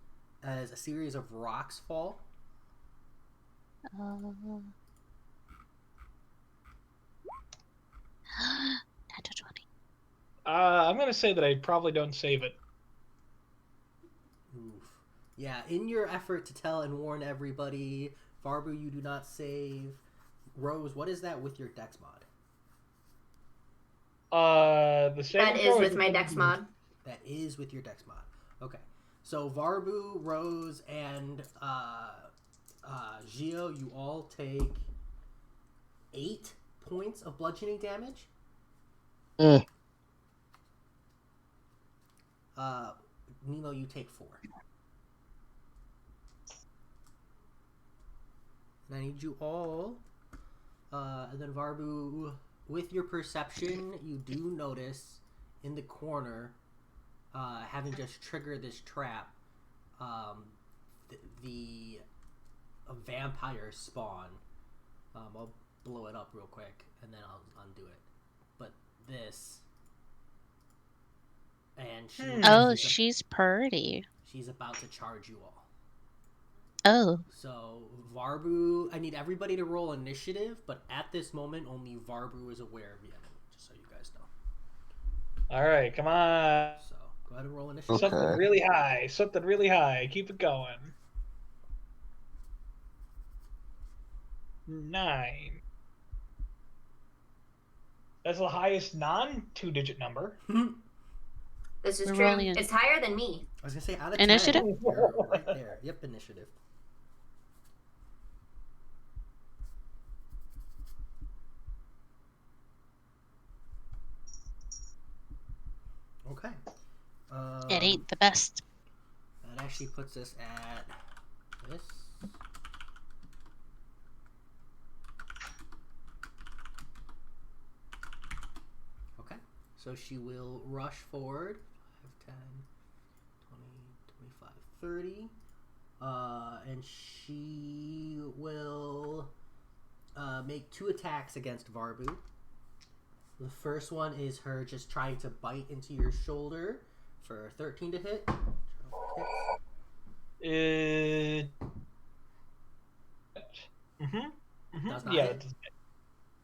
as a series of rocks fall. Natural 20. I'm gonna say that I probably don't save it. Oof. Yeah, in your effort to tell and warn everybody, Varbu, you do not save. Rose, what is that with your dex mod? The saving That throw is with my dex mod. That is with your dex mod. Okay. So Varbu, Rose, and Gio, you all take 8 points of bludgeoning damage. Nemo, you take 4. And I need you all. And then Varbu, with your perception, you do notice in the corner, having just triggered this trap, the vampire spawn. I'll blow it up real quick and then I'll undo it. But this, and she's pretty. she's about to charge you all. Oh. So Varbu, I need everybody to roll initiative, but at this moment only Varbu is aware of the enemy, just so you guys know. Alright, come on. So go ahead and roll initiative. Okay. Something really high. Something really high. Keep it going. 9. That's the highest non-2-digit number. This is We're true. rolling in- It's higher than me. I was gonna say out of Initiative? 10, you're right there. Yep, initiative. Okay. It ain't the best. That actually puts us at this. Okay. So she will rush forward. 5, 10, 20, 25, 30. And she will make 2 attacks against Varbu. The first one is her just trying to bite into your shoulder for 13 to hit. Does not Yeah. hit?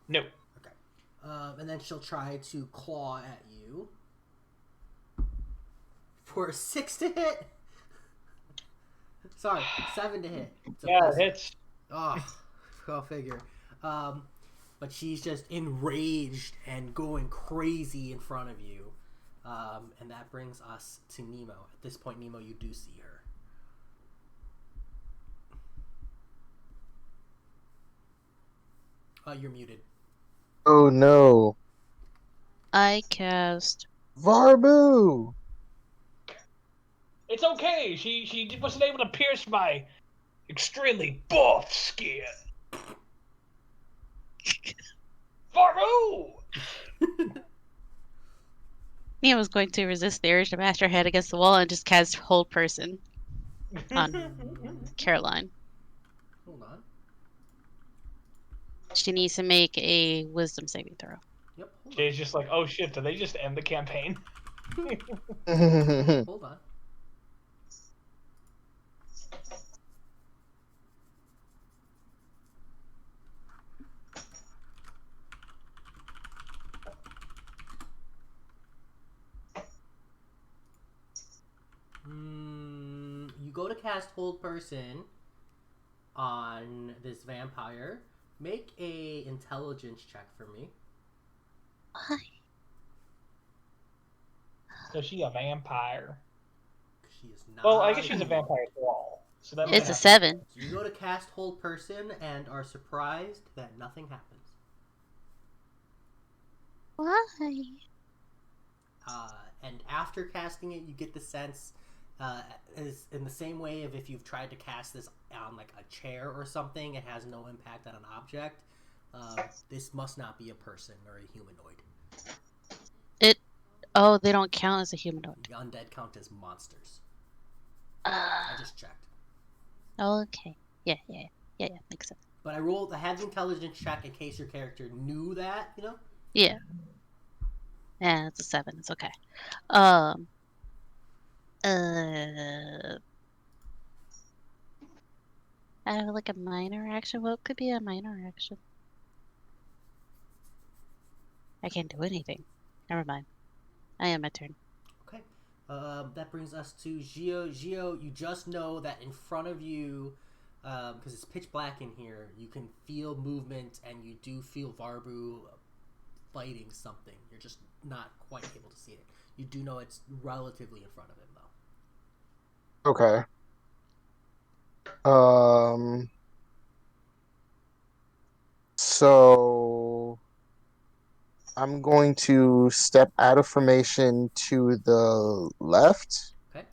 No. Okay. And then she'll try to claw at you for 6 to hit. Sorry, 7 to hit. Yeah, it hits. Oh, go figure. But she's just enraged and going crazy in front of you. And that brings us to Nemo. At this point, Nemo, you do see her. You're muted. Oh no. I cast. Varbu! It's okay. She wasn't able to pierce my extremely buff skin. Faru! Mia was going to resist the urge to mash her head against the wall and just cast Hold Person on Caroline. Hold on. She needs to make a Wisdom saving throw. Yep. She's just like, oh shit, did they just end the campaign? Hold on. You go to cast Hold Person on this vampire. Make a intelligence check for me. Why? So she a vampire. She is not. Well, I guess she's a vampire thrall. So that It's a 7. So you go to cast Hold Person and are surprised that nothing happens. Why? And after casting it, you get the sense, is in the same way of if you've tried to cast this on like a chair or something, it has no impact on an object. This must not be a person or a humanoid. Oh, they don't count as a humanoid. The undead count as monsters. Uh, I just checked. Okay. Yeah, makes sense. But I had the intelligence check in case your character knew that, you know? Yeah. Yeah, it's a 7. It's okay. I have like a minor action. What could be a minor action? I can't do anything. Never mind. I am my turn. Okay. That brings us to Gio. Gio, you just know that in front of you, because it's pitch black in here, you can feel movement and you do feel Varbu fighting something. You're just not quite able to see it. You do know it's relatively in front of him, though. Okay. So I'm going to step out of formation to the left. Okay.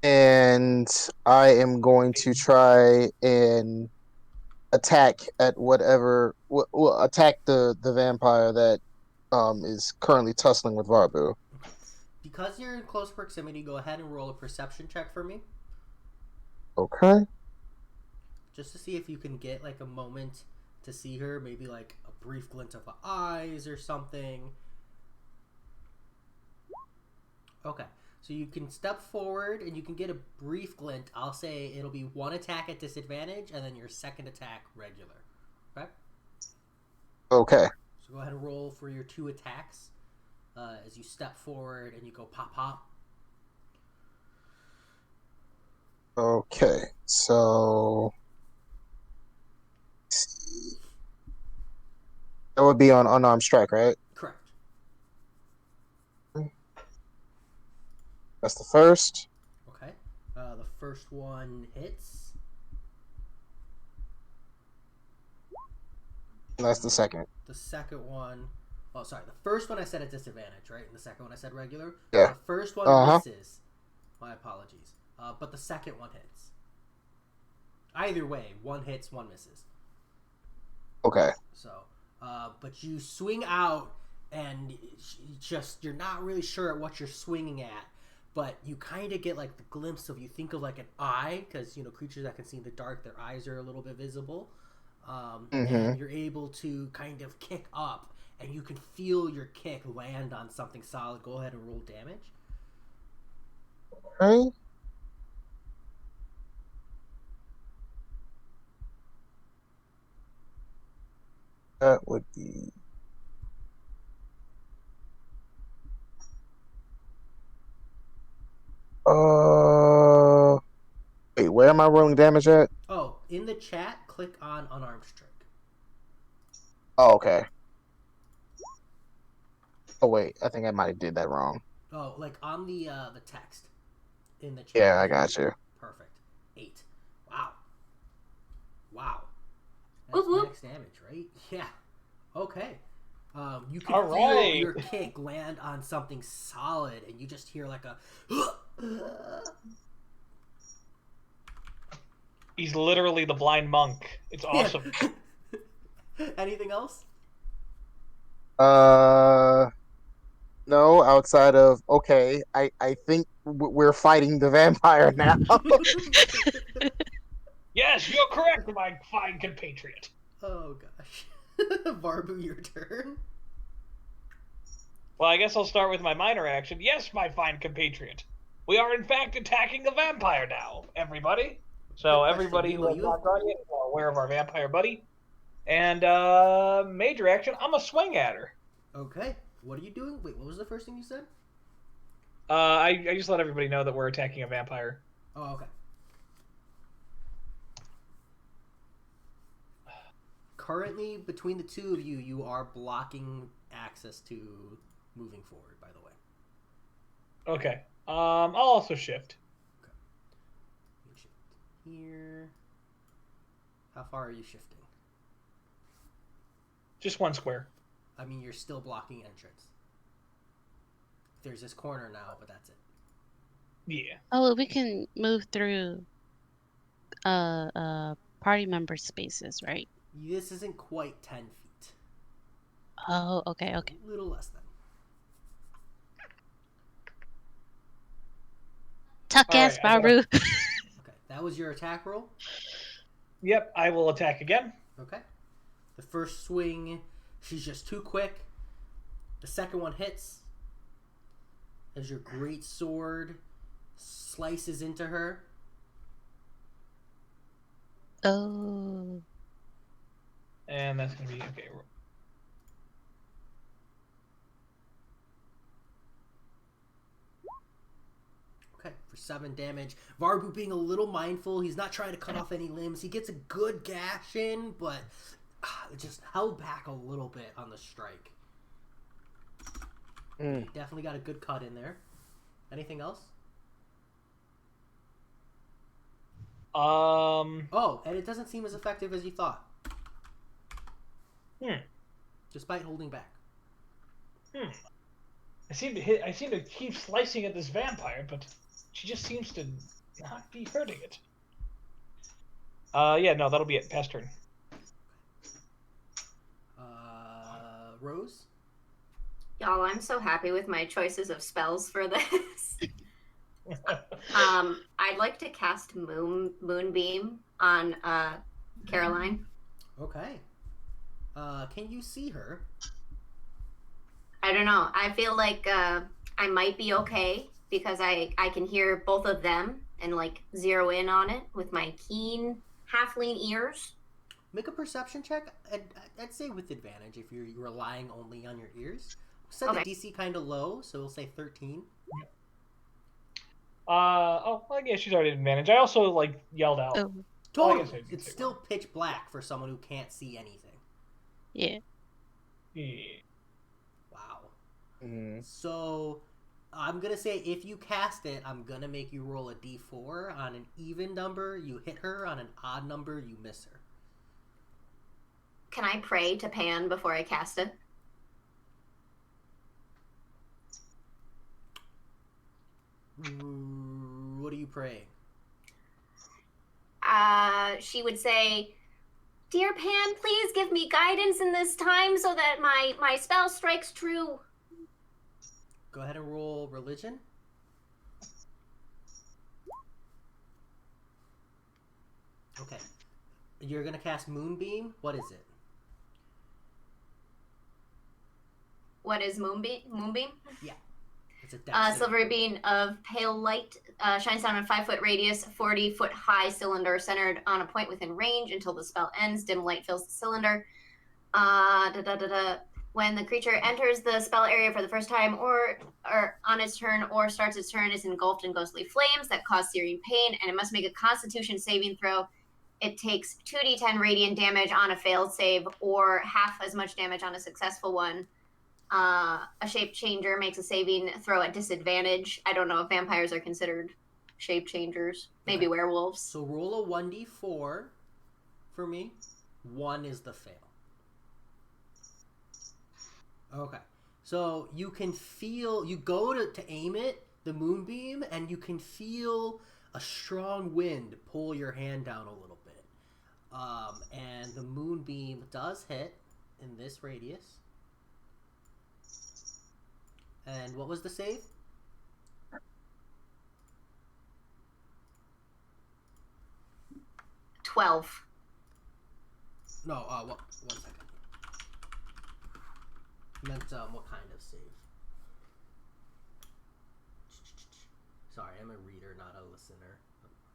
And I am going to try and attack at whatever attack the vampire that is currently tussling with Varbu. Because you're in close proximity, go ahead and roll a perception check for me. Okay. Just to see if you can get like a moment to see her, maybe like a brief glint of the eyes or something. Okay. So you can step forward and you can get a brief glint. I'll say it'll be 1 attack at disadvantage and then your second attack regular. Okay? Okay. So go ahead and roll for your 2 attacks as you step forward and you go pop pop. Okay. So that would be on unarmed strike, right? Correct. That's the first. Okay. The first one hits. And that's the second. The second one... Oh, sorry. The first one I said at disadvantage, right? And the second one I said regular? Yeah. The first one misses. My apologies. But the second one hits. Either way, 1 hits, 1 misses. Okay. So, but you swing out, and just you're not really sure at what you're swinging at, but you kind of get like the glimpse of, you think of like an eye, because creatures that can see in the dark, their eyes are a little bit visible, and you're able to kind of kick up, and you can feel your kick land on something solid. Go ahead and roll damage. Okay. That would be wait, where am I rolling damage at? Oh, in the chat, click on unarmed strike. Oh, okay. Oh wait, I think I might have did that wrong. Oh, like on the text in the chat. Yeah, I got you. Perfect. 8. Wow. Wow. Whoop, That's whoop. max damage, right? Yeah. Okay. You can All feel right. your kick land on something solid, and you just hear like a. He's literally the blind monk. It's awesome. Anything else? No, outside of okay, I think we're fighting the vampire now. Yes, you're correct, my fine compatriot. Oh gosh. Barbu, your turn. Well, I guess I'll start with my minor action. Yes, my fine compatriot. We are in fact attacking the vampire now, everybody. So Quick everybody question, who has Nemo, not gone yet is aware of our vampire buddy. And major action, I'm a swing at her. Okay. What are you doing? Wait, what was the first thing you said? I just let everybody know that we're attacking a vampire. Oh, okay. Currently, between the two of you, you are blocking access to moving forward, by the way. Okay. I'll also shift. Okay. You shift here. How far are you shifting? Just one square. I mean, you're still blocking entrance. There's this corner now, but that's it. Yeah. Oh, we can move through party member spaces, right? This isn't quite 10 feet. Oh, okay. A little less than. Tuck All ass, right, Baru. Okay, that was your attack roll. Yep, I will attack again. Okay. The first swing, she's just too quick. The second one hits as your great sword slices into her. Oh. And that's going to be okay. Okay, for 7 damage. Varbu being a little mindful. He's not trying to cut off any limbs. He gets a good gash in, but it just held back a little bit on the strike. Definitely got a good cut in there. Anything else? Oh, and it doesn't seem as effective as you thought. Despite holding back. I seem to keep slicing at this vampire, but she just seems to not be hurting it. Yeah, no, that'll be it. Past turn. Rose? Y'all, I'm so happy with my choices of spells for this. I'd like to cast Moonbeam on Caroline. Okay. Can you see her? I don't know. I feel like I might be okay because I can hear both of them and like zero in on it with my keen halfling ears. Make a perception check. I'd say with advantage if you're relying only on your ears. Set the DC kind of low, so we'll say 13. Oh, I guess she's already at advantage. I also yelled out. Oh. Totally. It's still pitch black for someone who can't see anything. Yeah. Wow. Mm-hmm. So I'm gonna say if you cast it, I'm gonna make you roll a d4. On an even number, you hit her. On an odd number, you miss her. Can I pray to Pan before I cast it? What are you praying? She would say, "Dear Pan, please give me guidance in this time so that my spell strikes true." Go ahead and roll religion. Okay. You're gonna cast Moonbeam. What is it? What is Moonbeam? Moonbeam? Yeah. It's a dexterity. Silvery beam of pale light shines down in a 5-foot radius, 40-foot high cylinder centered on a point within range until the spell ends. Dim light fills the cylinder. When the creature enters the spell area for the first time or on its turn or starts its turn, is engulfed in ghostly flames that cause searing pain, and it must make a Constitution saving throw. It takes 2d10 radiant damage on a failed save or half as much damage on a successful one. A shape changer makes a saving throw at disadvantage. I don't know if vampires are considered shape changers. Maybe werewolves. So roll a 1d4 for me. 1 is the fail. Okay. So you can feel, you go to aim it, the moonbeam, and you can feel a strong wind pull your hand down a little bit. And the moonbeam does hit in this radius. And what was the save? $12. No, one second. I meant, what kind of save? Sorry, I'm a reader, not a listener.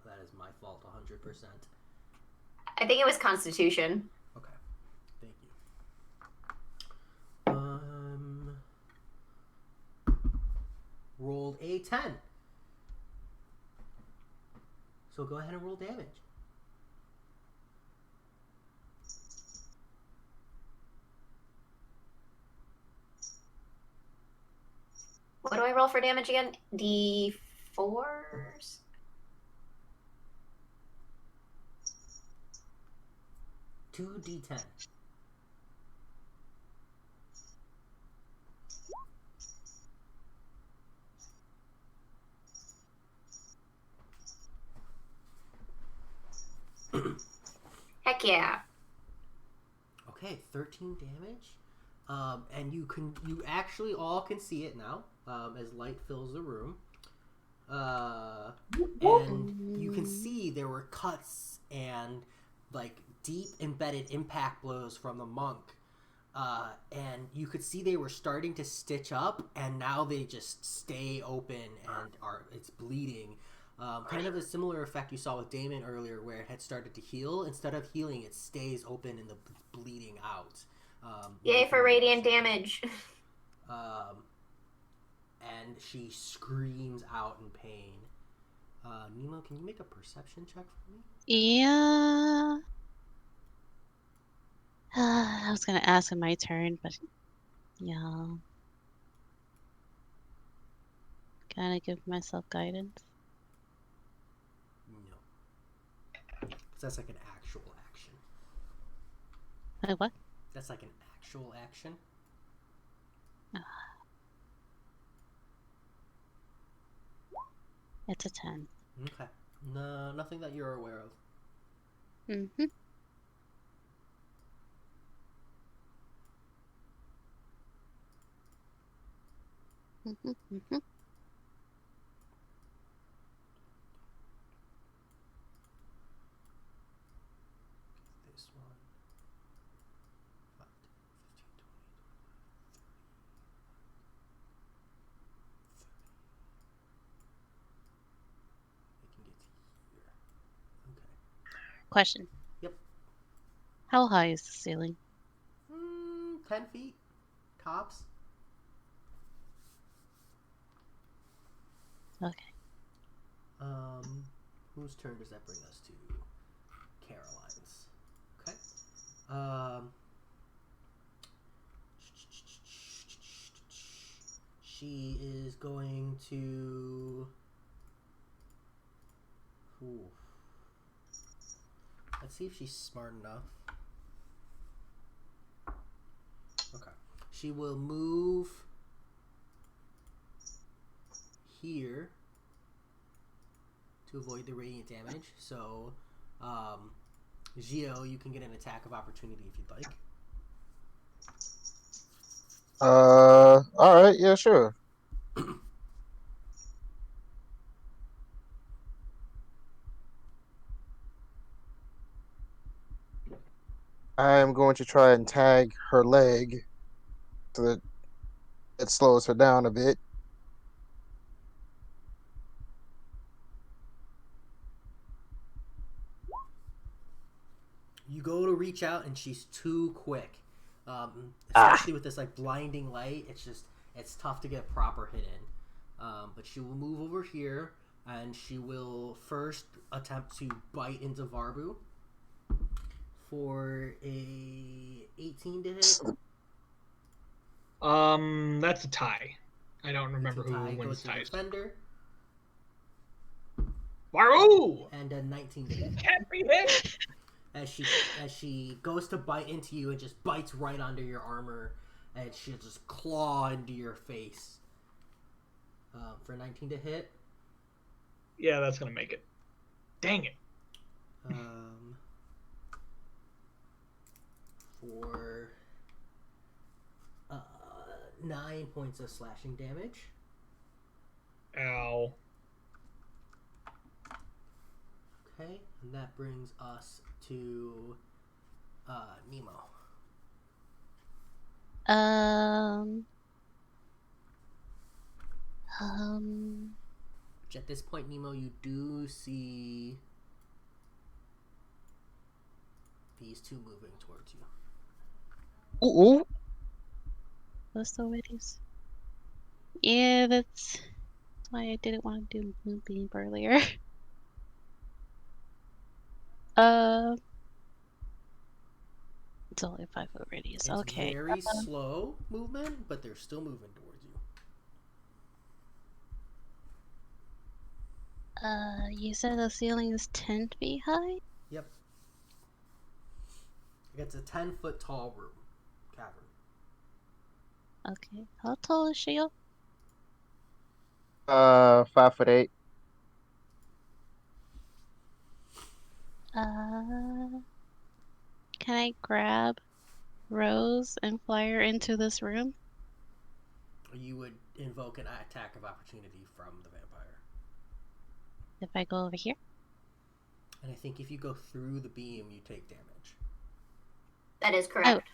That is my fault, 100%. I think it was Constitution. Okay, thank you. Rolled a 10. So go ahead and roll damage. What do I roll for damage again? D4s? Two D10. Heck yeah. Okay, 13 damage. And you actually all can see it now, as light fills the room. And you can see there were cuts and like deep embedded impact blows from the monk. And you could see they were starting to stitch up, and now they just stay open and it's bleeding. Kind of a similar effect you saw with Damon earlier, where it had started to heal. Instead of healing, it stays open and the bleeding out. Yay for radiant damage. And she screams out in pain. Nemo, can you make a perception check for me? Yeah. I was gonna ask in my turn, but yeah. Gotta give myself guidance. No. That's like an actual action. Wait, what? That's like an actual action. It's a 10. Okay. No, nothing that you're aware of. Mm-hmm. Mm-hmm. Mm-hmm. This one. 5, 10, 15, 20, 25, 30. It can get to here. Okay. Question. Yep. How high is the ceiling? 10 feet. Tops. Okay. Whose turn does that bring us to? Caroline's. Okay. She is going to. Ooh. Let's see if she's smart enough. Okay. She will move here to avoid the radiant damage. So, Gio, you can get an attack of opportunity if you'd like. Alright, yeah, sure. I am going to try and tag her leg so that it slows her down a bit. You go to reach out and she's too quick. Especially with this like blinding light, it's tough to get proper hit in. But she will move over here and she will first attempt to bite into Varbu for a 18 to hit. That's a tie. I don't remember who wins goes to ties. defender. Maru! And a 19 to hit. Can't be hit! As she goes to bite into you and just bites right under your armor, and she'll just claw into your face. For 19 to hit. Yeah, that's gonna make it. Dang it. For 9 points of slashing damage. Ow. Okay, and that brings us to Nemo. Which at this point, Nemo, you do see these two moving towards you. Ooh. Those Salvatores. Yeah, that's why I didn't want to do Moonbeam earlier. It's only 5 foot radius. It's Okay. very slow movement, but they're still moving towards you. You said the ceiling is 10 feet high? Yep. It's a 10-foot tall room. Cavern. Okay. How tall is she? 5'8". Can I grab Rose and fly her into this room? You would invoke an attack of opportunity from the vampire. If I go over here? And I think if you go through the beam, you take damage. That is correct.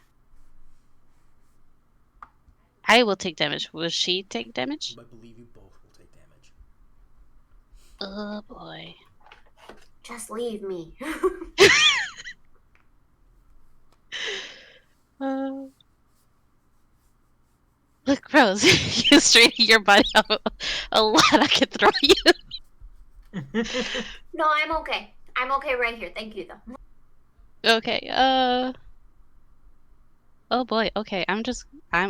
I will take damage. Will she take damage? I believe you both will take damage. Oh boy. Just leave me. Look, Rose, you straighten your body out a lot. I could throw you. No, I'm okay. I'm okay right here. Thank you, though. Okay, oh boy, okay, I'm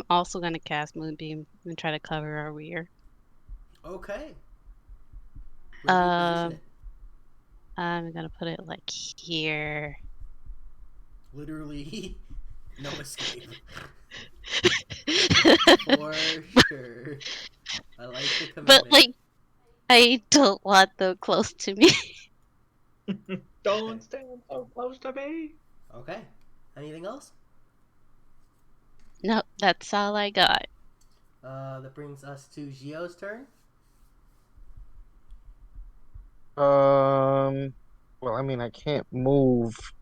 also gonna cast Moonbeam and try to cover our rear. Okay. Where do you position it? I'm gonna put it like here. Literally, no escape. For sure. I like the commitment. But like, I don't want them close to me. Don't stand so close to me. Okay. Anything else? Nope, that's all I got. That brings us to Gio's turn. Well, I mean, I can't move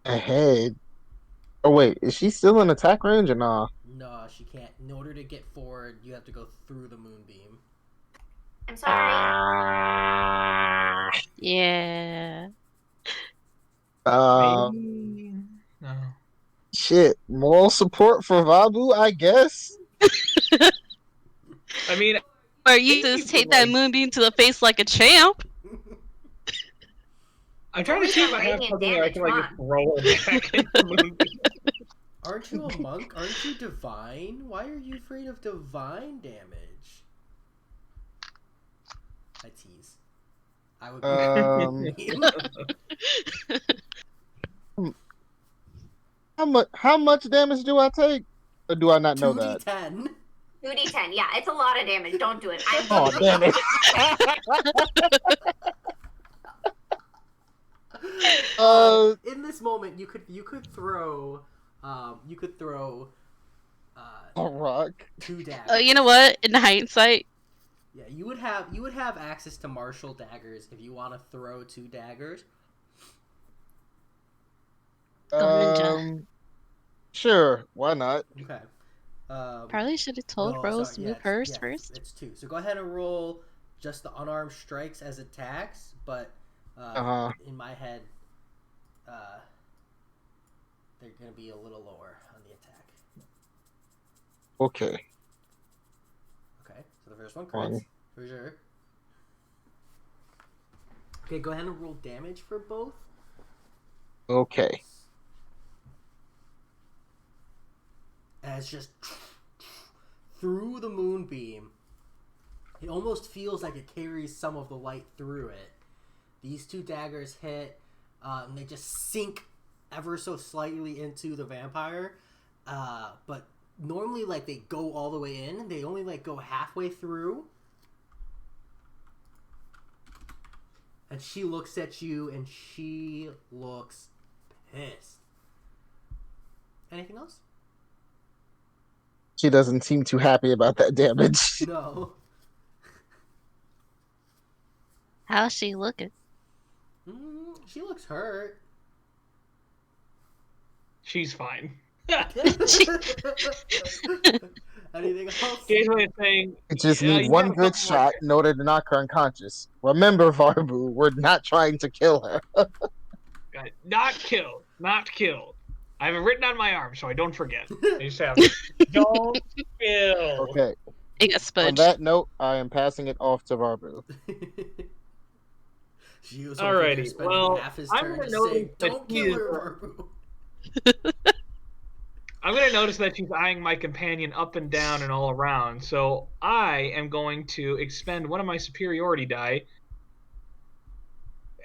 ahead. Oh wait, is she still in attack range or nah? No, she can't. In order to get forward, you have to go through the moonbeam. I'm sorry. Yeah. Maybe. No. Shit, moral support for Vabu, I guess. I mean, Or you just take that Moonbeam to the face like a champ. I'm trying to see if I have Radiant something that I damage, can like come just throw her back into the Moonbeam. Aren't you a monk? Aren't you divine? Why are you afraid of divine damage? I tease. I would be How much damage do I take? Or do I not know that? 2d10. 2d10. Yeah, it's a lot of damage. Don't do it. Oh, damn it. In this moment, you could throw a rock. 2 daggers. Oh, you know what? In hindsight, Yeah, you would have access to martial daggers if you want to throw 2 daggers. go ahead and Sure, why not? Okay. Probably should have told no, Rose sorry, to yeah, move it's, hers yeah, first. it's 2. So go ahead and roll just the unarmed strikes as attacks, but Uh-huh. in my head, they're going to be a little lower on the attack. Okay. Okay, so the first one One. crits, for sure. Okay, go ahead and roll damage for both. Okay. As just through the moonbeam, it almost feels like it carries some of the light through it. These 2 daggers hit, and they just sink ever so slightly into the vampire. But normally, like, they go all the way in. They only, like, go halfway through. And she looks at you, and she looks pissed. Anything else? She doesn't seem too happy about that damage. No. How's she looking? She looks hurt. She's fine. Anything else? Here's what I'm saying. We just Yeah, need you one have a good couple more- shot in order to knock her unconscious. Remember, Varbu, we're not trying to kill her. Not killed. Not killed. I have it written on my arm, so I don't forget. I just have don't kill. Okay. It got On spudged. that note, I am passing it off to Varbu. She was over there Alrighty, spending well, half his I'm turn gonna just saying, notice that "Don't he kill is- her, Varbu." I'm going to notice that she's eyeing my companion up and down and all around, so I am going to expend one of my superiority die,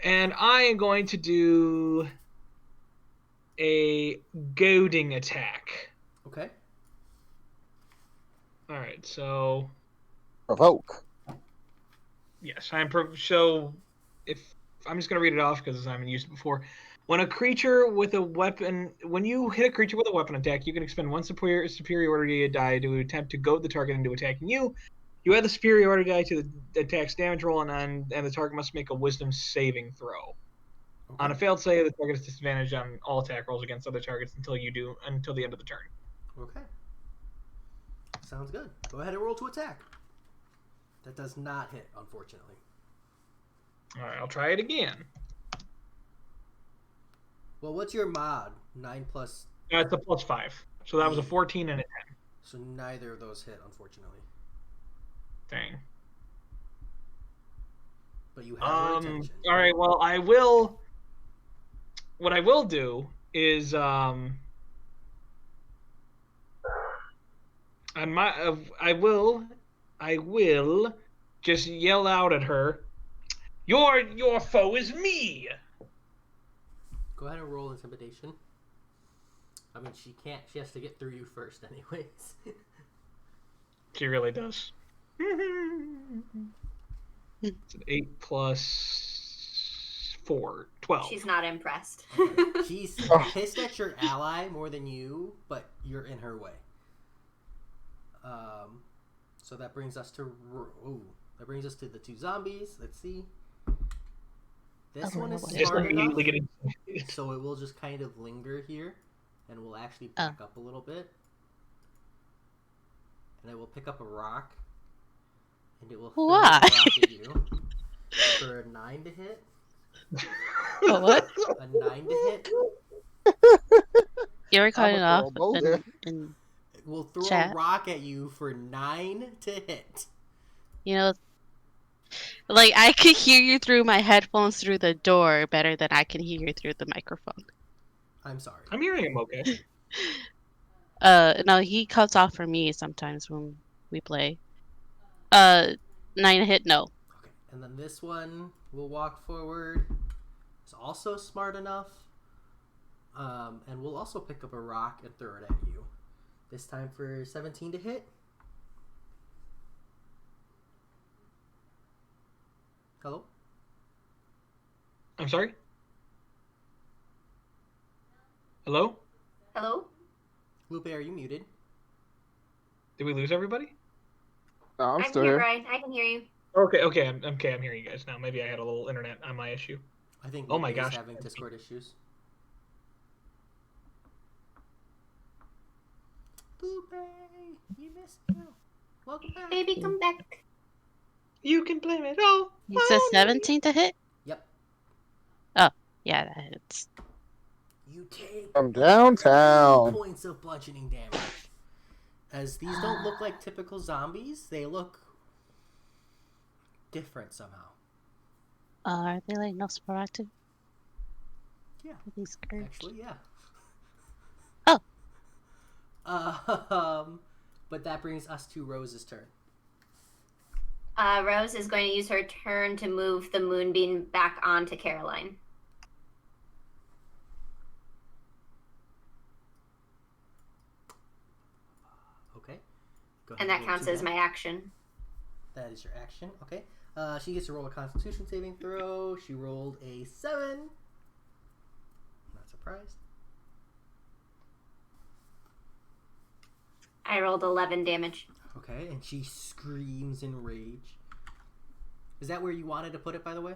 and I am going to do a Goading Attack. Okay. Alright, so Provoke. yes, so if I'm just going to read it off because I haven't used it before. When you hit a creature with a weapon attack, you can expend one superiority die to attempt to goad the target into attacking you. You add the superiority die to the attack's damage roll, and the target must make a wisdom saving throw. Okay. On a failed save, the target has disadvantage on all attack rolls against other targets until the end of the turn. Okay. Sounds good. Go ahead and roll to attack. That does not hit, unfortunately. Alright, I'll try it again. Well, what's your mod? 9 plus... It's a +5. So that was a 14 and a 10. So neither of those hit, unfortunately. Dang. But you have her attention. Alright, well, what I will do is, I will just yell out at her, your foe is me! Go ahead and roll intimidation. I mean, she has to get through you first anyways. She really does. It's an 8 plus 4, 12. She's not impressed. She's pissed at your ally more than you, but you're in her way. So that brings us to the 2 zombies. Let's see. This one is Just smart enough, immediately getting... so it will just kind of linger here, and we'll actually back up a little bit. And it will pick up a rock, and it will throw the rock at you for a 9 to hit. Oh, what? A 9 to hit. You were cutting it off Boulder. in It will throw chat. a rock at you for 9 to hit. You know, like I could hear you through my headphones through the door better than I can hear you through the microphone. I'm sorry. I'm hearing him okay. No, he cuts off for me sometimes when we play. 9 to hit, no. Okay, and then this one will walk forward. It's also smart enough. And we'll also pick up a rock and throw it at you. This time for 17 to hit. Hello? I'm sorry? Hello? Hello? Lupe, are you muted? Did we lose everybody? No, I'm I'm still here, here. Brian. I can hear you. Okay, I'm hearing you guys now. Maybe I had a little internet on my issue. I think Oh Lupe my is gosh. having Discord issues. You missed you. Welcome back. Baby, come back. You can blame it all. You said on me. 17 to hit? Yep. Yeah, that hits. You take From downtown. 3 points of bludgeoning damage. As these don't look like typical zombies, they look different somehow. Are they like Nosferatu? Yeah. Are these scourged? Actually, yeah. Oh. But that brings us to Rose's turn. Rose is going to use her turn to move the moonbeam back onto Caroline. Okay. Go ahead And that roll counts 2 as my action. That is your action. Okay. She gets to roll a Constitution saving throw. She rolled a 7. Not surprised. I rolled 11 damage. Okay, and she screams in rage. Is that where you wanted to put it, by the way?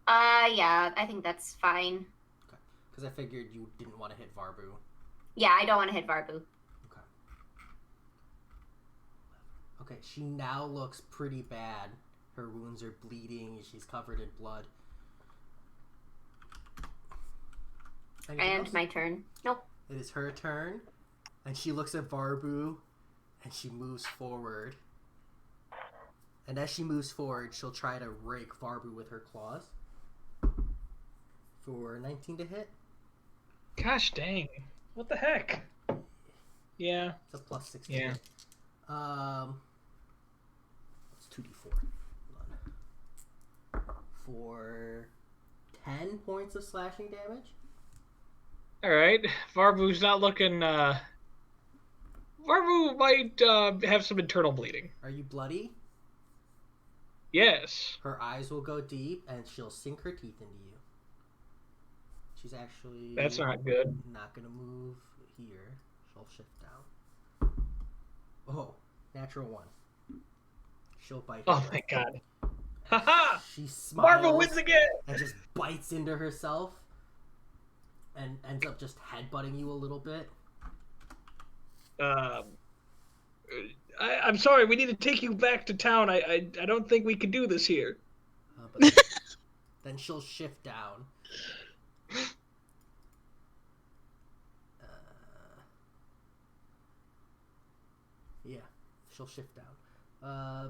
Yeah, I think that's fine. Okay. Because I figured you didn't want to hit Varbu. Yeah, I don't want to hit Varbu. Okay. Okay, she now looks pretty bad. Her wounds are bleeding. She's covered in blood. Anything And else? my turn. Nope. It is her turn. And she looks at Varbu. And she moves forward. And as she moves forward, she'll try to rake Varbu with her claws. For 19 to hit. Gosh dang. What the heck? Yeah. It's a plus 6 to Yeah. hit. It's 2d4. Hold on. For 10 points of slashing damage. Alright. Varbu's not looking, Varbu might, have some internal bleeding. Are you bloody? Yes. Her eyes will go deep, and she'll sink her teeth into you. She's actually... That's not good. Not going to move here. She'll shift down. Oh, natural 1. She'll bite. Oh her. my god. Haha! She smiles Varbu wins again! and just bites into herself and ends up just headbutting you a little bit. I'm sorry, we need to take you back to town. I don't think we can do this here. But then she'll shift down. Yeah, she'll shift down.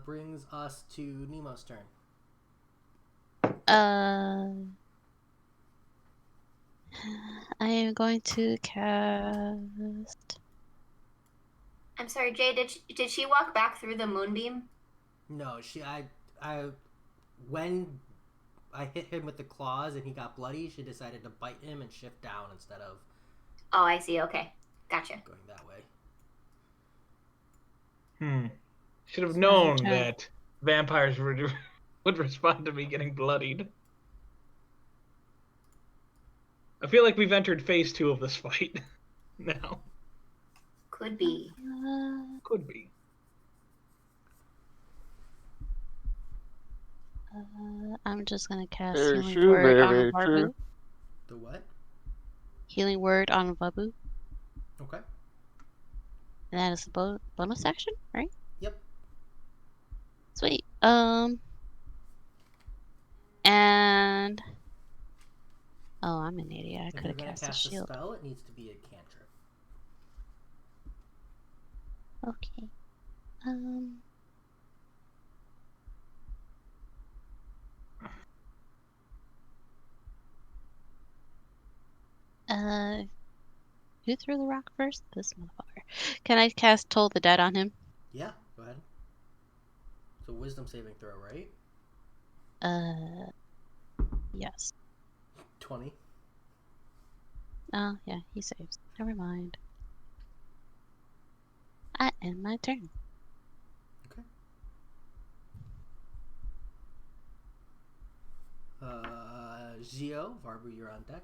Brings us to Nemo's turn. I am going to cast. I'm sorry, Jay, did she walk back through the moonbeam? No, when I hit him with the claws and he got bloody, she decided to bite him and shift down instead of Oh, I see. Okay. Gotcha. going that way. Should have It's my known turn. that vampires would respond to me getting bloodied. I feel like we've entered phase 2 of this fight now. Could be. Could be. I'm just gonna cast Very Healing true, Word on very Vabu. true. The what? Healing Word on Vabu. Okay. And that is the bonus action, right? Yep. Sweet. And oh, I'm an idiot. I If could you're have gonna cast a cast a shield. spell, it needs to be a cantrip. Okay. Who threw the rock first? This motherfucker. Can I cast Toll the Dead on him? Yeah, go ahead. It's a wisdom saving throw, right? Yes. 20. Oh, yeah, he saves. Never mind. I end my turn. Okay. Zio, Varbu, you're on deck.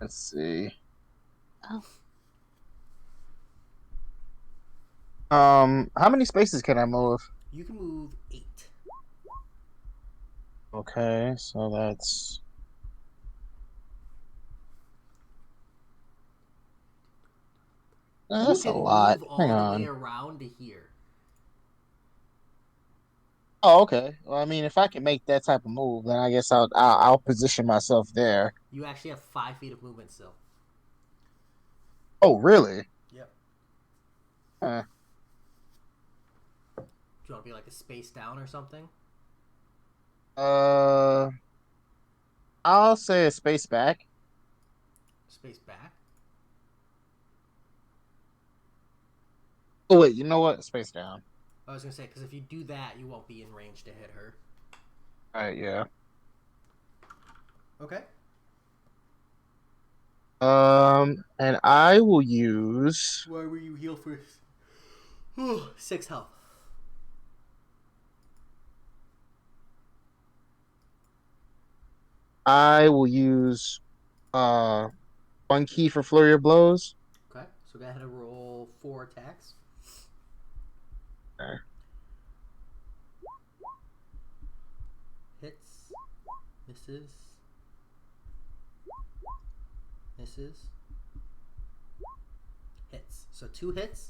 Let's see. Oh. How many spaces can I move? You can move 8. Okay, so that's That's You a can lot. move Hang all the way on. around to here. Oh, okay. Well, I mean, if I can make that type of move, then I guess I'll position myself there. You actually have 5 feet of movement still. Oh, really? Yep. Huh. Do you want to be like a space down or something? Uh, I'll say a space back. Space back? Oh wait, you know what? Space down. I was gonna say, because if you do that, you won't be in range to hit her. All right, yeah. Okay. And I will use. Why were you heal first? 6 health. I will use 1 key for flurry of blows. Okay, so go ahead and roll 4 attacks. Okay. Hits. Misses. Misses. Hits. So 2 hits.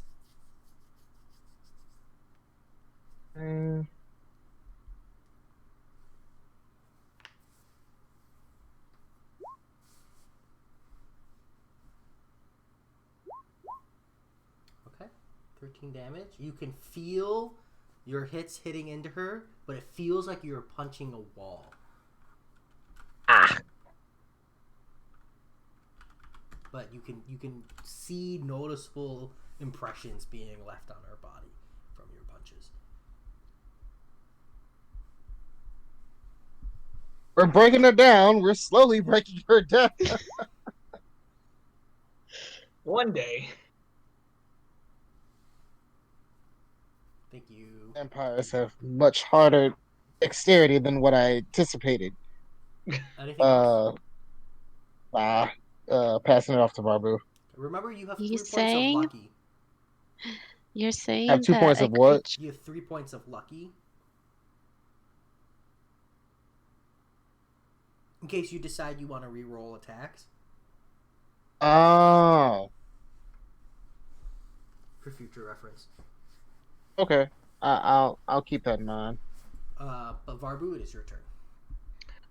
Mm. Okay. 13 damage. You can feel your hits hitting into her, but it feels like you're punching a wall. Ah. But you can see noticeable impressions being left on her body from your punches. We're breaking her down. We're slowly breaking her down. One day. Thank you. Vampires have much harder dexterity than what I anticipated. Anything else? Passing it off to Barbu. Remember, you have You 3 points of saying? lucky. You're I saying have 2 that points a of what? creature- You have 3 points of lucky. In case you decide you want to re-roll attacks. Oh. For future reference. Okay. I'll keep that in mind. But Varbu, it is your turn.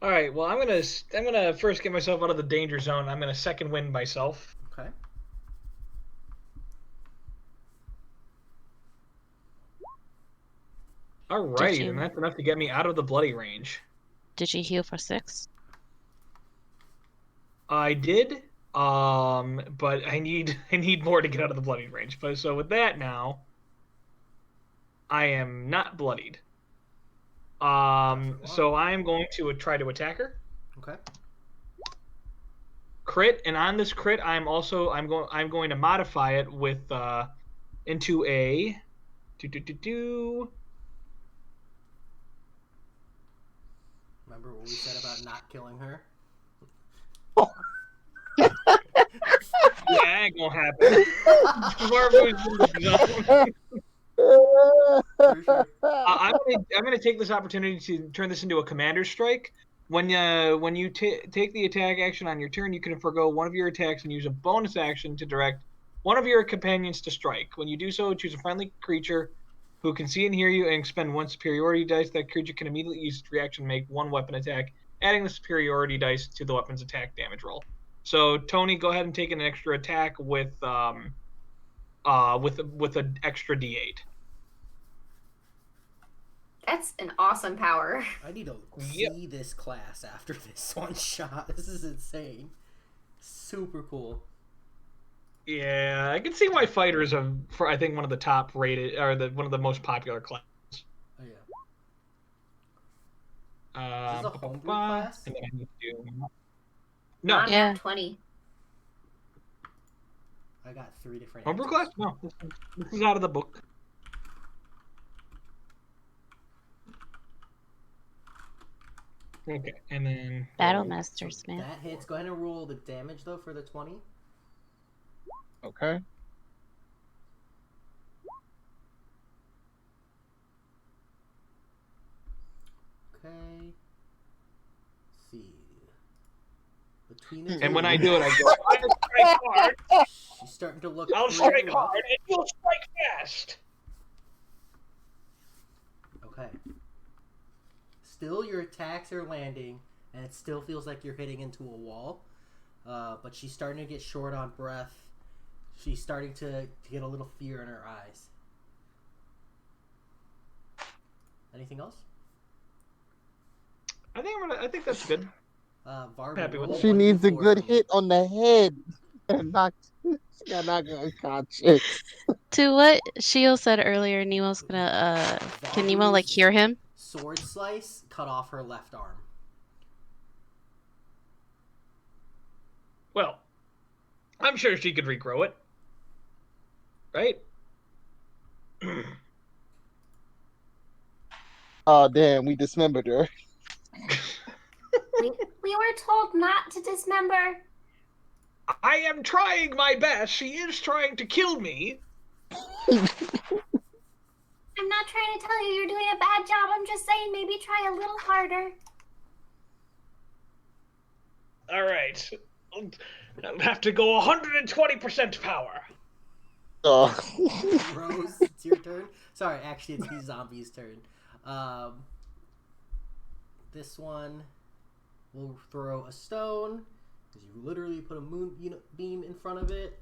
All right. Well, I'm gonna first get myself out of the danger zone. I'm gonna second wind myself. Okay. Alrighty, you- then that's enough to get me out of the bloody range. Did you heal for 6? I did, but I need more to get out of the bloody range. But so with that now, I am not bloodied. So I'm going to try to attack her. Okay. Crit, and on this crit, I'm going to modify it with into a Remember what we said about not killing her? Yeah, ain't gonna happen. For sure. I'm gonna take this opportunity to turn this into a commander strike. When you take the attack action on your turn, you can forgo one of your attacks and use a bonus action to direct one of your companions to strike. When you do so, choose a friendly creature who can see and hear you and expend 1 superiority dice. That creature can immediately use its reaction to make 1 weapon attack, adding the superiority dice to the weapon's attack damage roll. So Tony, go ahead and take an extra attack with an extra D8. That's an awesome power. I need to see this class after this one shot. This is insane. Super cool. Yeah, I can see why fighters are, I think, one of the top rated, or one of the most popular classes. Oh yeah. Is this a homebrew class? And then I need to do... No. Not Yeah. 20. I got 3 different Homebrew answers. class? No. This is out of the book. Okay, and then... Battlemaster's, So man. that hits. Go ahead and roll the damage, though, for the 20. Okay. Okay. Let's see. Between the And when two, I do it, I go... she starting to look. I'll pretty strike rough. hard and you'll strike fast. Okay. Still, your attacks are landing, and it still feels like you're hitting into a wall. But she's starting to get short on breath. She's starting to get a little fear in her eyes. Anything else? I think that's good. Varby, Happy with roll it. She needs a 1d4 good for me. hit on the head. And she got knocked unconscious. To what Shio said earlier, Nemo's gonna can Nemo like hear him? Sword slice cut off her left arm. Well, I'm sure she could regrow it. Right? Oh, damn, we dismembered her. We were told not to dismember. I am trying my best. She is trying to kill me. I'm not trying to tell you you're doing a bad job. I'm just saying maybe try a little harder. All right. I'll have to go 120% power. Oh. Rose, it's your turn. Sorry, actually, it's the zombie's turn. This one will throw a stone because you literally put a moonbeam in front of it.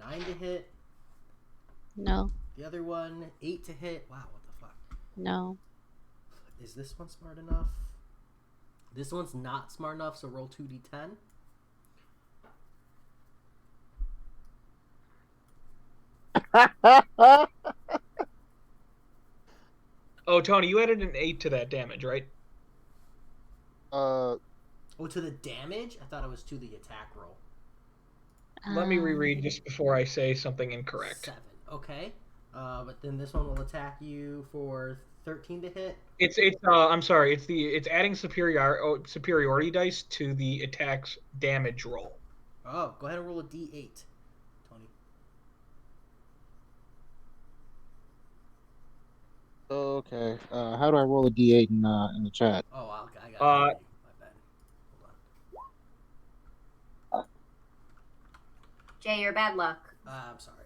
9 to hit. No, The other one, 8 to hit. Wow, what the fuck? no. Is this one smart enough? This one's not smart enough, so roll 2d10. Oh, Tony, you added an 8 to that damage, right? Oh, to the damage? I thought it was to the attack roll. Let me reread just before I say something incorrect. 7. Okay. But then this one will attack you for 13 to hit. I'm sorry. It's adding superiority dice to the attack's damage roll. Oh, go ahead and roll a d8, Tony. Okay. How do I roll a d8 in the chat? Oh, I got it. For you. My bad. Hold on. Jay, you're bad luck. I'm sorry.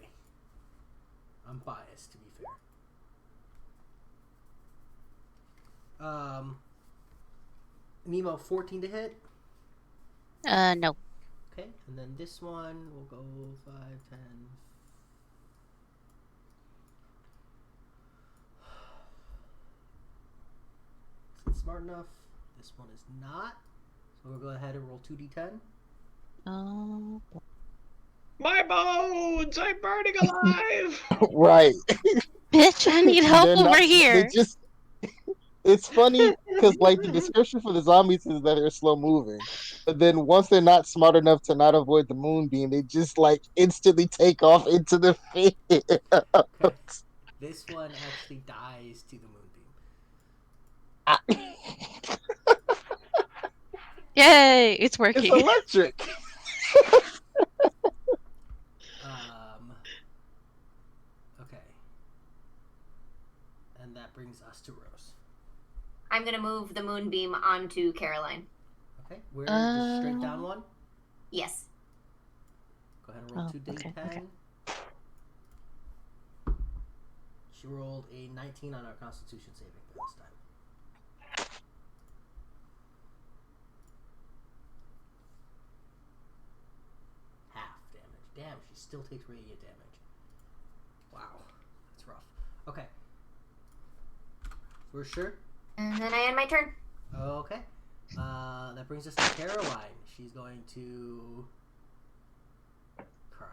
I'm biased, to be fair. Nemo, 14 to hit. No. Okay, and then this one will go 5, 10. Is it smart enough? This one is not. So we'll go ahead and roll 2d10. Oh. My bones! I'm burning alive! Right. Bitch, I need help They're over not- here. they just. It's funny because, like, the description for the zombies is that they're slow moving, but then once they're not smart enough to not avoid the moonbeam, they just like instantly take off into the field. Okay. This one actually dies to the moonbeam. Yay, it's It's working. electric. Okay. And that brings us to Rose. I'm gonna move the moonbeam onto Caroline. Okay, we're just straight down one. Yes. Go ahead and roll 2d10. okay. She rolled a 19 on our Constitution saving throw this time. Half damage. Damn, she still takes radiant damage. Wow, that's rough. Okay. We're sure? And then I end my turn. Okay. That brings us to Caroline. She's going to cry.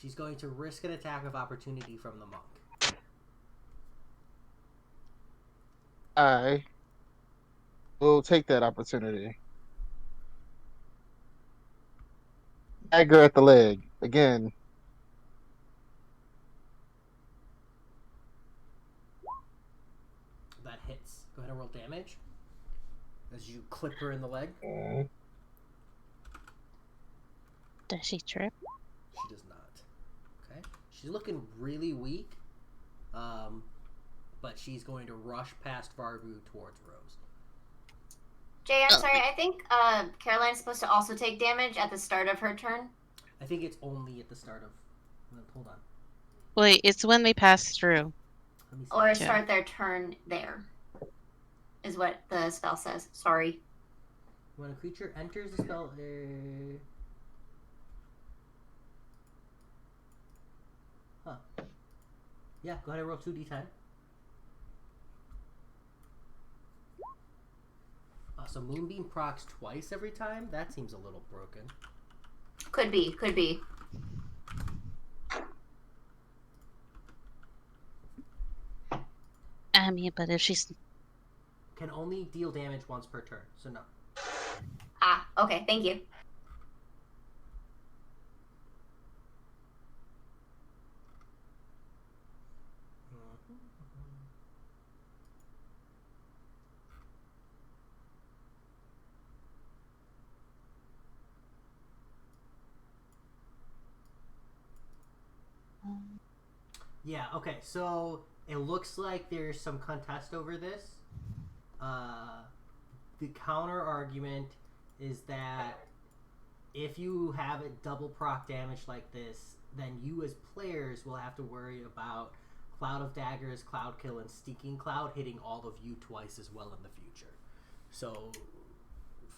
She's going to risk an attack of opportunity from the monk. I will take that opportunity. Dagger at the leg again. That hits. Go ahead and roll damage. As you clip her in the leg. Does she trip? She does not. Okay. She's looking really weak. But she's going to rush past Varbu towards Rose. Jay, I'm sorry. I think Caroline's supposed to also take damage at the start of her turn. I think it's only at the start of. Hold on. Wait, it's when they pass through. Let me see. Or Yeah. start their turn there. Is what the spell says. Sorry. When a creature enters the spell area. Huh. Yeah, go ahead and roll 2d10. So Moonbeam procs twice every time? That seems a little broken. Could be. I mean, but if she's... Can only deal damage once per turn, so no. Ah, okay, thank you. Yeah, okay, so it looks like there's some contest over this. The counter argument is that if you have a double proc damage like this, then you as players will have to worry about Cloud of Daggers, Cloud Kill, and Stinking Cloud hitting all of you twice as well in the future. So,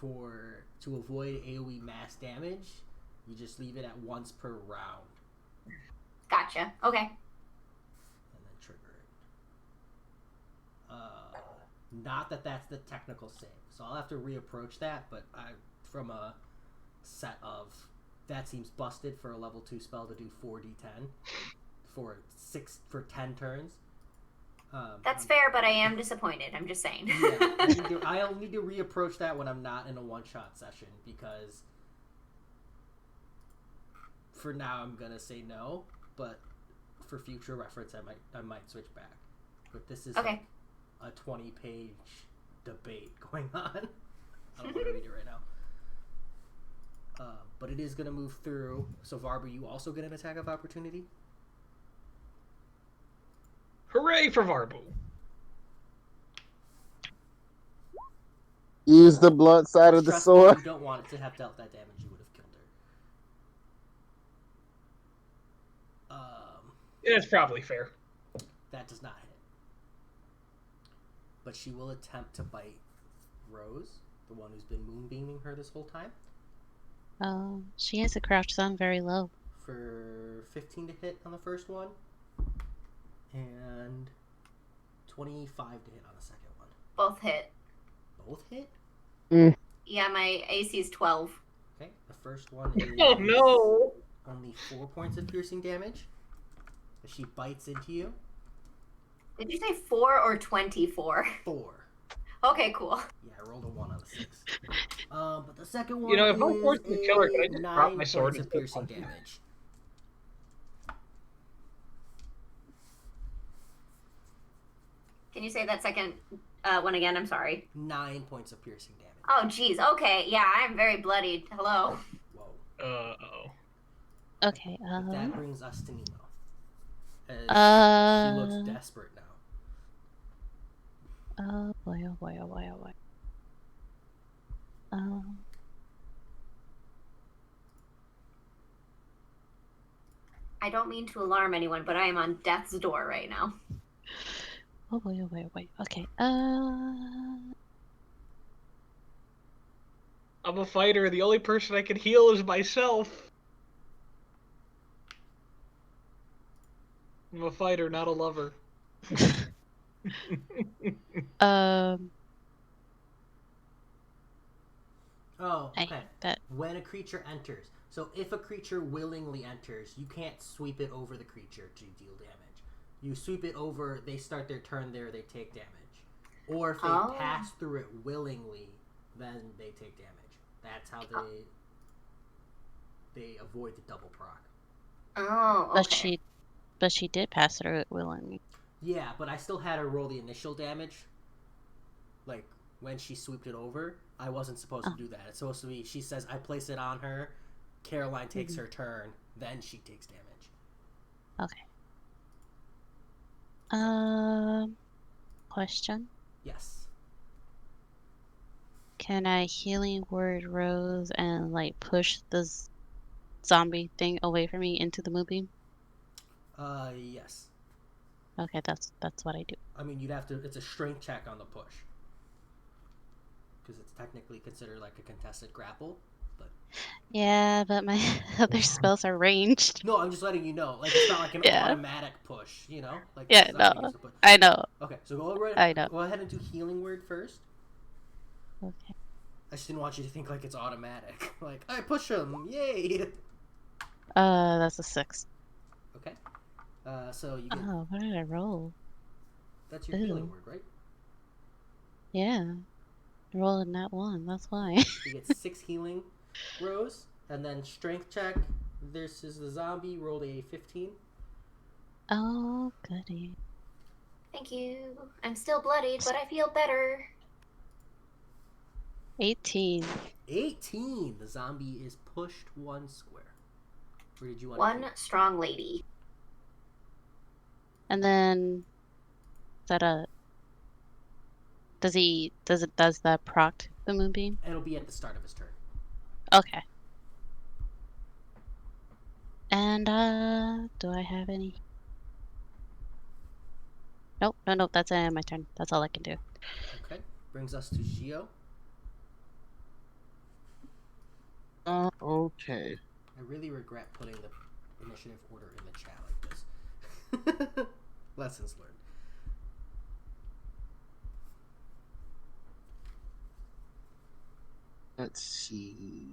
to avoid AoE mass damage, you just leave it at once per round. Gotcha. Okay. And then trigger it. Not that that's the technical save. So I'll have to reapproach that, but from a set of... That seems busted for a level 2 spell to do 4d10 for 10 turns. That's fair, but I am disappointed. I'm just saying. Yeah, I'll need to reapproach that when I'm not in a one-shot session, because for now I'm gonna say no, but for future reference I might switch back. But this is okay. a 20-page debate going on. I don't want to read it right now. But it is going to move through. So Varbu, you also get an attack of opportunity? Hooray for Varbu! Use the blunt side of the Trust me, sword. if you don't want it to have dealt that damage, you would have killed her. Yeah, it's probably fair. That does not hit. But she will attempt to bite Rose, the one who's been moonbeaming her this whole time. She has a crouch down very low. For 15 to hit on the first one. And 25 to hit on the second one. Both hit. Both hit? Yeah, my AC is 12. Okay, the first one is Oh no! only 4 points of piercing damage. As she bites into you. Did you say 4 or 24? 4. Okay, cool. Yeah, I rolled a 1 on a 6. But the second one If I'm is forced to kill her, can I just drop 9 my sword points of instead of piercing punching? damage. Can you say that second one again? I'm sorry. 9 points of piercing damage. Oh, geez. Okay, yeah, I'm very bloodied. Hello. Whoa. Uh-oh. Okay, But that brings us to Nemo. As she looks desperate now. Oh boy, oh boy, oh boy, oh boy. I don't mean to alarm anyone, but I am on death's door right now. Oh boy, oh boy, oh boy. Okay, I'm a fighter. The only person I can heal is myself. I'm a fighter, not a lover. Oh, I okay. bet. When a creature enters. So if a creature willingly enters, you can't sweep it over the creature to deal damage. You sweep it over, they start their turn there, they take damage. Or if they pass through it willingly, then they take damage. That's how they avoid the double proc. Oh, okay. But she did pass through it willingly. Yeah, but I still had her roll the initial damage. Like, when she sweeped it over, I wasn't supposed to do that. It's supposed to be, she says, I place it on her, Caroline takes her turn, then she takes damage. Okay. Question? Yes. Can I healing word Rose and like push the zombie thing away from me into the moonbeam? Yes. Okay, that's what I do. I mean, you'd have to. It's a strength check on the push because it's technically considered like a contested grapple. But Yeah, but my other spells are ranged. no, I'm just letting you know. Like it's not like an Yeah. automatic push. You know, like Yeah, the zombie no, gets a push. I know. Okay, so go right. I know. Go ahead and do healing word first. Okay. I just didn't want you to think like it's automatic. Like I push him, yay! That's a 6. Okay. So you get Oh, what did I roll? that's your Ew. healing word, right? Yeah. Rolling that one, that's why. You get 6 healing rows, and then strength check. This is the zombie. Rolled a 15. Oh, goody. Thank you. I'm still bloodied, but I feel better. 18. 18. The zombie is pushed 1 square. Where did you want One to strong lady. And then is that a does that proc the moonbeam? It'll be at the start of his turn. Okay. And do I have any? Nope, no, that's it. My turn. That's all I can do. Okay. Brings us to Gio. Okay. I really regret putting the initiative order in the chat like this. Lessons learned. Let's see.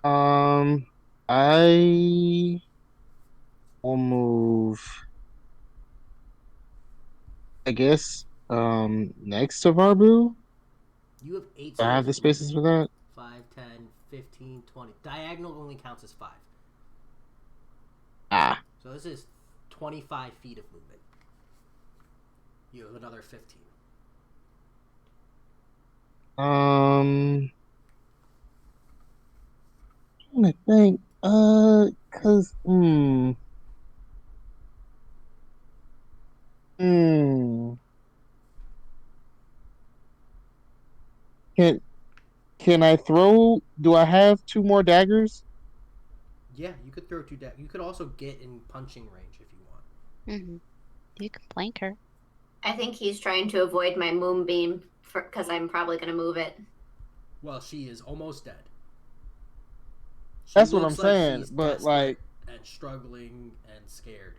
I will move, I guess, next to Varbu. You have 8 Do I have the squares of spaces movement. for that? 5, 10, 15, 20. Diagonal only counts as 5. Ah. So this is 25 feet of movement. You have another 15. Trying to think, cause, can I throw? Do I have 2 more daggers? Yeah, you could throw 2 daggers. You could also get in punching range if you want. Mm-hmm. You can flank her. I think he's trying to avoid my moonbeam because I'm probably going to move it. Well, she is almost dead. She That's what I'm looks like saying, she's but, desperate like- and struggling and scared.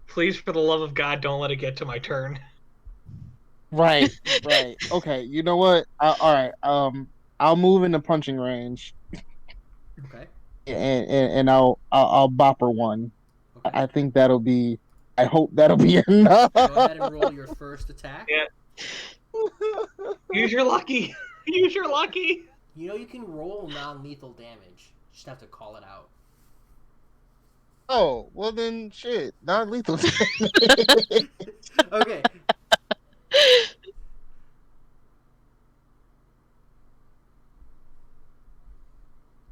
Please, for the love of God, don't let it get to my turn. Right. Okay, you know what? All right. I'll move into punching range, Okay. and I'll bop her one. Okay. I think that'll be. I hope that'll be enough. Go ahead and roll your first attack. Yeah. Use your lucky. Use your lucky. You know you can roll non-lethal damage. You just have to call it out. Oh, well then, shit, non-lethal. Okay.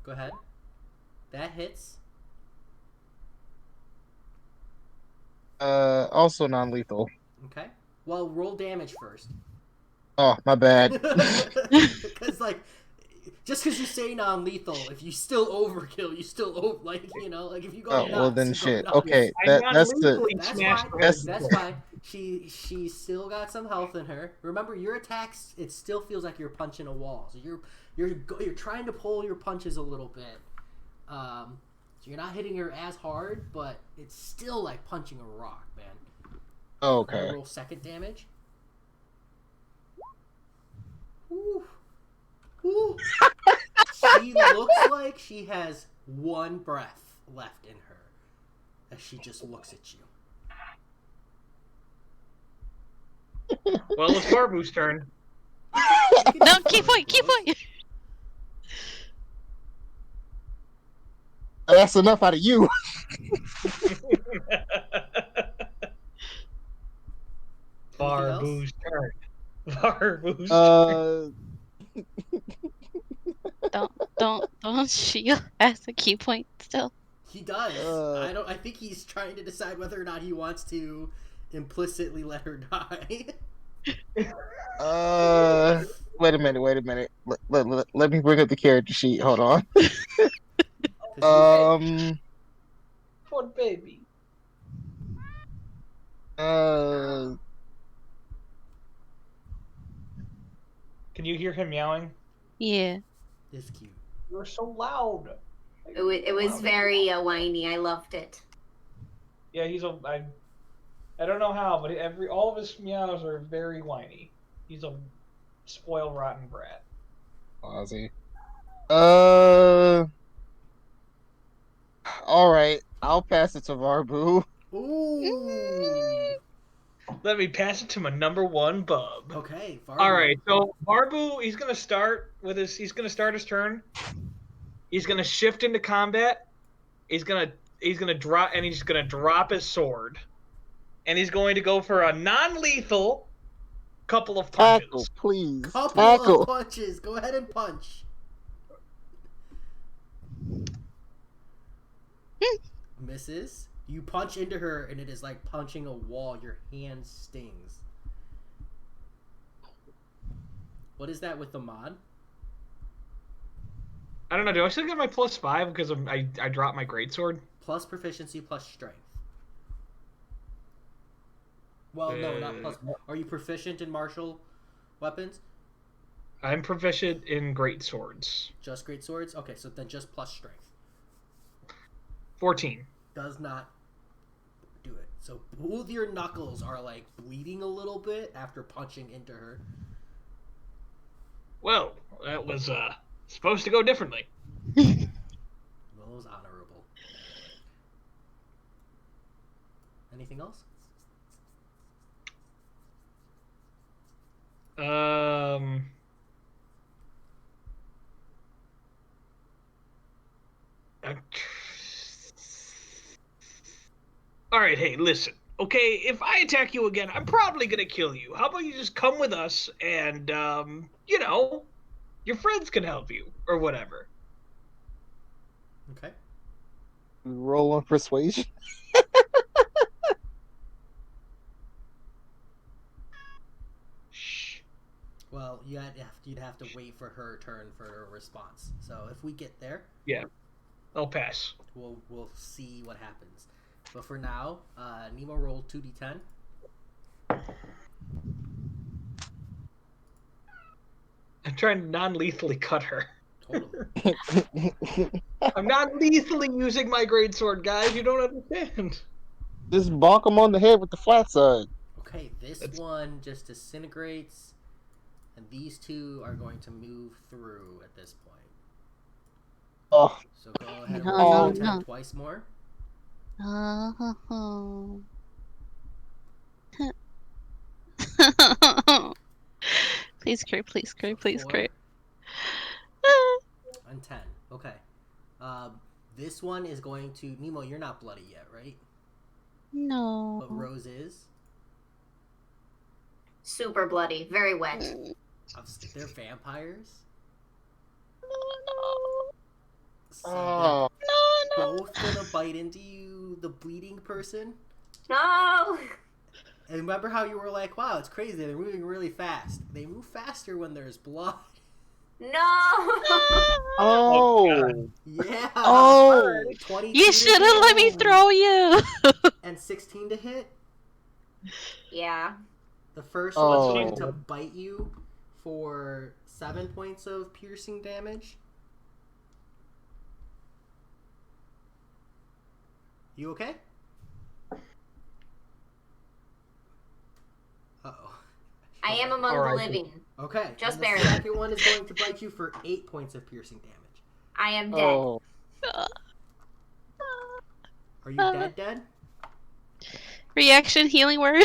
Go ahead. That hits. Also non-lethal. Okay. Well, roll damage first. Oh, my bad. Because, like, just because you say non-lethal, if you still overkill, you still like, you know, like if you go Oh, nuts, well then, you go shit. nuts. Okay, I that's the. non-lethally That's smashed fine. her. That's fine. She's still got some health in her. Remember, your attacks, it still feels like you're punching a wall. So you're trying to pull your punches a little bit. So you're not hitting her as hard, but it's still like punching a rock, man. Okay. Roll second damage. Ooh. Ooh. She looks like she has 1 breath left in her as she just looks at you. Well, it's Barbu's turn. No, keep going. That's enough out of you. Barbu's turn. Barbu's turn. Don't Shield has a key point still. He does. I think he's trying to decide whether or not he wants to implicitly let her die. Wait a minute. Let me bring up the character sheet. Hold on. 'Cause Poor baby. Uh, Can you hear him meowing? Yeah. it's cute. You're so loud. It was very whiny. I loved it. Yeah, I don't know how, but all of his meows are very whiny. He's a spoiled, rotten brat. Ozzy. All right. I'll pass it to Varbu. Ooh. Let me pass it to my number one bub. Okay. All right, so Barbu, he's gonna start his turn. He's gonna shift into combat. He's gonna drop his sword, and he's going to go for a non-lethal couple of punches. Tackle, please. Couple Tackle. of punches. Go ahead and punch. Misses. You punch into her, and it is like punching a wall. Your hand stings. What is that with the mod? I don't know. Do I still get my +5 because I dropped my greatsword? Plus proficiency, plus strength. Well, no, not plus. Are you proficient in martial weapons? I'm proficient in greatswords. Just great swords? Okay, so then just plus strength. 14. Does not do it. So both your knuckles are like bleeding a little bit after punching into her. Well, that was supposed to go differently. Well, it was honorable. Anything else? All right, hey, listen. Okay, if I attack you again, I'm probably gonna kill you. How about you just come with us and, your friends can help you or whatever. Okay. Roll on persuasion. Shh. Well, you'd have to wait for her turn for a response. So if we get there, Yeah, I'll pass. we'll see what happens. But for now, Nemo rolled 2d10. I'm trying to non-lethally cut her. Totally. I'm non-lethally using my greatsword, guys. You don't understand. Just bonk him on the head with the flat side. Okay, this one just disintegrates, and these two are going to move through at this point. Oh, So go ahead and No, roll no, 2d10 no. twice more. Oh. Please crit, please crit, So please 4 crit. and 10. Okay. This one is going to... Nemo, you're not bloody yet, right? No. But Rose is. Super bloody, very wet. They're vampires. No. So oh. they're both gonna bite into you, the bleeding person. No! And remember how you were like, wow, it's crazy, they're moving really fast. They move faster when there's blood. No! Oh. Yeah. Oh. 22 You to should have hit let me throw you. and 16 to hit. Yeah. The first Oh. one's going to bite you for 7 points of piercing damage. You okay? Uh-oh. I am among the living. Okay. Just and barely. The second one is going to bite you for 8 points of piercing damage. I am dead. Oh. Are you dead? Reaction healing word.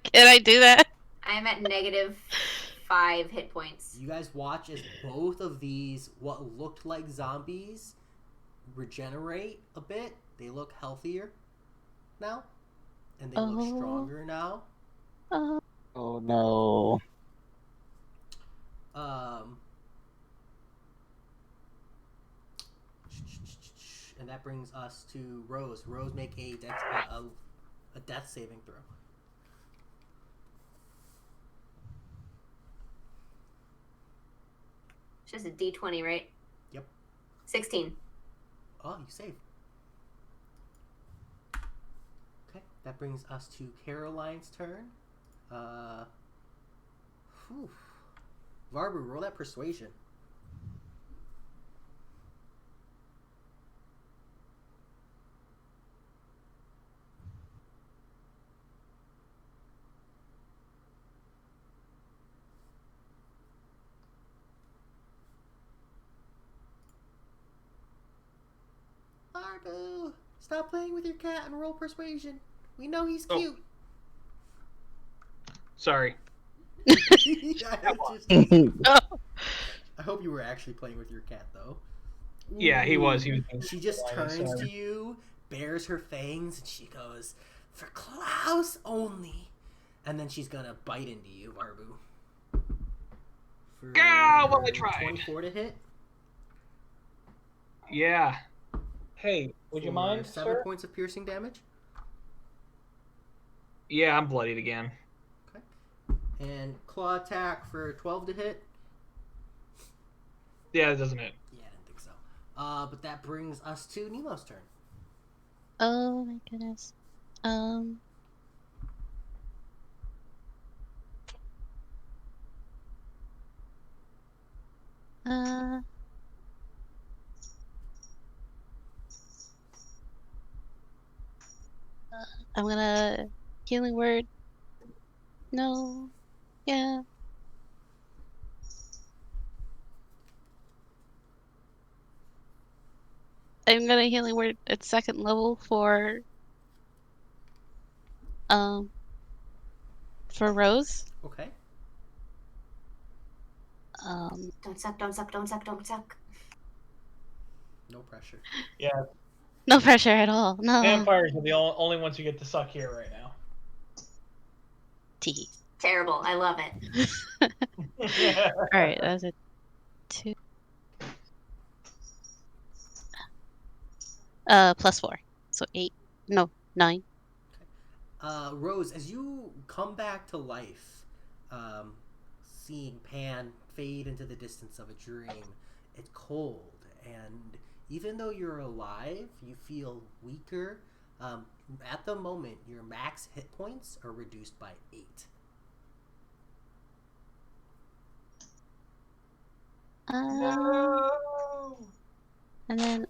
Can I do that? I am at -5 hit points. You guys watch as both of these, what looked like zombies, regenerate a bit. They look healthier now. And they look stronger now. Oh. Oh no. And that brings us to Rose. Rose, make a death saving throw. It's just a D20, right? Yep. 16. Oh, you saved. Okay, that brings us to Caroline's turn. Varbu, roll that persuasion. Varbu, stop playing with your cat and roll persuasion. We know he's cute. Sorry. I hope you were actually playing with your cat, though. Yeah, he was. She just turns to you, bares her fangs, and she goes, "For Klaus only." And then she's gonna bite into you, Varbu. Well, I tried. 24 to hit. Yeah. Hey, would you mind, 7 sir? points of piercing damage. Yeah, I'm bloodied again. Okay. And claw attack for 12 to hit. Yeah, that doesn't hit. Yeah, I didn't think so. But that brings us to Nemo's turn. Oh my goodness. I'm gonna healing word. No. Yeah. I'm gonna healing word at 2nd level for Rose. Okay. Don't suck, don't suck, don't suck, don't suck. No pressure. Yeah. No pressure at all. No. Vampires are the only ones who get to suck here right now. Tee. Terrible. I love it. Alright, that's a 2. +4. So 8. No, 9. Rose, as you come back to life, seeing Pan fade into the distance of a dream, it's cold, and even though you're alive, you feel weaker. At the moment, your max hit points are reduced by 8. No. And then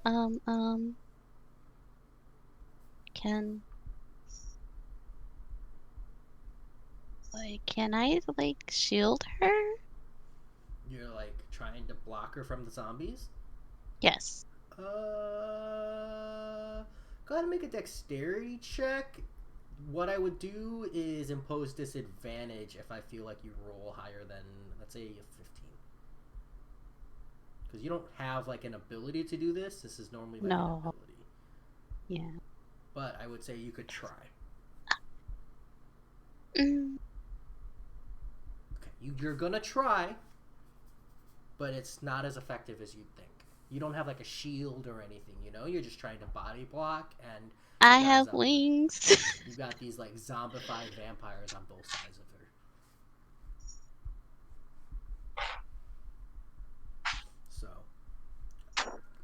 can I shield her? You're trying to block her from the zombies? Yes. Go ahead and make a dexterity check. What I would do is impose disadvantage if I feel like you roll higher than, let's say, a 15. Because you don't have an ability to do this. This is normally an ability. Yeah. But I would say you could try. Mm. Okay, you're gonna try, but it's not as effective as you'd think. You don't have a shield or anything, You're just trying to body block, and I have wings. You've got these zombified vampires on both sides of her. So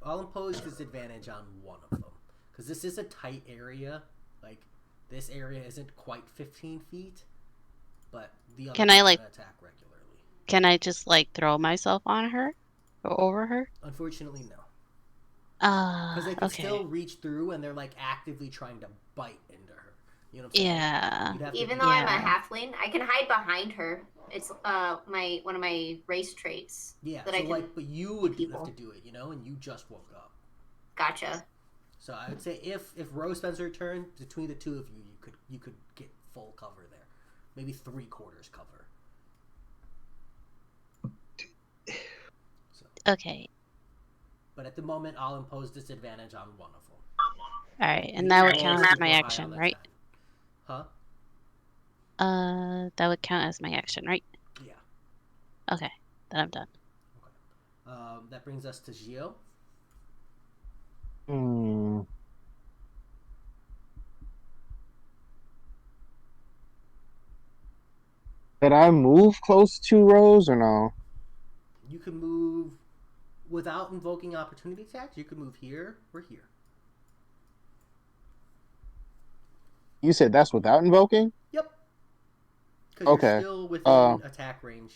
I'll impose disadvantage on one of them, because this is a tight area. This area isn't quite 15 feet, but the other one's gonna attack regularly. Can I just throw myself on her or over her? Unfortunately, no. Because they can still reach through, and they're actively trying to bite into her. You know what I'm saying? Yeah. Even though I'm a halfling, I can hide behind her. It's one of my race traits. Yeah. That but you would have to do it, and you just woke up. Gotcha. So I would say if Rose spends her turn, between the two of you, you could get full cover there, maybe 3/4 cover. So. Okay. But at the moment, I'll impose disadvantage on one of them. All right, and that would count as my action, right? 10. Huh? That would count as my action, right? Yeah. Okay, then I'm done. Okay. That brings us to Gio. Did I move close to Rose or no? You can move without invoking opportunity attacks, you could move here or here. You said that's without invoking? Yep. Because Okay. you're still within attack range.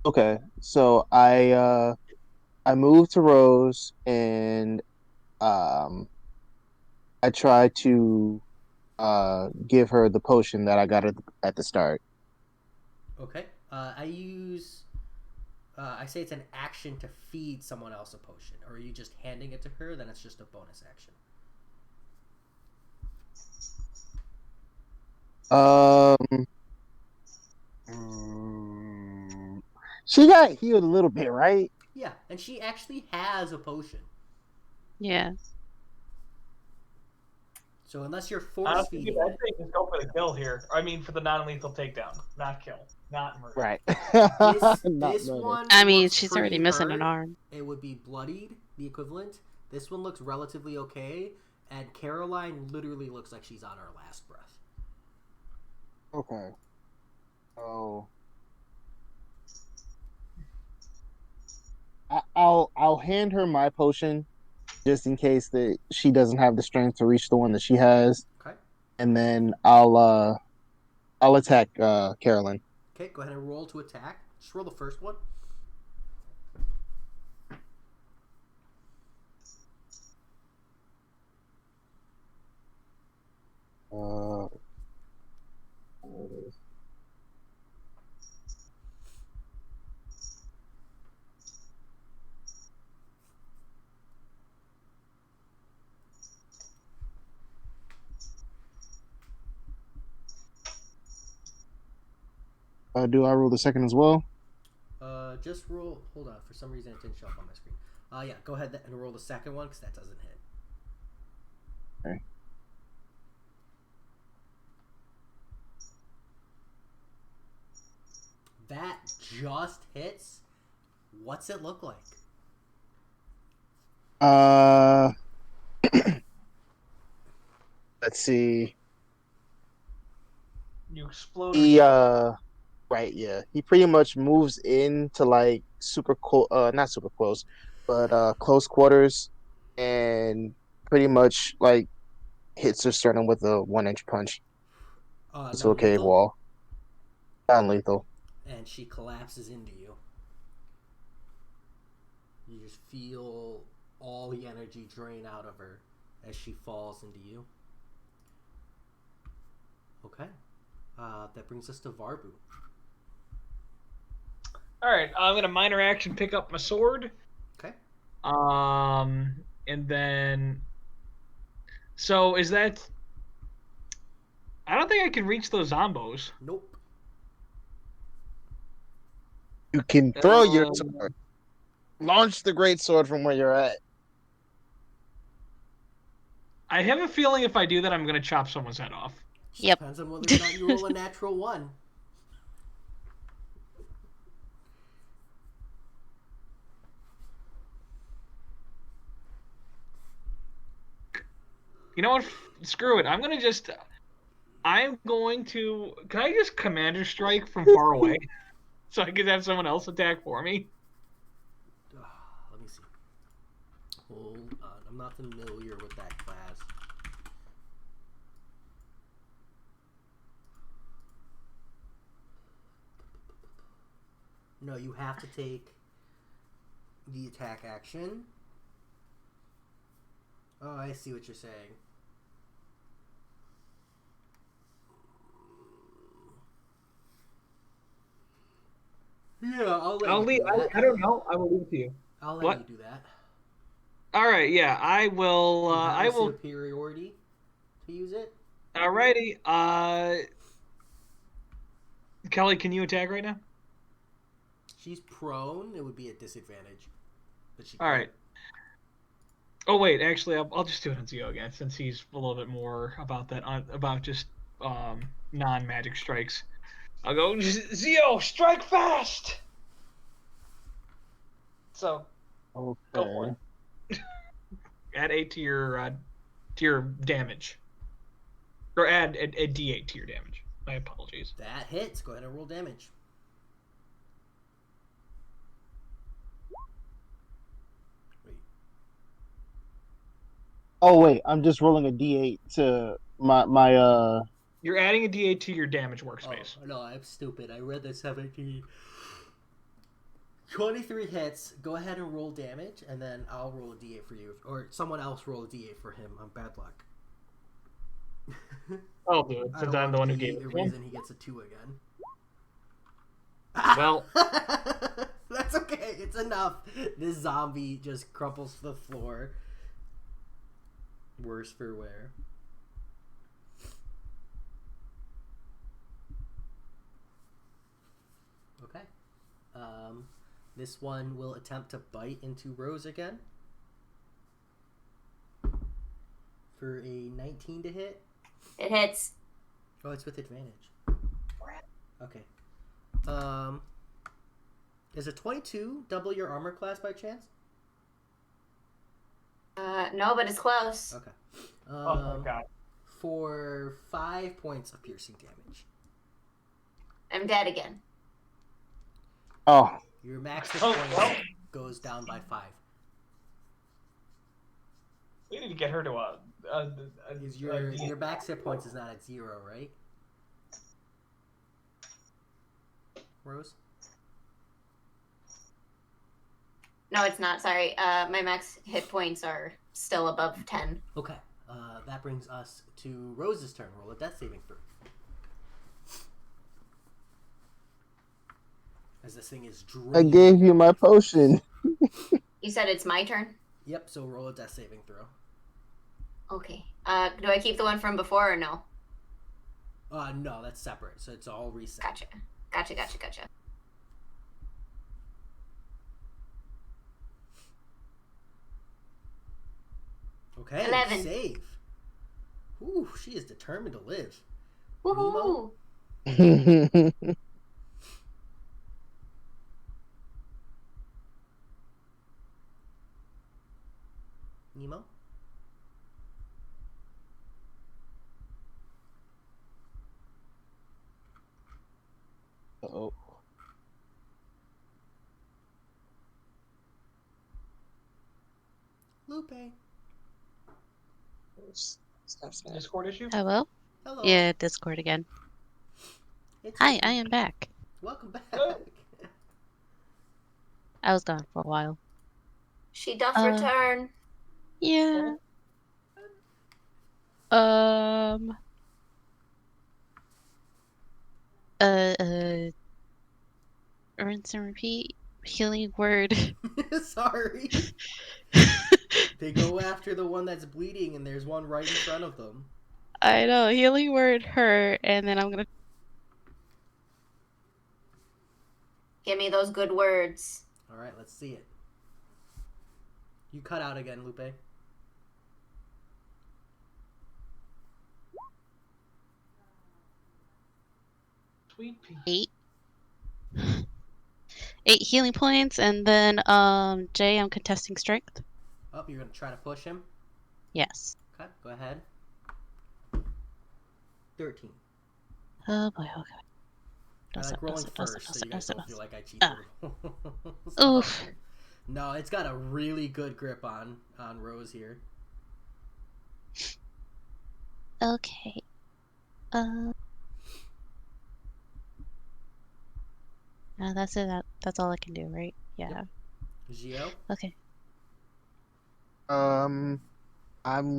Okay. So I moved to Rose and I try to give her the potion that I got at the start. Okay. I say it's an action to feed someone else a potion. Or are you just handing it to her? Then it's just a bonus action. She got healed a little bit, right? Yeah, and she actually has a potion. Yeah. So unless you're force Honestly, feeding I it, think just go for the kill here. I mean, for the non-lethal takedown, not kill, not murder. Right. this one. I mean, looks she's already pretty missing hurt. an arm. It would be bloodied, the equivalent. This one looks relatively okay, and Caroline literally looks like she's on her last breath. Okay. Oh. I'll hand her my potion just in case that she doesn't have the strength to reach the one that she has. Okay. And then I'll attack Carolyn. Okay, go ahead and roll to attack. Just roll the first one. Do I roll the second as well? Just roll. Hold on. For some reason, it didn't show up on my screen. Yeah. Go ahead and roll the second one because that doesn't hit. Okay. That just hits. What's it look like? Let's see. You explode. He right, yeah. He pretty much moves into like not super close, but close quarters, and pretty much like hits her sternum with a 1-inch punch. It's a cave wall. Non-lethal. And she collapses into you. You just feel all the energy drain out of her as she falls into you. Okay. That brings us to Varbu. Alright, I'm going to minor action pick up my sword. Okay. And then... So, is that... I don't think I can reach those zombos. Nope. You can throw your sword. Launch the great sword from where you're at. I have a feeling if I do that, I'm going to chop someone's head off. Yep. Depends on whether or not you roll a natural one. You know what? Screw it. I'm going to... Can I just commander strike from far away? So I could have someone else attack for me? Let me see. Hold on. I'm not familiar with that class. No, you have to take the attack action. Oh, I see what you're saying. Yeah, I'll let you do that. I don't know. I will leave it to you. I'll let you do that. All right, yeah, I will. You have I will. superiority to use it. Alrighty. Kelly, can you attack right now? She's prone. It would be a disadvantage. But she. All right. Oh wait, actually, I'll just do it on Zio again since he's a little bit more about that about just non-magic strikes. I'll go Zio, strike fast. So, Okay. go for it. Add 8 to your damage, or add a D8 to your damage. My apologies. That hits. Go ahead and roll damage. Oh wait, I'm just rolling a d8 to my. You're adding a D8 to your damage workspace. Oh, no, I'm stupid. I read the 17. 23 hits. Go ahead and roll damage, and then I'll roll a d8 for you. Or someone else roll a d8 for him on bad luck. I'll do it, I since don't I'm the want one to who be gave it the to him. reason he gets a 2 again. Well, That's okay. It's enough. This zombie just crumples to the floor. Worse for wear. Okay. This one will attempt to bite into Rose again. For a 19 to hit. It hits. Oh, it's with advantage. Okay. Is a 22 double your armor class by chance? No, but it's close. Okay. oh my god. For 5 points of piercing damage. I'm dead again. Oh, Your max hit Oh, points well. goes down by 5. We need to get her to a Is your max hit points is not at 0, right? Rose? No, it's not. Sorry. My max hit points are still above 10. Okay. That brings us to Rose's turn. Roll a death saving throw. As this thing is draining. I gave you my potion. You said it's my turn? Yep, so roll a death saving throw. Okay. Do I keep the one from before or no? No, that's separate, so it's all reset. Gotcha. Okay, 11. save. Ooh, she is determined to live. Woohoo! Nemo? Oh. Lupe. Discord issue? Hello? Hello. Yeah, Discord again. It's Hi, Lupe. I am back. Welcome back. I was gone for a while. She doth return. Yeah. Rinse and repeat. Healing word. Sorry. They go after the one that's bleeding, and there's one right in front of them. I know. Healing word hurt, and then I'm gonna. Give me those good words. All right, let's see it. You cut out again, Lupe. Sweet pea. 8. 8 healing points, and then Jay, I'm contesting strength. Oh, you're gonna try to push him? Yes. Okay, go ahead. 13. Oh boy, okay. I like rolling first, so you guys don't feel like I cheated. Oof. No, it's got a really good grip on Rose here. Okay. No, that's it. That's all I can do, right? Yeah. Gio? Okay. I'm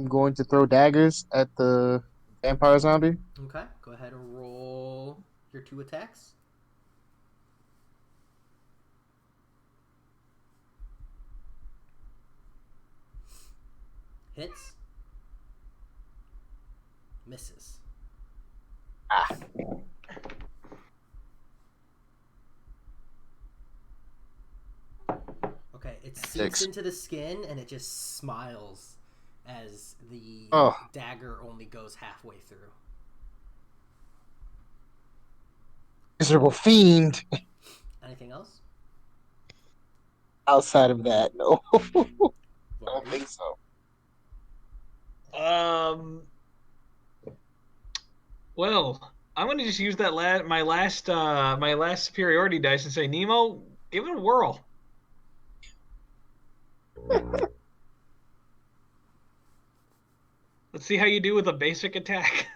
going to throw daggers at the vampire zombie. Okay, go ahead and roll your 2 attacks. Hits. Misses. Okay, it sinks 6. into the skin and it just smiles as the Oh. dagger only goes halfway through. Miserable fiend. Anything else? Outside of that, no. I don't Vardy? think so. Well, I'm gonna just use that my last superiority dice and say, Nemo, give it a whirl. Let's see how you do with a basic attack.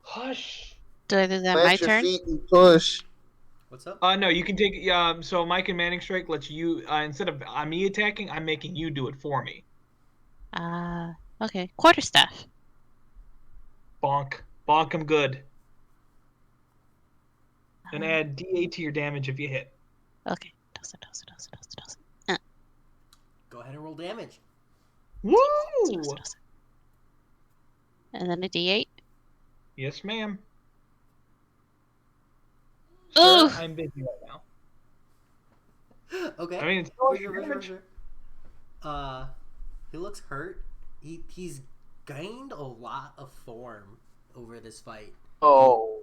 Hush. Do I do that my Plant your turn? feet and push. What's up? No, you can take. So Mike and Manning Strike lets you instead of me attacking, I'm making you do it for me. Okay. Quarterstaff. Bonk, bonk him good, and add D8 to your damage if you hit. Okay. Does. Go ahead and roll damage. Woo! And then a D8. Yes, ma'am. Ooh. Sir, I'm busy right now. Okay. I mean, it's For sure. He looks hurt. He's gained a lot of form over this fight. Oh.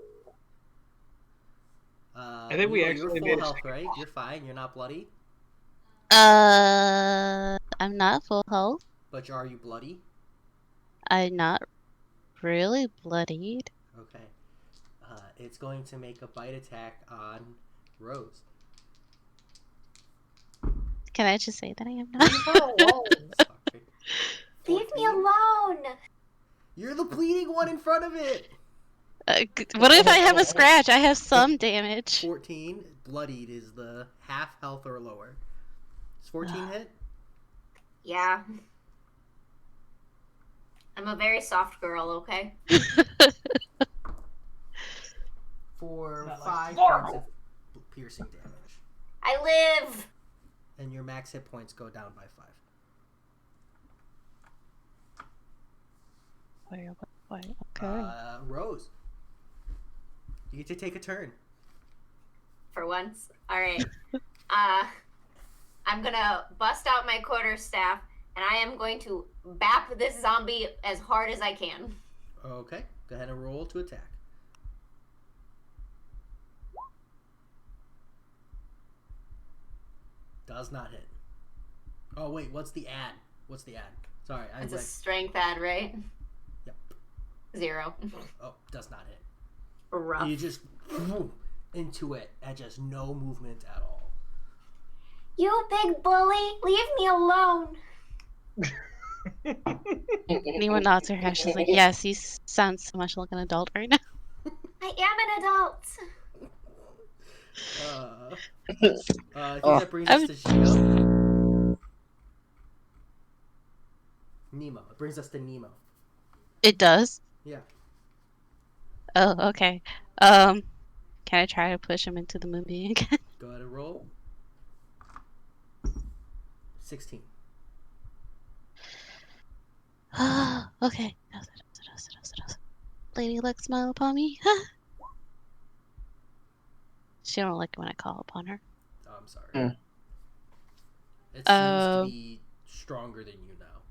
I think we Nemo, actually you're made full a health, second right? boss. You're fine. You're not bloody. I'm not full health. But are you bloody? I'm not really bloodied. Okay. It's going to make a bite attack on Rose. Can I just say that I am not? Sorry. Leave me 14. alone. You're the bleeding one in front of it. What if I have a scratch? I have some damage. 14. Bloodied is the half health or lower. Is 14 hit? Yeah. I'm a very soft girl, okay? For Not 5 like points of piercing damage. I live! And your max hit points go down by 5. Okay. Rose. You get to take a turn. For once. Alright. I'm gonna bust out my quarterstaff, and I am going to bap this zombie as hard as I can. Okay. Go ahead and roll to attack. Does not hit. Oh, wait. What's the ad? Sorry. It's a strength ad, right? Yep. 0. Oh, does not hit. Rough. You just into it at just no movement at all. You big bully, leave me alone. Anyone nods her head. She's like, yes, he sounds so much like an adult right now. I am an adult. I think that brings us to Gio. Nemo. It brings us to Nemo. It does? Yeah. Oh, okay. Can I try to push him into the movie again? Go ahead and roll. 16. Okay. Lady Luck, smile upon me. She don't like it when I call upon her. Oh, I'm sorry. Mm. It seems to be stronger than you now.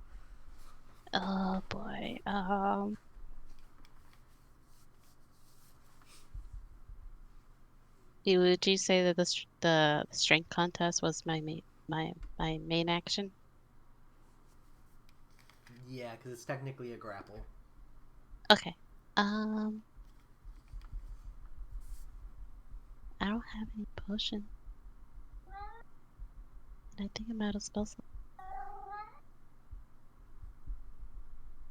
Oh boy. Would you say that the strength contest was my main action? Yeah, because it's technically a grapple. Okay. I don't have any potion. And I think I'm out of spell slot.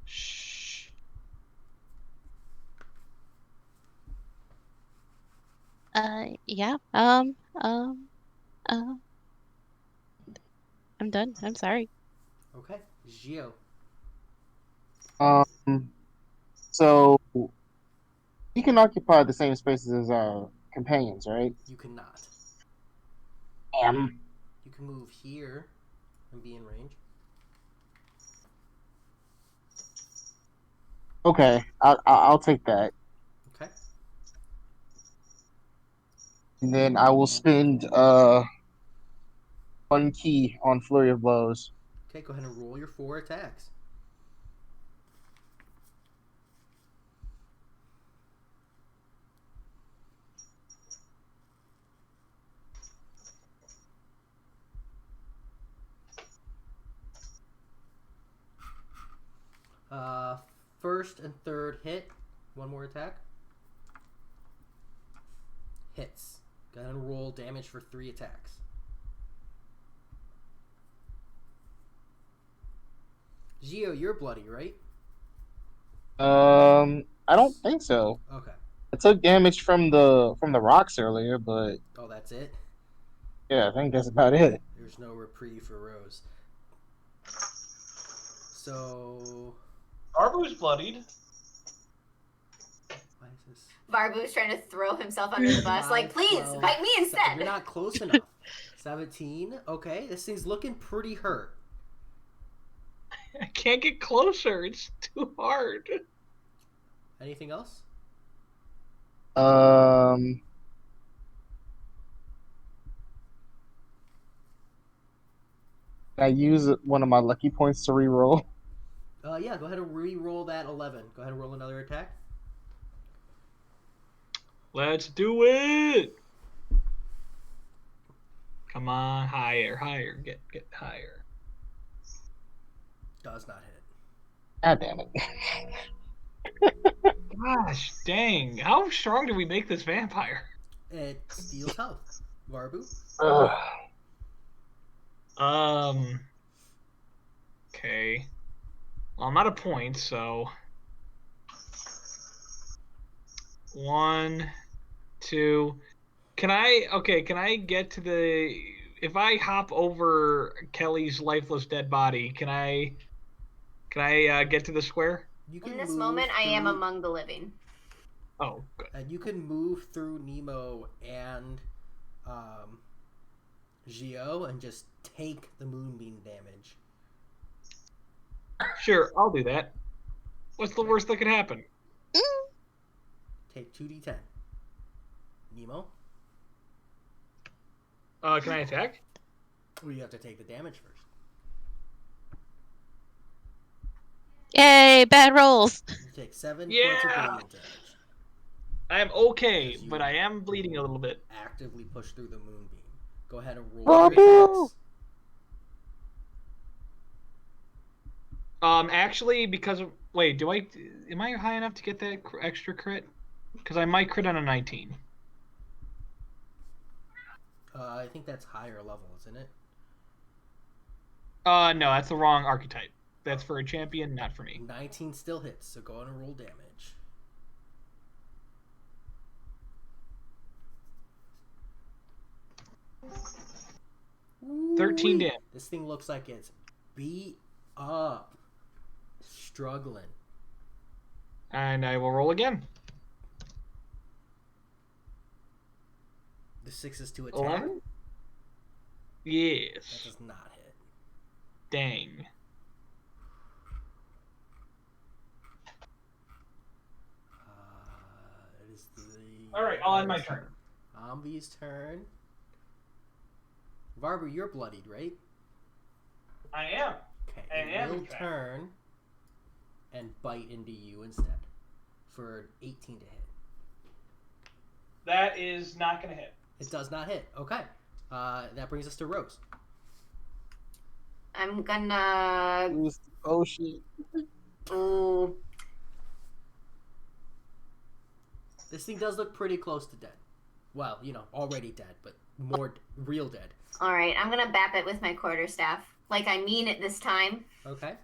Shh. Yeah. I'm done. I'm sorry. Okay. Gio. So he can occupy the same spaces as our companions, right? You cannot. Damn. You can move here and be in range. Okay, I'll take that, Okay. and then I will spend 1 key on Flurry of Blows. Okay, go ahead and roll your 4 attacks. First and third hit. 1 more attack. Hits. Go ahead and roll damage for 3 attacks. Gio, you're bloody, right? I don't think so. Okay. I took damage from the rocks earlier, but Oh, that's it? yeah, I think that's about it. There's no reprieve for Rose. So... Arbu's bloodied. Why is this? Varbu's trying to throw himself under the bus. Like, please, 12, bite me instead. You're not close enough. 17. Okay, this thing's looking pretty hurt. I can't get closer. It's too hard. Anything else? I use one of my lucky points to reroll. Yeah, go ahead and re-roll that 11. Go ahead and roll another attack. Let's do it. Come on, higher. Get higher. Does not hit. God damn it. Gosh, dang. How strong do we make this vampire? It steals health. Varbu? Ugh. Okay. Well, I'm out of points, so 1, 2. Can I get to the... If I hop over Kelly's lifeless dead body, can I get to the square? You can In this move moment, I am through- among the living. Oh, good. And you can move through Nemo and Gio and just take the moonbeam damage. Sure, I'll do that. What's the worst that could happen? Take 2d10. Nemo? Can I attack? Well, you have to take the damage first. Yay, bad rolls. You take 7 Yeah! points of radiant damage. I am okay, As you- but I am bleeding a little bit. Actively push through the moonbeam. Go ahead and roll Varbu! your attacks. Actually, because of... Wait, am I high enough to get that extra crit? Because I might crit on a 19. I think that's higher level, isn't it? No, that's the wrong archetype. That's for a champion, not for me. 19 still hits, so go ahead and roll damage. Ooh-wee. 13 damage. This thing looks like it's beat up. Struggling. And I will roll again. The 6 is to attack. 11? That Yes. does not hit. Dang. It is the... Alright, I'll end my turn. Zombie's turn. Varbu, you're bloodied, right? I am. Okay. I It am, will in fact. turn and bite into you instead for 18 to hit. That is not going to hit. It does not hit. Okay. That brings us to Rose. I'm gonna... Oh shit. Ooh. This thing does look pretty close to dead. Well, already dead, but more real dead. Alright, I'm gonna bap it with my quarterstaff. Like, I mean it this time. Okay.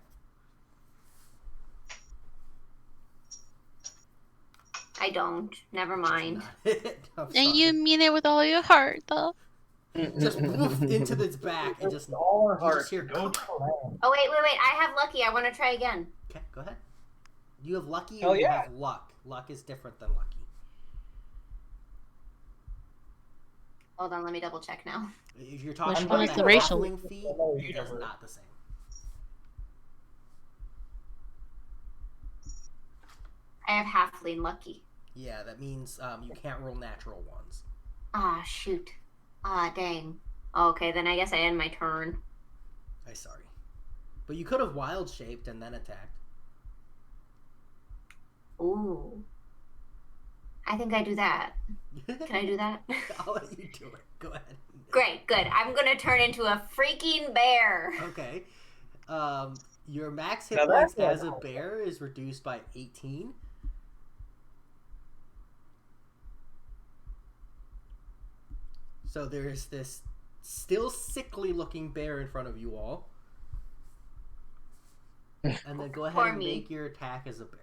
I don't. Never mind. I'm And you sorry. mean it with all your heart, though. Just woof into its back and just... all our you hearts just hear... go to land. Oh, wait. I have lucky. I want to try again. Okay, go ahead. You have lucky or Hell you yeah. have luck. Luck is different than lucky. Hold on, let me double check now. If you're talking Which about one is that the racial? halfling feat, it is not the same. I have halfling lucky. Yeah, that means you can't roll natural ones. Ah, shoot. Ah, dang. Okay, then I guess I end my turn. I'm sorry. But you could have wild shaped and then attacked. Ooh. I think I do that. Can I do that? I'll let you do it. Go ahead. Great, good. I'm gonna turn into a freaking bear. Okay. Your max hit Now points that's as a bear is reduced by 18. So there's this still sickly looking bear in front of you all. And then go ahead Poor and me. make your attack as a bear.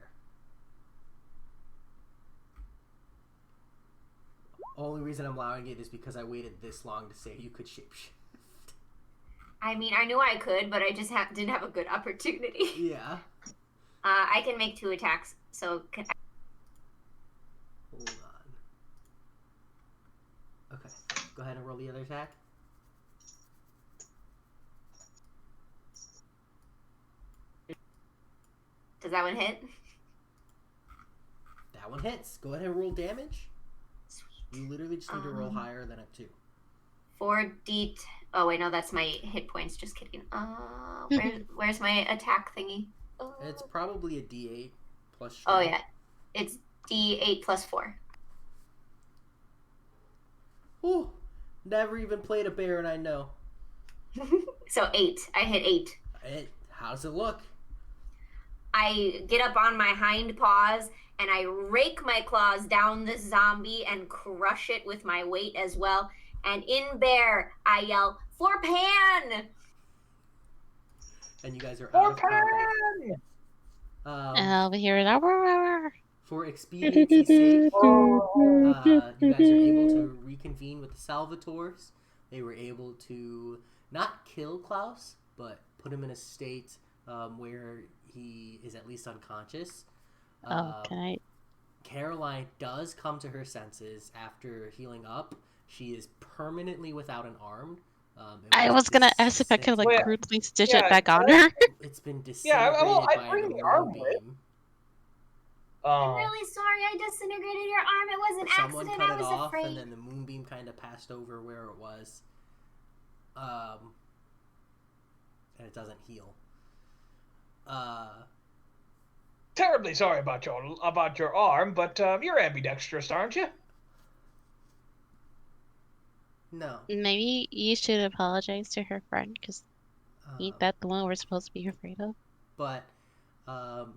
Only reason I'm allowing it is because I waited this long to say you could shapeshift. I mean, I knew I could, but I just didn't have a good opportunity. Yeah. I can make 2 attacks, so Hold on. Okay. Go ahead and roll the other attack. does that one hit? That one hits. Go ahead and roll damage. Sweet. You literally just need to roll higher than a 2. 4d. Oh wait, no, that's my hit points. Just kidding. Where's my attack thingy? It's probably a D8 plus strength. Oh yeah, it's d8 plus 4. Ooh, never even played a bear, and I know. So 8. I hit 8. How does it look? I get up on my hind paws and I rake my claws down this zombie and crush it with my weight as well. And in bear, I yell, "For Pan!" And you guys are For out of combat. Pan! Over here. Arr. For expediency's sake, you guys are able to reconvene with the Salvatores. They were able to not kill Klaus, but put him in a state where he is at least unconscious. Okay. Caroline does come to her senses after healing up. She is permanently without an arm. I was gonna ask if I could like Wait, crudely stitch yeah, it back on her. It's been Yeah, disintegrated I'd by bring the the arm moonbeam. with. I'm really sorry I disintegrated your arm. It was an Someone accident. cut I it was off, afraid. and then the moonbeam kind of passed over where it was. And it doesn't heal. Terribly sorry about your arm, but you're ambidextrous, aren't you? No. Maybe you should apologize to her friend, because ain't that the one we're supposed to be afraid of? But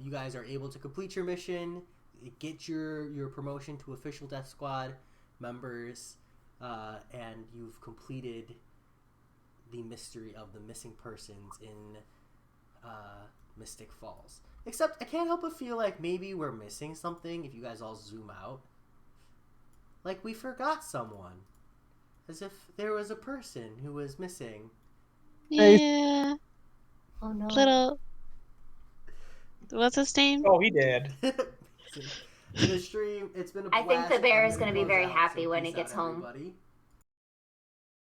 you guys are able to complete your mission, get your promotion to official Death Squad members, and you've completed the mystery of the missing persons in Mystic Falls. Except I can't help but feel like maybe we're missing something if you guys all zoom out. Like we forgot someone. As if there was a person who was missing. Yeah. Oh no. Little. What's his name? Oh, he did. In the stream, it's been a blast. I think the bear I'm is gonna gonna be close very out, happy so when peace he gets out, home. everybody.